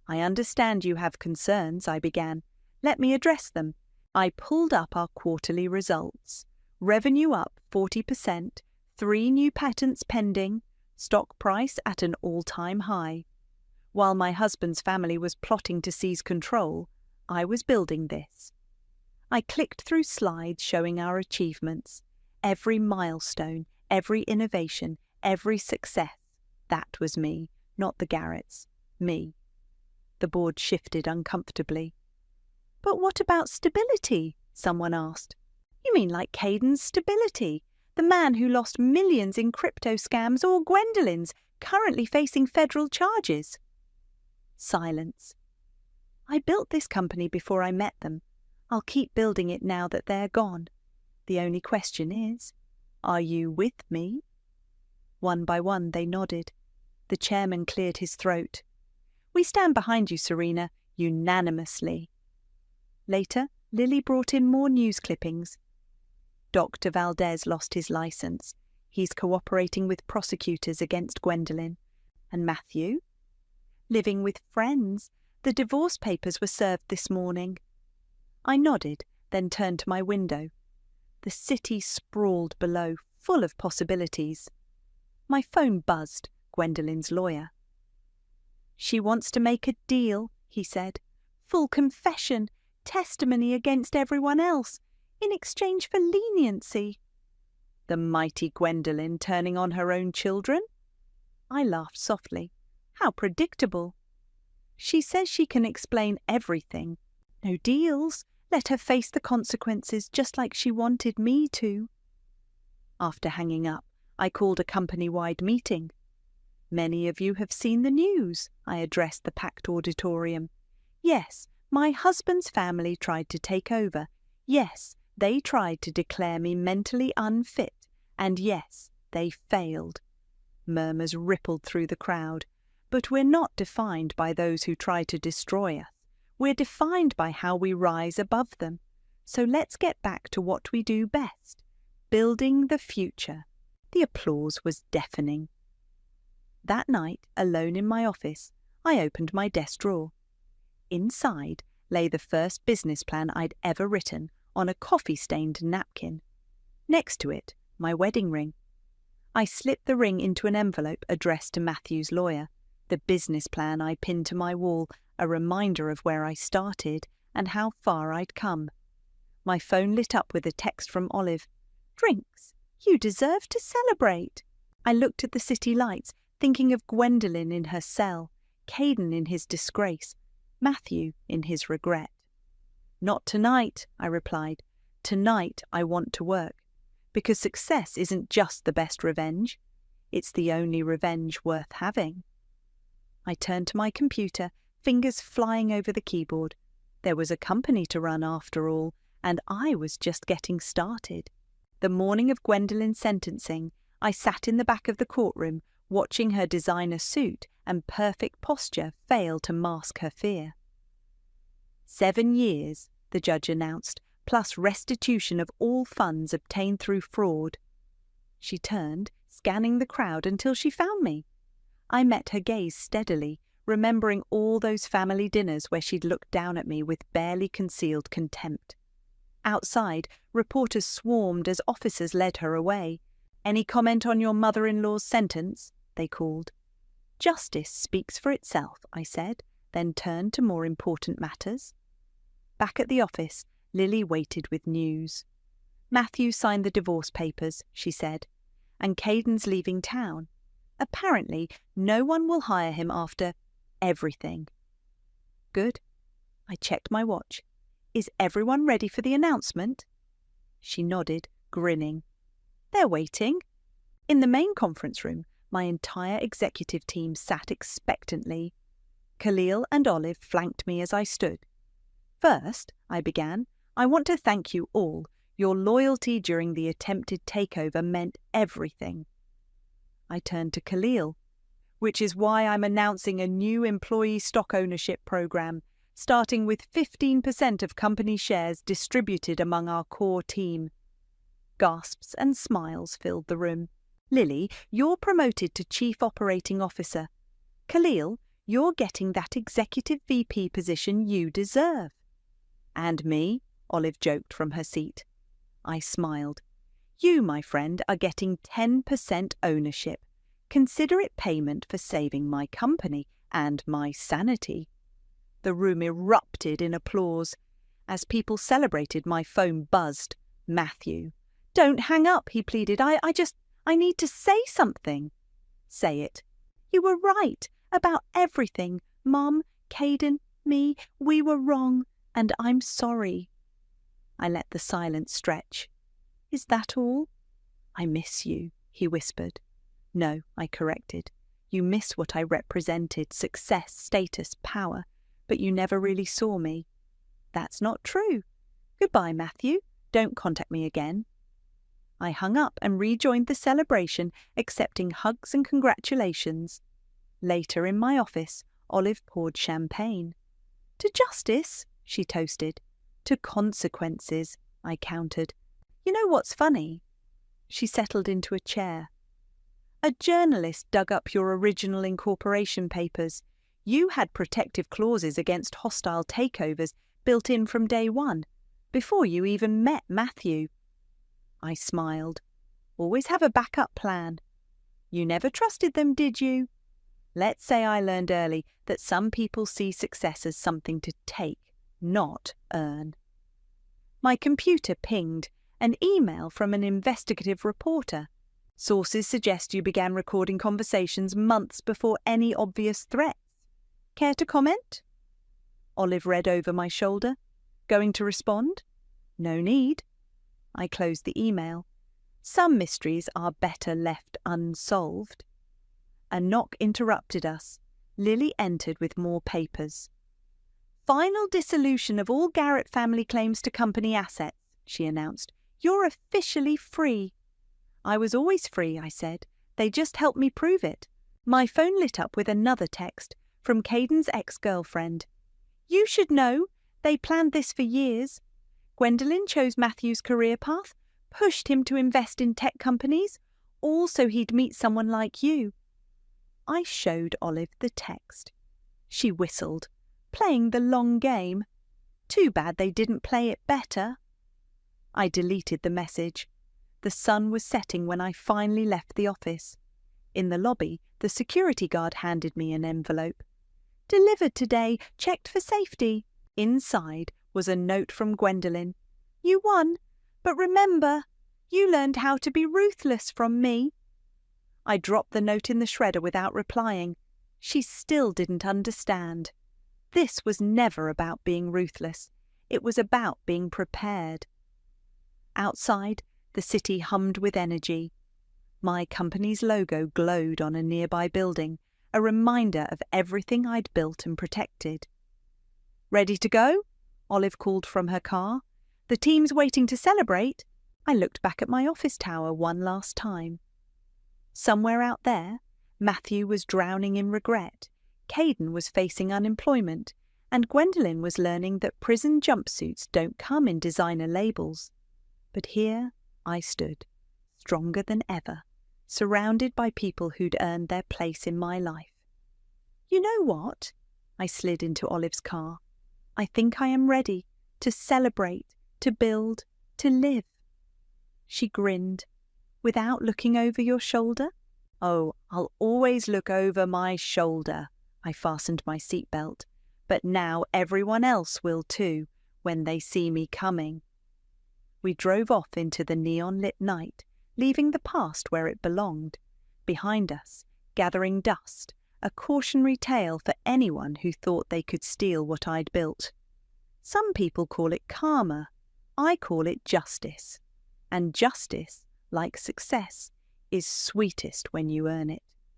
"I understand you have concerns," I began. "Let me address them." I pulled up our quarterly results. Revenue up 40%, 3 new patents pending, stock price at an all-time high. While my husband's family was plotting to seize control, I was building this. I clicked through slides showing our achievements. Every milestone, every innovation, every success. That was me, not the Garretts. Me. The board shifted uncomfortably. "But what about stability?" someone asked. "You mean like Caden's stability? The man who lost millions in crypto scams, or Gwendolyn's, currently facing federal charges?" Silence. "I built this company before I met them. I'll keep building it now that they're gone. The only question is, are you with me?" One by one they nodded. The chairman cleared his throat. "We stand behind you, Serena, unanimously." Later, Lily brought in more news clippings. Dr. Valdez lost his license. He's cooperating with prosecutors against Gwendolyn. And Matthew? Living with friends. The divorce papers were served this morning. I nodded, then turned to my window. The city sprawled below, full of possibilities. My phone buzzed, Gwendolyn's lawyer. "She wants to make a deal," he said. "Full confession, testimony against everyone else, in exchange for leniency." The mighty Gwendolyn turning on her own children? I laughed softly. How predictable. "She says she can explain everything. No deals. Let her face the consequences just like she wanted me to." After hanging up, I called a company-wide meeting. "Many of you have seen the news," I addressed the packed auditorium. "Yes, my husband's family tried to take over. Yes, they tried to declare me mentally unfit. And yes, they failed." Murmurs rippled through the crowd. "But we're not defined by those who try to destroy us. We're defined by how we rise above them. So let's get back to what we do best. Building the future. The applause was deafening. That night, alone in my office, I opened my desk drawer. Inside lay the first business plan I'd ever written on a coffee-stained napkin. Next to it, my wedding ring. I slipped the ring into an envelope addressed to Matthew's lawyer, the business plan I pinned to my wall, a reminder of where I started and how far I'd come. My phone lit up with a text from Olive. "Drinks. You deserve to celebrate." I looked at the city lights, thinking of Gwendolen in her cell, Caden in his disgrace, Matthew in his regret. "Not tonight," I replied. "Tonight I want to work. Because success isn't just the best revenge. It's the only revenge worth having." I turned to my computer, fingers flying over the keyboard. There was a company to run after all, and I was just getting started. The morning of Gwendolyn's sentencing, I sat in the back of the courtroom, watching her designer suit and perfect posture fail to mask her fear. 7 years, the judge announced, plus restitution of all funds obtained through fraud. She turned, scanning the crowd until she found me. I met her gaze steadily, remembering all those family dinners where she'd looked down at me with barely concealed contempt. Outside, reporters swarmed as officers led her away. "Any comment on your mother-in-law's sentence?" they called. "Justice speaks for itself," I said, then turned to more important matters. Back at the office, Lily waited with news. "Matthew signed the divorce papers," she said, "and Caden's leaving town. Apparently, no one will hire him after everything." "Good." I checked my watch. "Is everyone ready for the announcement?" She nodded, grinning. "They're waiting." In the main conference room, my entire executive team sat expectantly. Khalil and Olive flanked me as I stood. "First," I began, "I want to thank you all. Your loyalty during the attempted takeover meant everything." I turned to Khalil. "Which is why I'm announcing a new employee stock ownership program, starting with 15% of company shares distributed among our core team." Gasps and smiles filled the room. "Lily, you're promoted to Chief Operating Officer. Khalil, you're getting that Executive VP position you deserve." "And me?" Olive joked from her seat. I smiled. "You, my friend, are getting 10% ownership. Consider it payment for saving my company and my sanity." The room erupted in applause. As people celebrated, my phone buzzed. "Matthew." "Don't hang up," he pleaded. I need to say something." "Say it." "You were right about everything. Mom, Caden, me, we were wrong, and I'm sorry." I let the silence stretch. "Is that all?" "I miss you," he whispered. "No," I corrected. "You miss what I represented, success, status, power, but you never really saw me." "That's not true. Goodbye, Matthew. Don't contact me again." I hung up and rejoined the celebration, accepting hugs and congratulations. Later in my office, Olive poured champagne. "To justice," she toasted. "To consequences," I countered. "You know what's funny?" She settled into a chair. "A journalist dug up your original incorporation papers. You had protective clauses against hostile takeovers built in from day one, before you even met Matthew." I smiled. "Always have a backup plan." "You never trusted them, did you?" "Let's say I learned early that some people see success as something to take, not earn." My computer pinged, an email from an investigative reporter. "Sources suggest you began recording conversations months before any obvious threats. Care to comment?" Olive read over my shoulder. "Going to respond?" "No need." I closed the email. Some mysteries are better left unsolved. A knock interrupted us. Lily entered with more papers. "Final dissolution of all Garrett family claims to company assets," she announced. "You're officially free." "I was always free," I said. "They just helped me prove it." My phone lit up with another text from Caden's ex-girlfriend. "You should know. They planned this for years. Gwendolyn chose Matthew's career path, pushed him to invest in tech companies, all so he'd meet someone like you. I showed Olive the text. She whistled, playing the long game. Too bad they didn't play it better. I deleted the message. The sun was setting when I finally left the office. In the lobby, the security guard handed me an envelope. "Delivered today, checked for safety." Inside was a note from Gwendolyn. "You won, but remember, you learned how to be ruthless from me." I dropped the note in the shredder without replying. She still didn't understand. This was never about being ruthless. It was about being prepared. Outside, the city hummed with energy. My company's logo glowed on a nearby building, a reminder of everything I'd built and protected. "Ready to go?" Olive called from her car. "The team's waiting to celebrate." I looked back at my office tower one last time. Somewhere out there, Matthew was drowning in regret, Caden was facing unemployment, and Gwendolyn was learning that prison jumpsuits don't come in designer labels. But here I stood, stronger than ever, surrounded by people who'd earned their place in my life. "You know what?" I slid into Olive's car. "I think I am ready to celebrate, to build, to live." She grinned. "Without looking over your shoulder?" "Oh, I'll always look over my shoulder." I fastened my seatbelt. "But now everyone else will too, when they see me coming." We drove off into the neon-lit night, leaving the past where it belonged. Behind us, gathering dust, a cautionary tale for anyone who thought they could steal what I'd built. Some people call it karma. I call it justice. And justice, like success, is sweetest when you earn it.